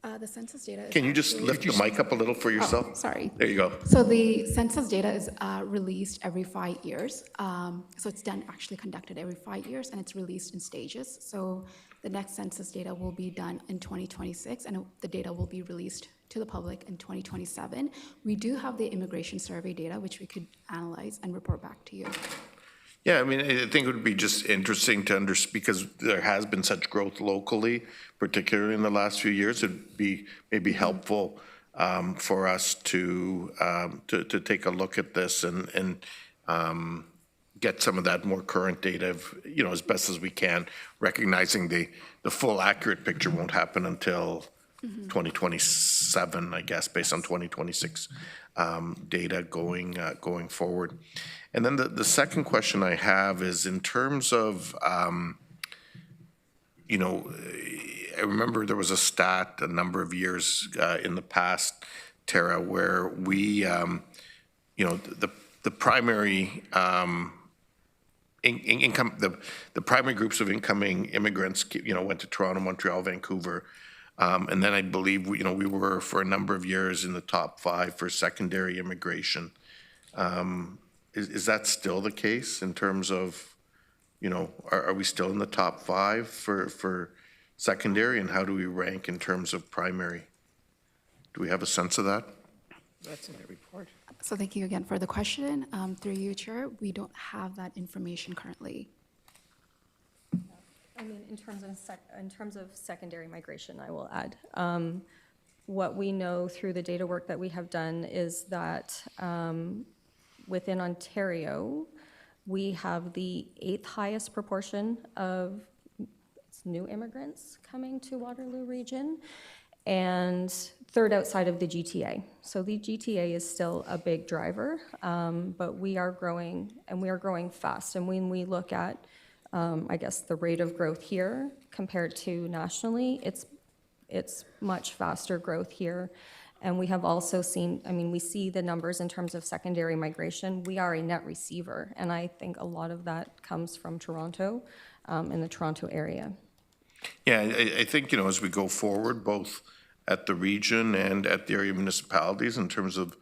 the census data is... Can you just lift the mic up a little for yourself? Oh, sorry. There you go. So the census data is released every 5 years. So it's conducted every 5 years, and it's released in stages. So the next census data will be done in 2026, and the data will be released to the public in 2027. We do have the immigration survey data, which we could analyze and report back to you. Yeah, I mean, I think it would be just interesting to understand, because there has been such growth locally, particularly in the last few years. It'd be maybe helpful for us to take a look at this and get some of that more current data, as best as we can, recognizing the full accurate picture won't happen until 2027, I guess, based on 2026 data going forward. And then the second question I have is in terms of, I remember there was a stat a number of years in the past, Tara, where we, the primary income, the primary groups of incoming immigrants, went to Toronto, Montreal, Vancouver. And then I believe, we were for a number of years in the top 5 for secondary immigration. Is that still the case in terms of, are we still in the top 5 for secondary, and how do we rank in terms of primary? Do we have a sense of that? That's in the report. So thank you again for the question. Through you, Chair, we don't have that information currently. I mean, in terms of secondary migration, I will add. What we know through the data work that we have done is that within Ontario, we have the 8th highest proportion of new immigrants coming to Waterloo region, and 3rd outside of the GTA. So the GTA is still a big driver, but we are growing, and we are growing fast. And when we look at, I guess, the rate of growth here compared to nationally, it's much faster growth here. And we have also seen, we see the numbers in terms of secondary migration. We are a net receiver, and I think a lot of that comes from Toronto, in the Toronto area. Yeah, I think, as we go forward, both at the region and at the area municipalities in terms of,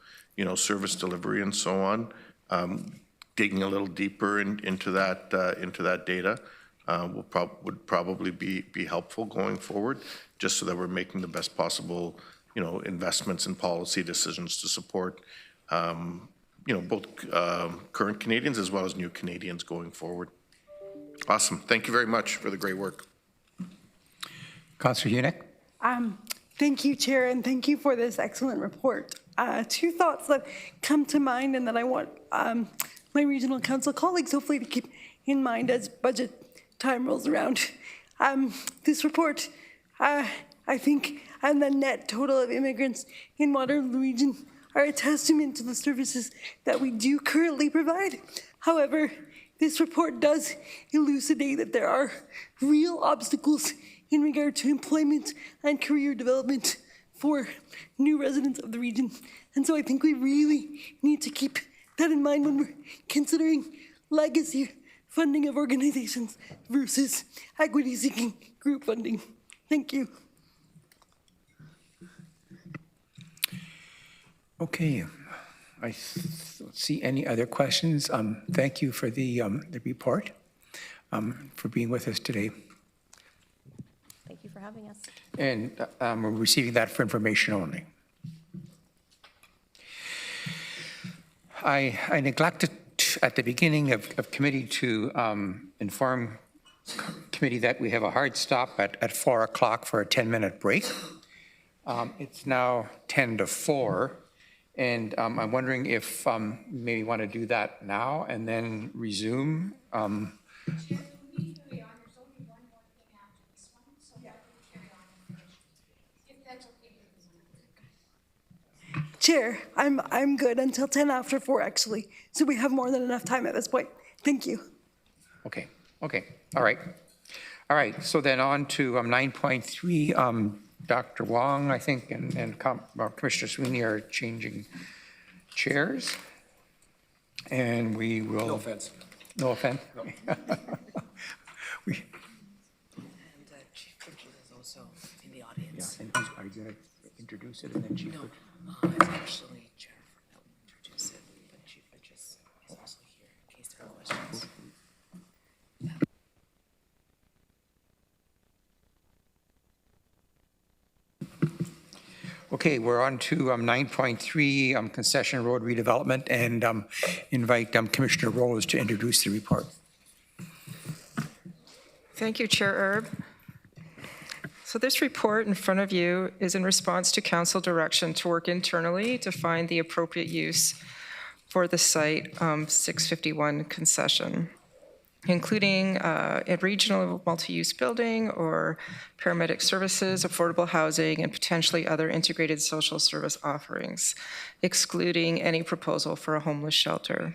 service delivery and so on, digging a little deeper into that data would probably be helpful going forward, just so that we're making the best possible, investments and policy decisions to support, both current Canadians as well as new Canadians going forward. Awesome. Thank you very much for the great work. Councillor Hunick. Thank you, Chair, and thank you for this excellent report. Two thoughts that come to mind and that I want my regional council colleagues hopefully to keep in mind as budget time rolls around. This report, I think, and the net total of immigrants in Waterloo region are a testament to the services that we do currently provide. However, this report does elucidate that there are real obstacles in regard to employment and career development for new residents of the region. And so I think we really need to keep that in mind when we're considering legacy funding of organizations versus equity-seeking group funding. Thank you. Okay. I don't see any other questions. Thank you for the report, for being with us today. Thank you for having us. And we're receiving that for information only. I neglected at the beginning of committee to inform committee that we have a hard stop at 4 o'clock for a 10-minute break. It's now 10 to 4. And I'm wondering if maybe want to do that now and then resume. Chair, I'm good until 10 after 4 actually. So we have more than enough time at this point. Thank you. Okay, all right. All right, so then on to 9.3. Dr. Wong, I think, and Commissioner Sweeney are changing chairs. And we will. No offense. No offense? No. Chief Bridges is also in the audience. Yeah, and are you going to introduce it and then Chief Bridges? It's actually Jennifer that will introduce it, but Chief Bridges is also here in case there are questions. Okay, we're on to 9.3, concession road redevelopment, and invite Commissioner Rose to introduce the report. Thank you, Chair Erb. So this report in front of you is in response to council direction to work internally to find the appropriate use for the site 651 concession, including a regional multi-use building or paramedic services, affordable housing, and potentially other integrated social service offerings, excluding any proposal for a homeless shelter.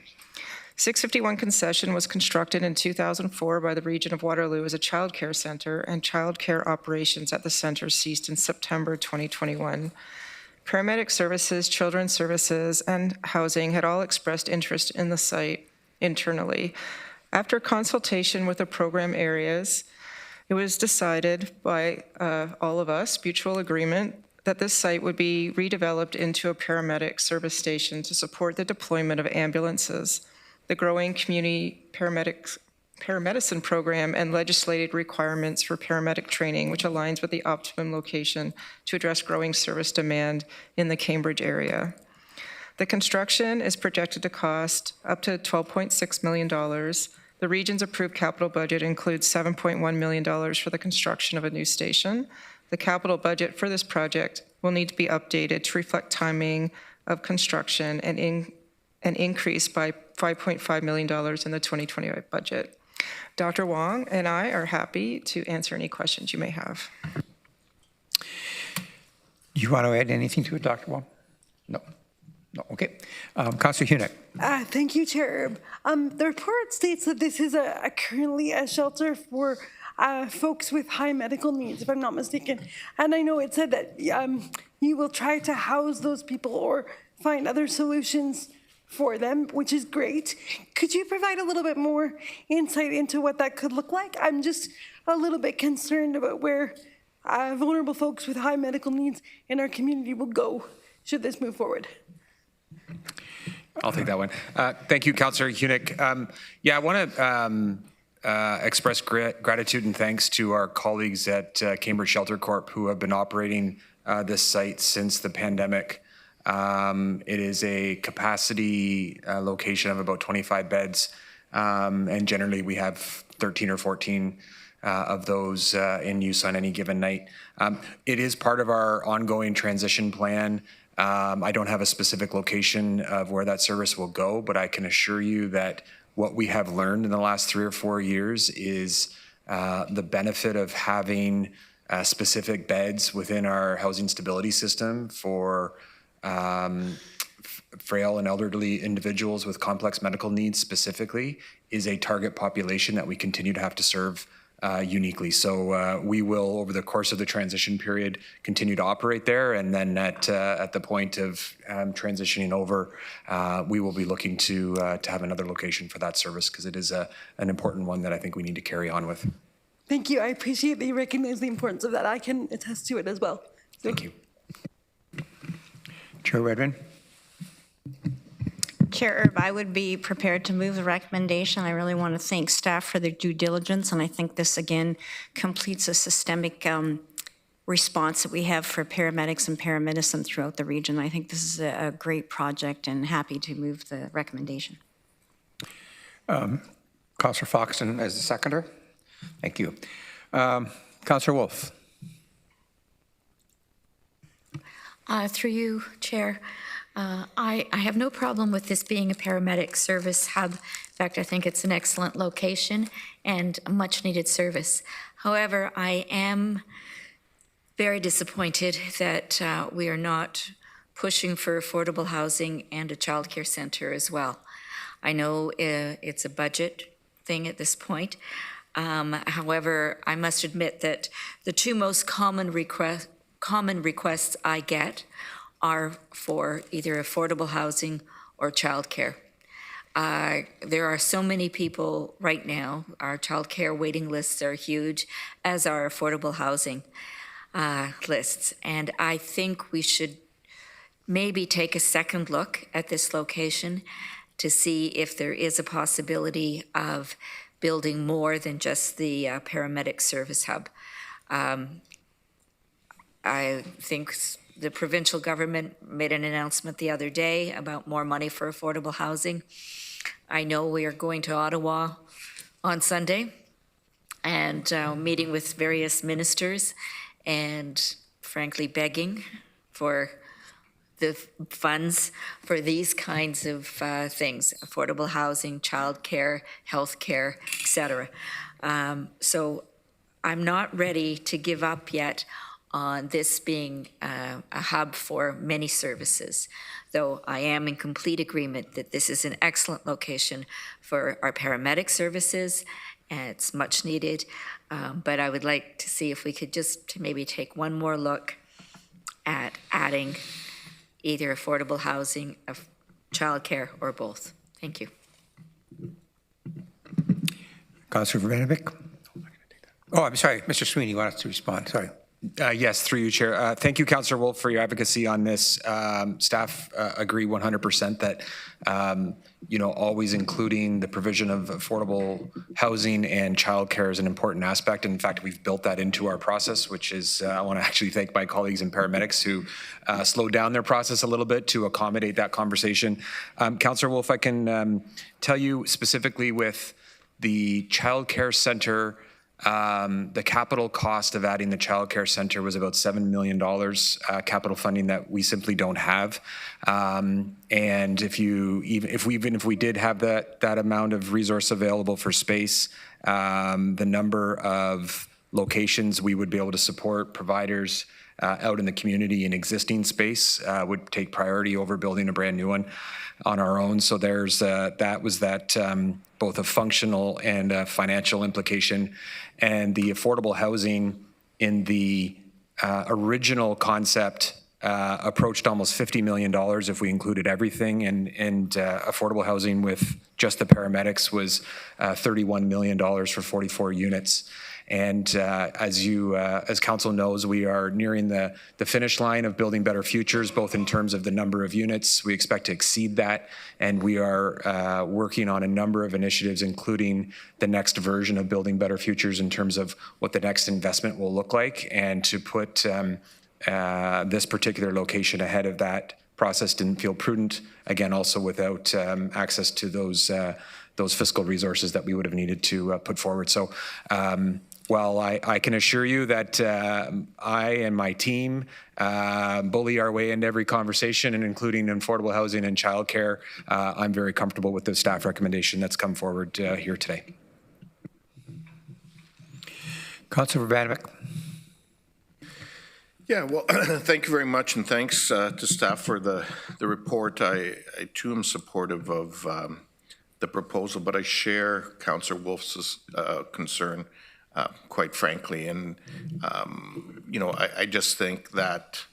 651 concession was constructed in 2004 by the region of Waterloo as a child care center, and child care operations at the center ceased in September 2021. Paramedic services, children's services, and housing had all expressed interest in the site internally. After consultation with the program areas, it was decided by all of us, mutual agreement, that this site would be redeveloped into a paramedic service station to support the deployment of ambulances, the growing community paramedicine program, and legislated requirements for paramedic training, which aligns with the optimum location to address growing service demand in the Cambridge area. The construction is projected to cost up to $12.6 million. The region's approved capital budget includes $7.1 million for the construction of a new station. The capital budget for this project will need to be updated to reflect timing of construction and increase by $5.5 million in the 2025 budget. Dr. Wong and I are happy to answer any questions you may have. Do you want to add anything to it, Dr. Wong? No. No, okay. Councilor Hunick. Thank you, Chair Erb. The report states that this is currently a shelter for folks with high medical needs, if I'm not mistaken. And I know it said that you will try to house those people or find other solutions for them, which is great. Could you provide a little bit more insight into what that could look like? I'm just a little bit concerned about where vulnerable folks with high medical needs in our community will go should this move forward. I'll take that one. Thank you, Councillor Hunick. I want to express gratitude and thanks to our colleagues at Cambridge Shelter Corp who have been operating this site since the pandemic. It is a capacity location of about 25 beds, and generally we have 13 or 14 of those in use on any given night. It is part of our ongoing transition plan. I don't have a specific location of where that service will go, but I can assure you that what we have learned in the last 3 or 4 years is the benefit of having specific beds within our housing stability system for frail and elderly individuals with complex medical needs specifically is a target population that we continue to have to serve uniquely. So we will, over the course of the transition period, continue to operate there, and then at the point of transitioning over, we will be looking to have another location for that service, because it is an important one that I think we need to carry on with. Thank you. I appreciate that you recognize the importance of that. I can attest to it as well. Thank you. Chair Redmond. Chair Erb, I would be prepared to move the recommendation. I really want to thank staff for their due diligence, and I think this again completes a systemic response that we have for paramedics and paramedicine throughout the region. I think this is a great project, and happy to move the recommendation. Councillor Foxton as the seconder. Thank you. Councillor Wolf. Through you, Chair. I have no problem with this being a paramedic service hub. In fact, I think it's an excellent location and a much-needed service. However, I am very disappointed that we are not pushing for affordable housing and a childcare center as well. I know it's a budget thing at this point. However, I must admit that the two most common requests I get are for either affordable housing or childcare. There are so many people right now. Our childcare waiting lists are huge, as are affordable housing lists. And I think we should maybe take a second look at this location to see if there is a possibility of building more than just the paramedic service hub. I think the provincial government made an announcement the other day about more money for affordable housing. I know we are going to Ottawa on Sunday and meeting with various ministers and frankly begging for the funds for these kinds of things, affordable housing, childcare, healthcare, etc. So I'm not ready to give up yet on this being a hub for many services, though I am in complete agreement that this is an excellent location for our paramedic services, and it's much needed. But I would like to see if we could just maybe take one more look at adding either affordable housing, childcare, or both. Thank you. Councillor Vanovic. Oh, I'm sorry, Mr. Sweeney wanted to respond. Sorry. Yes, through you, Chair. Thank you, Councillor Wolf, for your advocacy on this. Staff agree 100% that, always including the provision of affordable housing and childcare is an important aspect. And in fact, we've built that into our process, which is, I want to actually thank my colleagues and paramedics who slowed down their process a little bit to accommodate that conversation. Councillor Wolf, I can tell you specifically with the childcare center, the capital cost of adding the childcare center was about $7 million capital funding that we simply don't have. And if we did have that amount of resource available for space, the number of locations we would be able to support providers out in the community in existing space would take priority over building a brand new one on our own. So there's both a functional and a financial implication. And the affordable housing in the original concept approached almost $50 million if we included everything, and affordable housing with just the paramedics was $31 million for 44 units. And as council knows, we are nearing the finish line of building better futures, both in terms of the number of units. We expect to exceed that, and we are working on a number of initiatives, including the next version of building better futures in terms of what the next investment will look like. And to put this particular location ahead of that process didn't feel prudent, again, also without access to those fiscal resources that we would have needed to put forward. So Well, I can assure you that I and my team bully our way into every conversation, and including affordable housing and childcare. I'm very comfortable with the staff recommendation that's come forward here today. Councilor Vanovic. Yeah, well, thank you very much, and thanks to staff for the report. I too am supportive of the proposal, but I share Councillor Wolf's concern, quite frankly. And, you know, I just think that,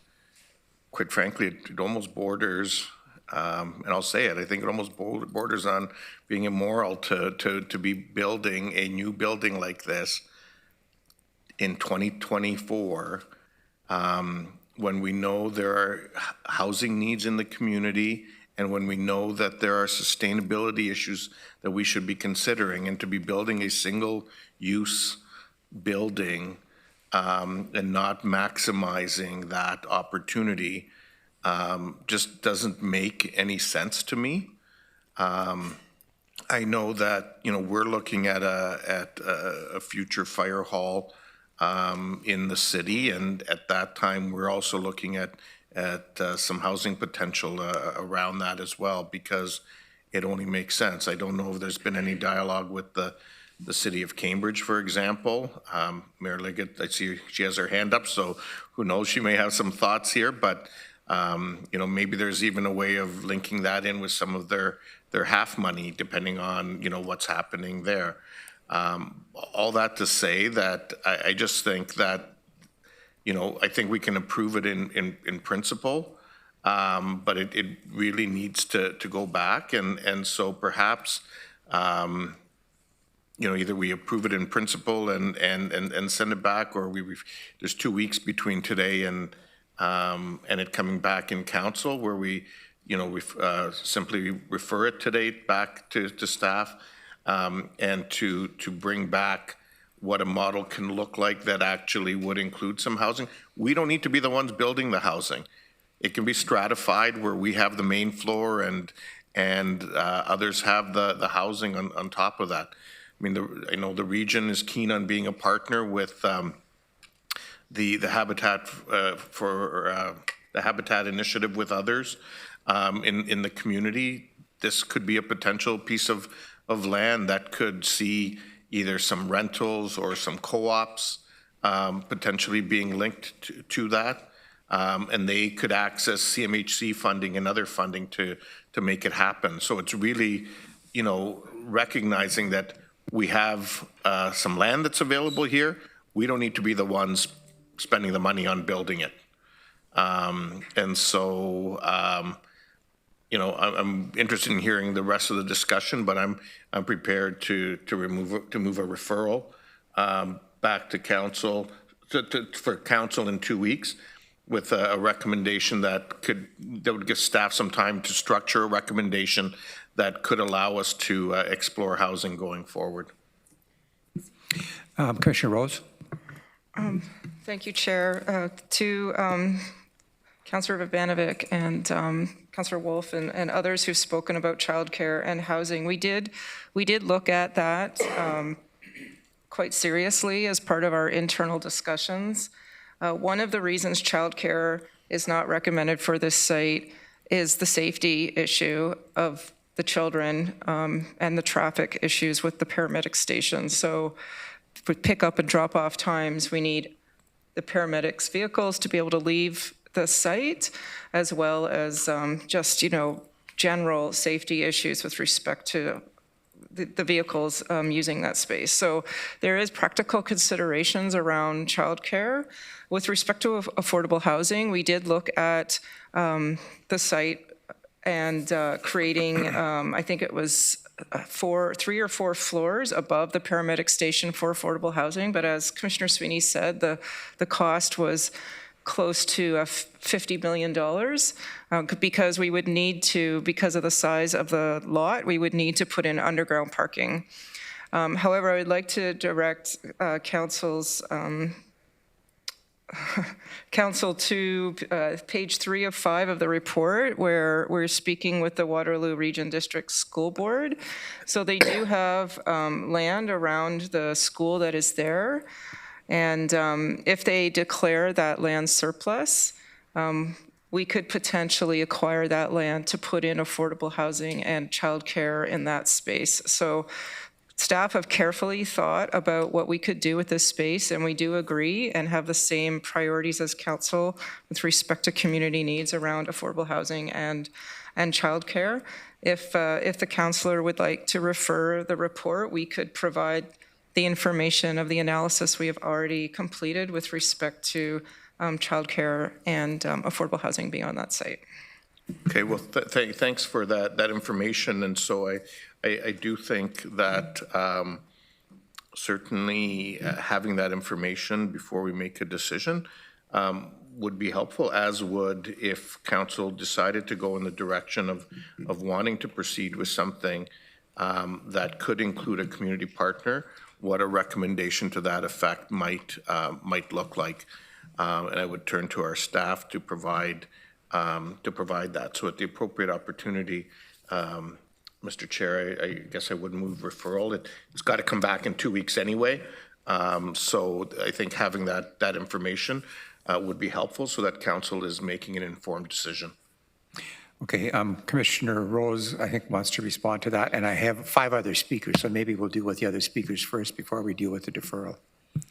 quite frankly, it almost borders, and I'll say it, I think it almost borders on being immoral to be building a new building like this in 2024, when we know there are housing needs in the community, and when we know that there are sustainability issues that we should be considering, and to be building a single-use building and not maximizing that opportunity just doesn't make any sense to me. I know that, you know, we're looking at a future fire hall in the city, and at that time we're also looking at some housing potential around that as well, because it only makes sense. I don't know if there's been any dialogue with the city of Cambridge, for example. Mayor Liggett, I see she has her hand up, so who knows, she may have some thoughts here, but you know, maybe there's even a way of linking that in with some of their half money, depending on, you know, what's happening there. All that to say that I just think that, you know, I think we can approve it in principle, but it really needs to go back, and so perhaps, you know, either we approve it in principle and send it back, or there's 2 weeks between today and it coming back in council, where we, you know, we simply refer it today back to staff, and to bring back what a model can look like that actually would include some housing. We don't need to be the ones building the housing. It can be stratified, where we have the main floor and others have the housing on top of that. I mean, I know the region is keen on being a partner with the Habitat for the Habitat Initiative with others in the community. This could be a potential piece of land that could see either some rentals or some co-ops potentially being linked to that, and they could access CMHC funding and other funding to make it happen. So it's really, you know, recognizing that we have some land that's available here. We don't need to be the ones spending the money on building it. And so, you know, I'm interested in hearing the rest of the discussion, but I'm prepared to move a referral back to council for council in 2 weeks, with a recommendation that would give staff some time to structure a recommendation that could allow us to explore housing going forward. Commissioner Rose. Thank you, Chair. To Councillor Vanovic and Councillor Wolf and others who've spoken about childcare and housing, we did look at that quite seriously as part of our internal discussions. One of the reasons childcare is not recommended for this site is the safety issue of the children and the traffic issues with the paramedic station. So for pick-up and drop-off times, we need the paramedics' vehicles to be able to leave the site, as well as just, you know, general safety issues with respect to the vehicles using that space. So there is practical considerations around childcare. With respect to affordable housing, we did look at the site and creating, I think it was 3 or 4 floors above the paramedic station for affordable housing. But as Commissioner Sweeney said, the cost was close to $50 million because we would need to, because of the size of the lot, we would need to put in underground parking. However, I would like to direct Council's council to page 3 of 5 of the report, where we're speaking with the Waterloo Region District School Board. So they do have land around the school that is there. And if they declare that land surplus, we could potentially acquire that land to put in affordable housing and childcare in that space. So staff have carefully thought about what we could do with this space, and we do agree and have the same priorities as council with respect to community needs around affordable housing and childcare. If the councillor would like to refer the report, we could provide the information of the analysis we have already completed with respect to childcare and affordable housing beyond that site. Okay, well, thanks for that information. And so I do think that certainly having that information before we make a decision would be helpful, as would if council decided to go in the direction of wanting to proceed with something that could include a community partner, what a recommendation to that effect might look like. And I would turn to our staff to provide that. So at the appropriate opportunity, Mr. Chair, I guess I would move referral. It's got to come back in 2 weeks anyway. So I think having that information would be helpful so that council is making an informed decision. Okay, Commissioner Rose, I think, wants to respond to that, and I have 5 other speakers, so maybe we'll deal with the other speakers first before we deal with the deferral.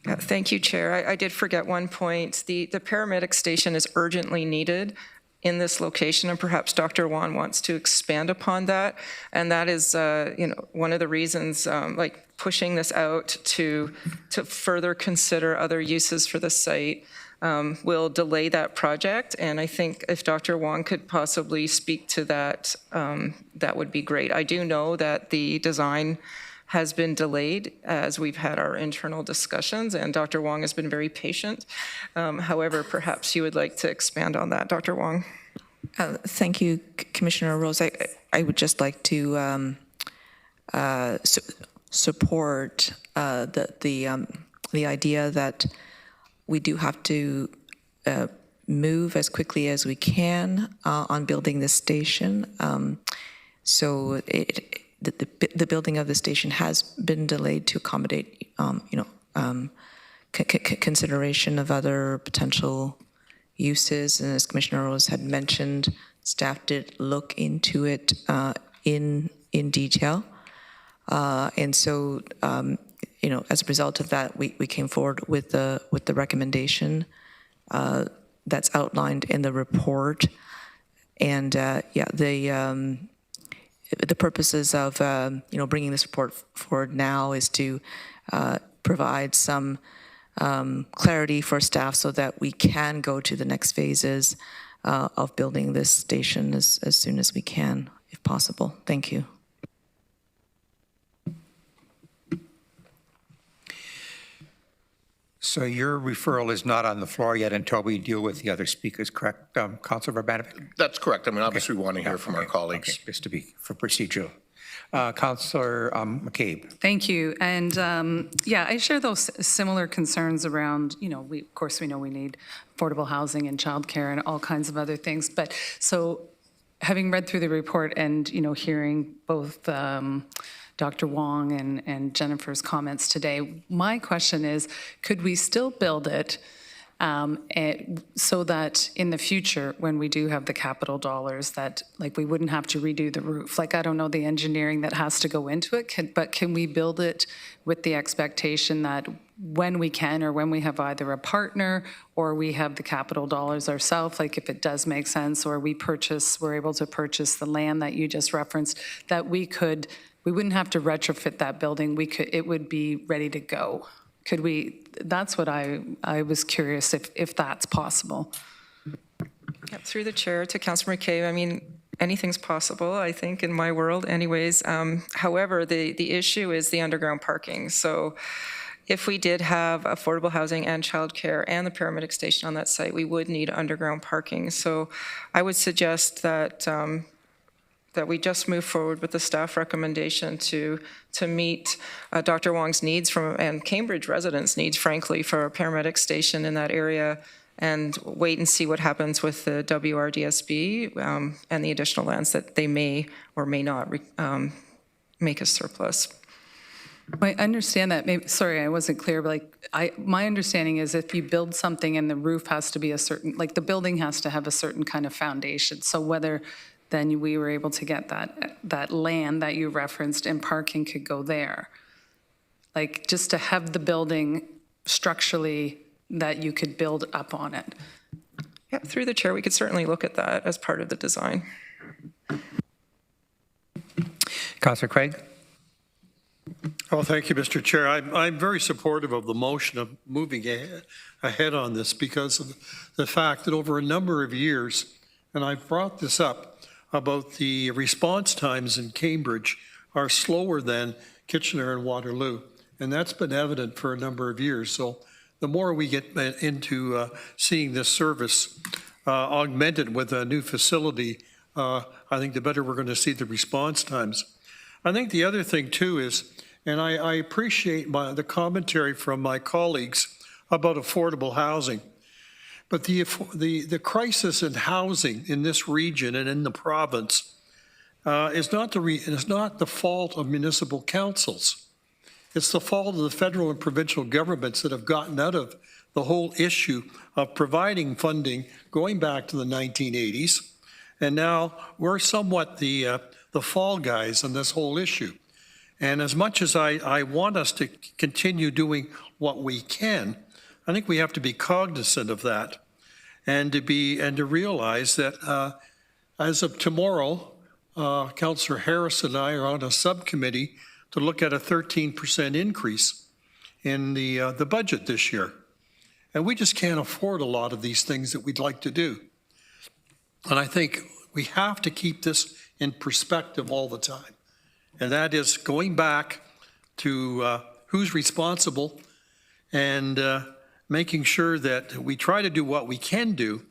Thank you, Chair. I did forget one point. The paramedic station is urgently needed in this location, and perhaps Dr. Wan wants to expand upon that. And that is, one of the reasons, like pushing this out to further consider other uses for the site will delay that project. And I think if Dr. Wong could possibly speak to that, that would be great. I do know that the design has been delayed as we've had our internal discussions, and Dr. Wong has been very patient. However, perhaps you would like to expand on that, Dr. Wong. Thank you, Commissioner Rose. I would just like to support the idea that we do have to move as quickly as we can on building this station. So the building of the station has been delayed to accommodate, consideration of other potential uses. And as Commissioner Rose had mentioned, staff did look into it in detail. And so, as a result of that, we came forward with the recommendation that's outlined in the report. And the purposes of bringing this report forward now is to provide some clarity for staff so that we can go to the next phases of building this station as soon as we can, if possible. Thank you. So your referral is not on the floor yet until we deal with the other speakers, correct, Councilor Urbanovic? That's correct. I mean, obviously we want to hear from our colleagues. Okay, just to be for procedural. Councilor McCabe. Thank you. And I share those similar concerns around, of course we know we need affordable housing and childcare and all kinds of other things. But so having read through the report and, hearing both Dr. Wong and Jennifer's comments today, my question is, could we still build it so that in the future, when we do have the capital dollars, that we wouldn't have to redo the roof? I don't know the engineering that has to go into it, but can we build it with the expectation that when we can, or when we have either a partner or we have the capital dollars ourselves, if it does make sense, or we're able to purchase the land that you just referenced, that we wouldn't have to retrofit that building. It would be ready to go. Could we? That's what I was curious if that's possible. Yeah, through the chair to Councillor McCabe, I mean, anything's possible, I think, in my world anyways. However, the issue is the underground parking. So if we did have affordable housing and childcare and the paramedic station on that site, we would need underground parking. So I would suggest that that we just move forward with the staff recommendation to meet Dr. Wong's needs and Cambridge residents' needs, frankly, for a paramedic station in that area, and wait and see what happens with the WRDSB and the additional lands that they may or may not make a surplus. I understand that. Maybe, sorry, I wasn't clear, but my understanding is if you build something and the roof has to be a certain, like the building has to have a certain kind of foundation. So whether then we were able to get that land that you referenced and parking could go there. Like just to have the building structurally that you could build up on it. Yeah, through the chair, we could certainly look at that as part of the design. Councillor Craig? Oh, thank you, Mr. Chair. I'm very supportive of the motion of moving ahead on this because of the fact that over a number of years, and I've brought this up about the response times in Cambridge are slower than Kitchener and Waterloo, and that's been evident for a number of years. So the more we get into seeing this service augmented with a new facility, I think the better we're going to see the response times. I think the other thing too is, and I appreciate the commentary from my colleagues about affordable housing, but the crisis in housing in this region and in the province is not the fault of municipal councils. It's the fault of the federal and provincial governments that have gotten out of the whole issue of providing funding going back to the 1980s. And now we're somewhat the fall guys on this whole issue. And as much as I want us to continue doing what we can, I think we have to be cognizant of that and to realize that as of tomorrow, Councillor Harris and I are on a subcommittee to look at a 13% increase in the budget this year. And we just can't afford a lot of these things that we'd like to do. And I think we have to keep this in perspective all the time. And that is going back to who's responsible and making sure that we try to do what we can do,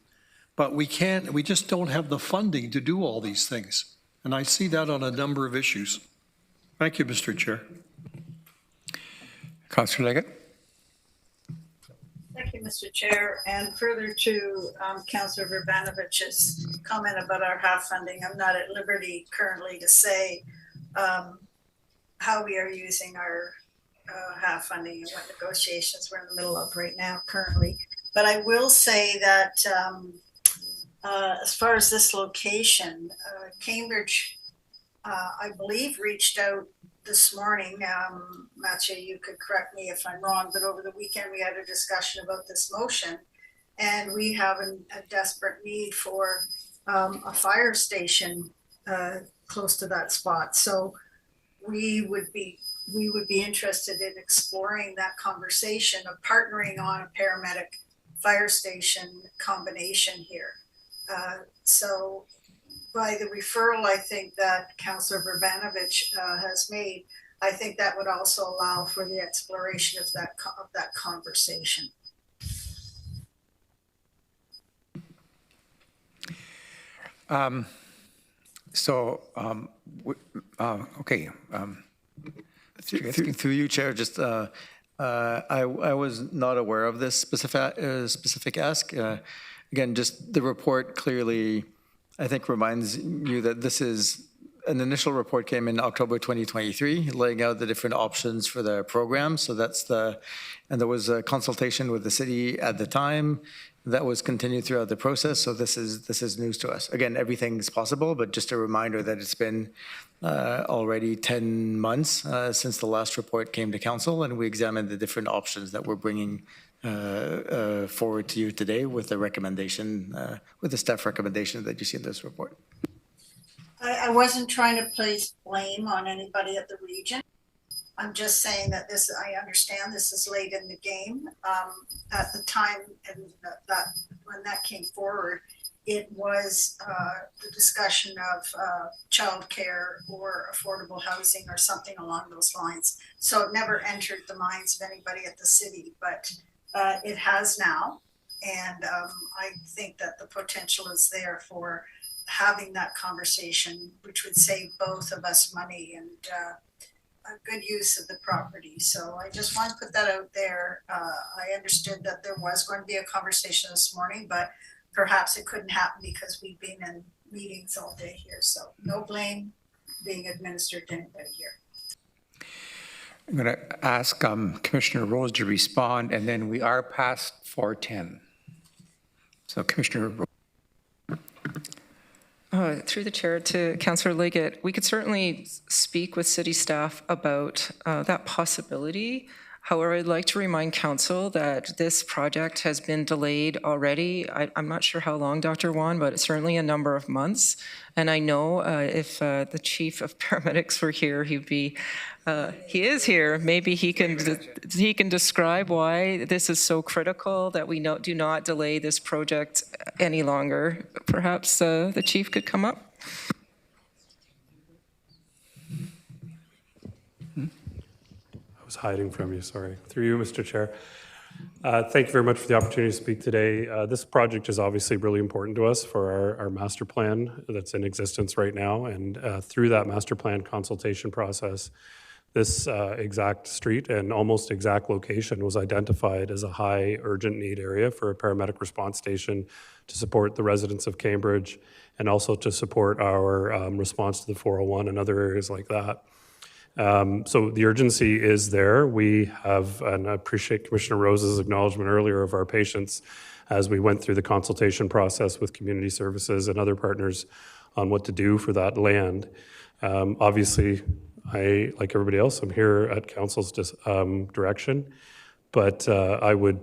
but we just don't have the funding to do all these things. And I see that on a number of issues. Thank you, Mr. Chair. Councillor Leggett? Thank you, Mr. Chair. And further to Councillor Verbanovich's comment about our half funding, I'm not at liberty currently to say how we are using our half funding and what negotiations we're in the middle of right now currently. But I will say that as far as this location, Cambridge, I believe, reached out this morning. Matthew, you could correct me if I'm wrong, but over the weekend we had a discussion about this motion, and we have a desperate need for a fire station close to that spot. So we would be interested in exploring that conversation of partnering on a paramedic fire station combination here. So by the referral, I think that Councillor Verbanovich has made, I think that would also allow for the exploration of that conversation. Okay. Through you, Chair, just I was not aware of this specific ask. Again, just the report clearly, I think, reminds you that this is an initial report came in October 2023, laying out the different options for the program. So and there was a consultation with the city at the time that was continued throughout the process. So this is news to us. Again, everything's possible, but just a reminder that it's been already 10 months since the last report came to council, and we examined the different options that we're bringing forward to you today with the recommendation, with the staff recommendation that you see in this report. I wasn't trying to place blame on anybody at the region. I'm just saying that I understand this is late in the game. At the time and when that came forward, it was the discussion of childcare or affordable housing or something along those lines. So it never entered the minds of anybody at the city, but it has now. And I think that the potential is there for having that conversation, which would save both of us money and a good use of the property. So I just want to put that out there. I understood that there was going to be a conversation this morning, but perhaps it couldn't happen because we've been in meetings all day here. So no blame being administered to anybody here. I'm going to ask Commissioner Rose to respond, and then we are past 4:10. So Commissioner Rose. Through the chair to Councillor Liggett, we could certainly speak with city staff about that possibility. However, I'd like to remind council that this project has been delayed already. I'm not sure how long, Dr. Wan, but it's certainly a number of months. And I know if the chief of paramedics were here, he'd be, he is here. Maybe he can describe why this is so critical that we do not delay this project any longer. Perhaps the chief could come up. I was hiding from you, sorry. Through you, Mr. Chair. Thank you very much for the opportunity to speak today. This project is obviously really important to us for our master plan that's in existence right now. And through that master plan consultation process, this exact street and almost exact location was identified as a high urgent need area for a paramedic response station to support the residents of Cambridge and also to support our response to the 401 and other areas like that. So the urgency is there. We have, and I appreciate Commissioner Rose's acknowledgement earlier of our patience as we went through the consultation process with community services and other partners on what to do for that land. Obviously, I, like everybody else, I'm here at council's direction, but I would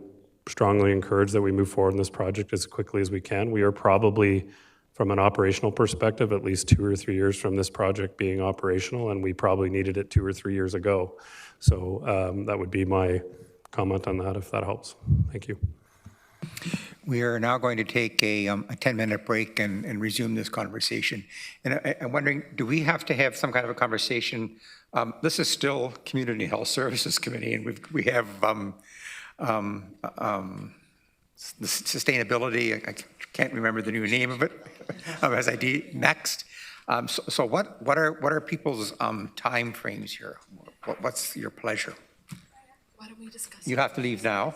strongly encourage that we move forward in this project as quickly as we can. We are probably, from an operational perspective, at least 2 or 3 years from this project being operational, and we probably needed it 2 or 3 years ago. So that would be my comment on that, if that helps. Thank you. We are now going to take a 10-minute break and resume this conversation. And I'm wondering, do we have to have some kind of a conversation? This is still Community Health Services Committee, and we have the sustainability, I can't remember the new name of it, as I do next. So what are people's time frames here? What's your pleasure? Why don't we discuss? You have to leave now.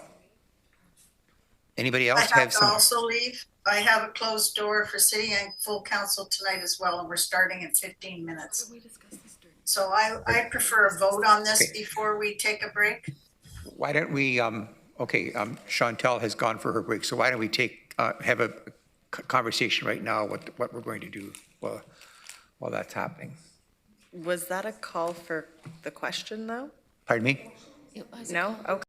Anybody else I have have to some? also leave. I have a closed door for city and full council tonight as well, and we're starting in 15 minutes. So I prefer a vote on this before we take a break. Why don't we, Chantel has gone for her break, so why don't we have a conversation right now what we're going to do while that's happening. Was that a call for the question, though? Pardon me? No? Okay.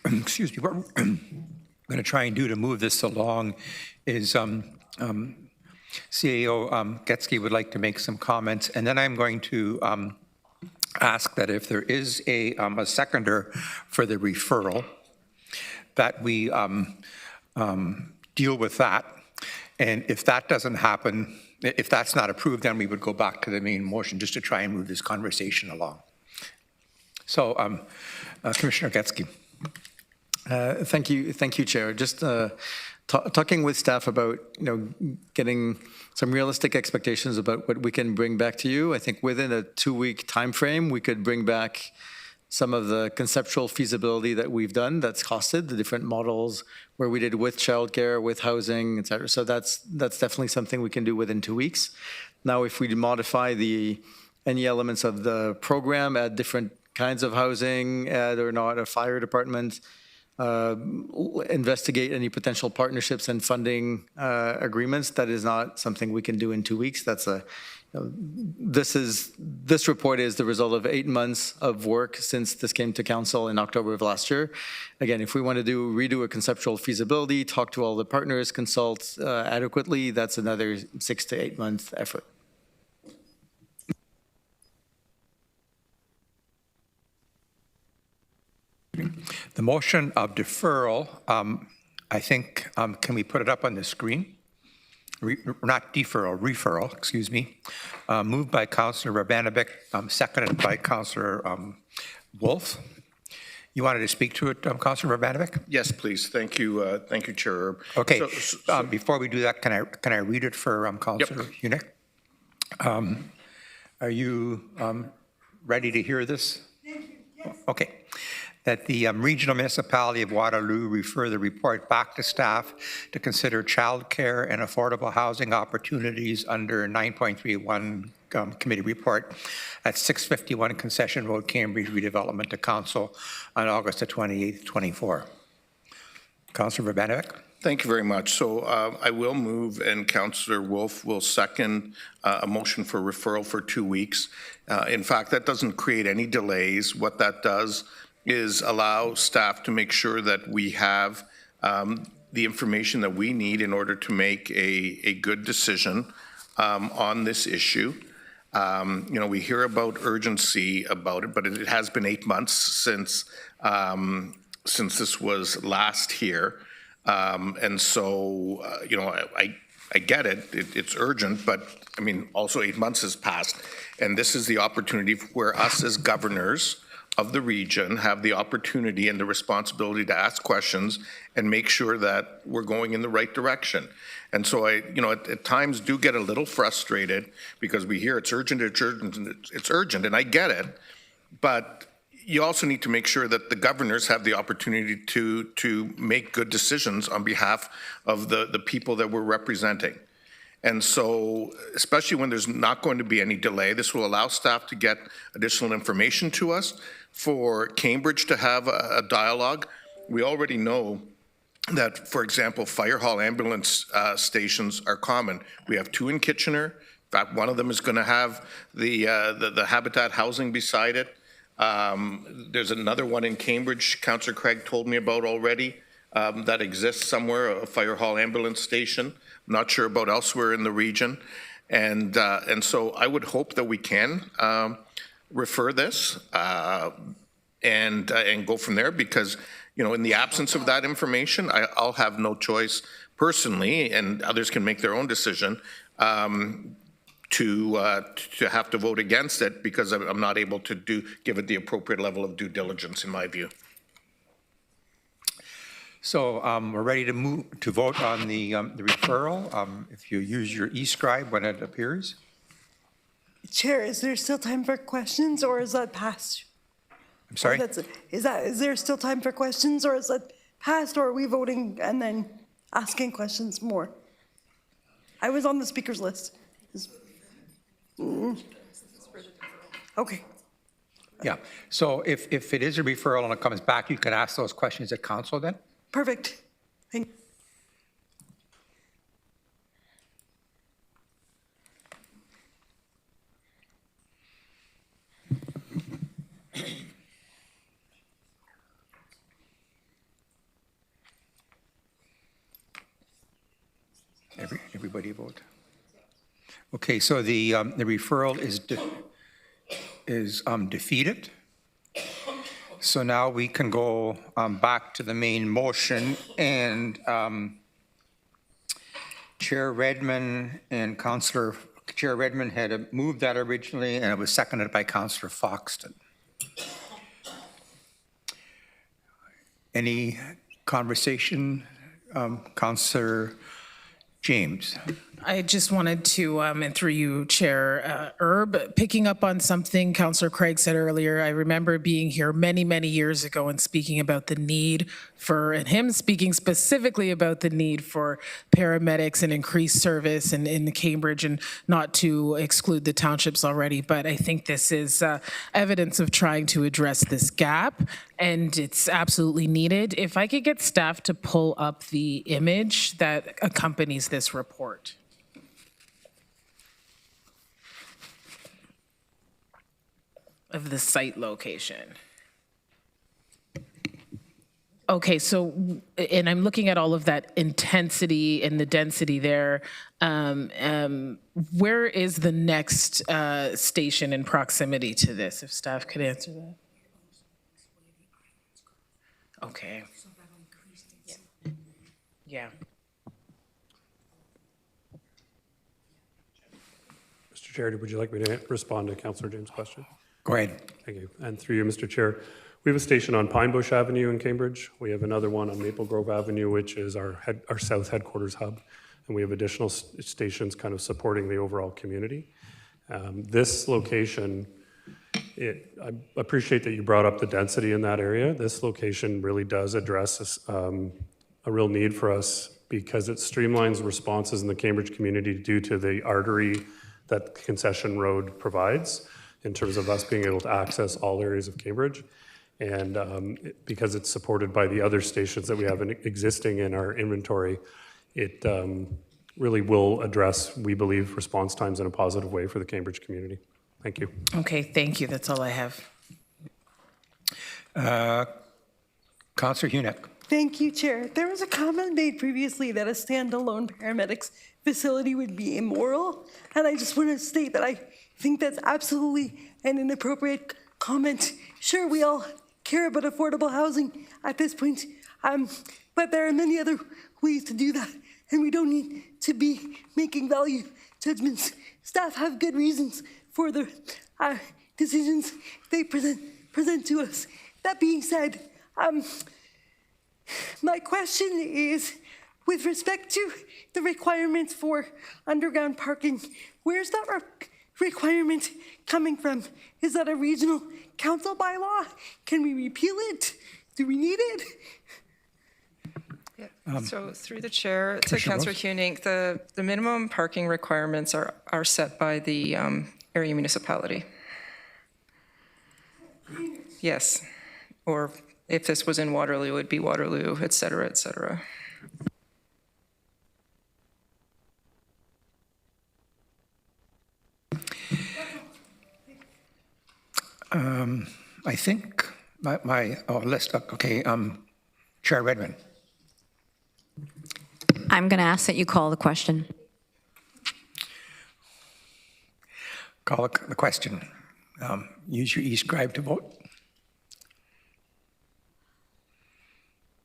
excuse me, what we're going to try and do to move this along is CAO Getsky would like to make some comments, and then I'm going to ask that if there is a seconder for the referral, that we deal with that. And if that doesn't happen, if that's not approved, then we would go back to the main motion just to try and move this conversation along. So, Commissioner Getsky. Thank you, Chair. Just talking with staff about, getting some realistic expectations about what we can bring back to you. I think within a 2-week time frame, we could bring back some of the conceptual feasibility that we've done that's costed, the different models where we did with childcare, with housing, et cetera. So that's definitely something we can do within 2 weeks. Now, if we modify any elements of the program, add different kinds of housing, add or not a fire department, investigate any potential partnerships and funding agreements, that is not something we can do in 2 weeks. This report is the result of 8 months of work since this came to council in October of last year. Again, if we want to redo a conceptual feasibility, talk to all the partners, consult adequately, that's another 6 to 8 month effort. The motion of deferral, I think, can we put it up on the screen? Not deferral, referral, excuse me. Moved by Councillor Rabanovic, seconded by Councillor Wolf. You wanted to speak to it, Councillor Rabanovic? Yes, please. Thank you, Chair Erb. Okay. Before we do that, can I read it for Councillor Hunick? Are you ready to hear this? Okay. That the regional municipality of Waterloo refer the report back to staff to consider childcare and affordable housing opportunities under 9.31 committee report at 651 Concession Road, Cambridge redevelopment to council on August the 28th, 24. Councillor Rabanovic. Thank you very much. So I will move, and Councillor Wolf will second a motion for referral for 2 weeks. In fact, that doesn't create any delays. What that does is allow staff to make sure that we have the information that we need in order to make a good decision on this issue. We hear about urgency about it, but it has been 8 months since this was last here. And so, I get it. It's urgent, but I mean, also 8 months has passed. And this is the opportunity where us as governors of the region have the opportunity and the responsibility to ask questions and make sure that we're going in the right direction. And so at times do get a little frustrated because we hear it's urgent, and I get it. But you also need to make sure that the governors have the opportunity to make good decisions on behalf of the people that we're representing. And so, especially when there's not going to be any delay, this will allow staff to get additional information to us, for Cambridge to have a dialogue. We already know that, for example, fire hall ambulance stations are common. We have 2 in Kitchener. In fact, one of them is going to have the Habitat housing beside it. There's another one in Cambridge, Councillor Craig told me about already, that exists somewhere, a fire hall ambulance station. I'm not sure about elsewhere in the region. And so I would hope that we can refer this and go from there, because in the absence of that information, I'll have no choice personally, and others can make their own decision, to have to vote against it because I'm not able to give it the appropriate level of due diligence in my view. So we're ready to vote on the referral. If you use your e-scribe when it appears. Chair, is there still time for questions, or is that passed? I'm sorry? Is there still time for questions, or is that passed, or are we voting and then asking questions more? I was on the speaker's list. Okay. Yeah. So if it is a referral and it comes back, you can ask those questions at council then? Perfect. Thank you. Everybody vote. Okay, so the referral is defeated. So now we can go back to the main motion, and Chair Redmond and Chair Redmond had moved that originally, and it was seconded by Councillor Foxton. Any conversation? Councillor James. I just wanted to, and through you, Chair Erb, picking up on something Councillor Craig said earlier. I remember being here many, many years ago and speaking about the need for, and him speaking specifically about the need for paramedics and increased service in Cambridge, and not to exclude the townships already. But I think this is evidence of trying to address this gap, and it's absolutely needed. If I could get staff to pull up the image that accompanies this report. Of the site location. Okay, so, and I'm looking at all of that intensity and the density there. Where is the next station in proximity to this, if staff could answer that? Okay. Yeah. Mr. Chair, would you like me to respond to Councillor James' question? Go ahead. Thank you. And through you, Mr. Chair, we have a station on Pine Bush Avenue in Cambridge. We have another one on Maple Grove Avenue, which is our south headquarters hub. And we have additional stations kind of supporting the overall community. This location, I appreciate that you brought up the density in that area. This location really does address a real need for us because it streamlines responses in the Cambridge community due to the artery that Concession Road provides in terms of us being able to access all areas of Cambridge. And because it's supported by the other stations that we have existing in our inventory, it really will address, we believe, response times in a positive way for the Cambridge community. Thank you. Okay, thank you. That's all I have. Councillor Hunick. Thank you, Chair. There was a comment made previously that a standalone paramedics facility would be immoral, and I just want to state that I think that's absolutely an inappropriate comment. Sure, we all care about affordable housing at this point, but there are many other ways to do that, and we don't need to be making value judgments. Staff have good reasons for the decisions they present to us. That being said, my question is, with respect to the requirements for underground parking, where's that requirement coming from? Is that a regional council bylaw? Can we repeal it? Do we need it? So through the chair to Councillor Koenig, the minimum parking requirements are set by the area municipality. Yes, or if this was in Waterloo, it would be Waterloo, et cetera, et cetera. I think my list, okay, Chair Redmond. I'm going to ask that you call the question. Call the question. Use your e-scribe to vote.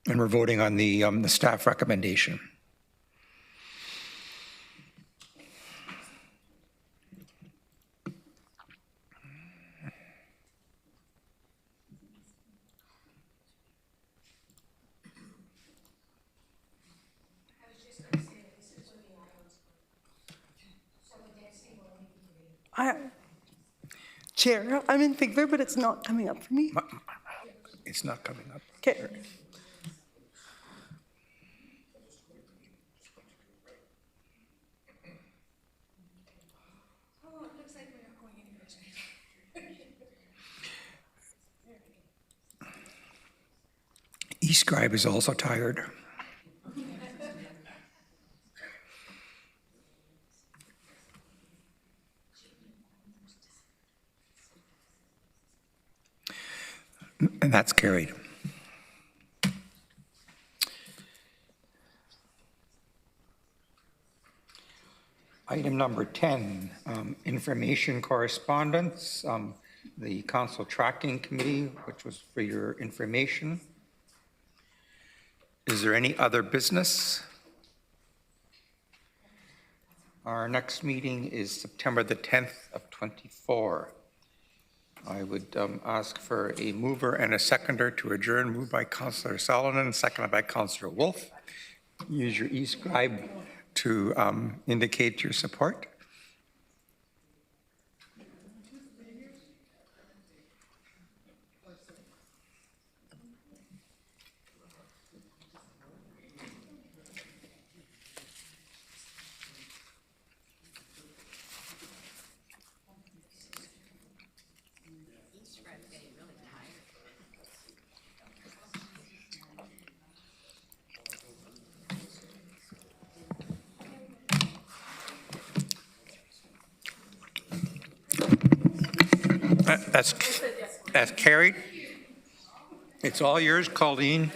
And we're voting on the staff recommendation. Chair, I'm in favor, but it's not coming up for me. It's not coming up. Okay. E-scribe is also tired. And that's carried. Item number 10, information correspondence. The Council Tracking Committee, which was for your information. Is there any other business? Our next meeting is September the 10th of 24. I would ask for a mover and a seconder to adjourn. Moved by Councillor Salonen, seconded by Councillor Wolf. Use your e-scribe to indicate your support. That's carried. It's all yours, Colleen.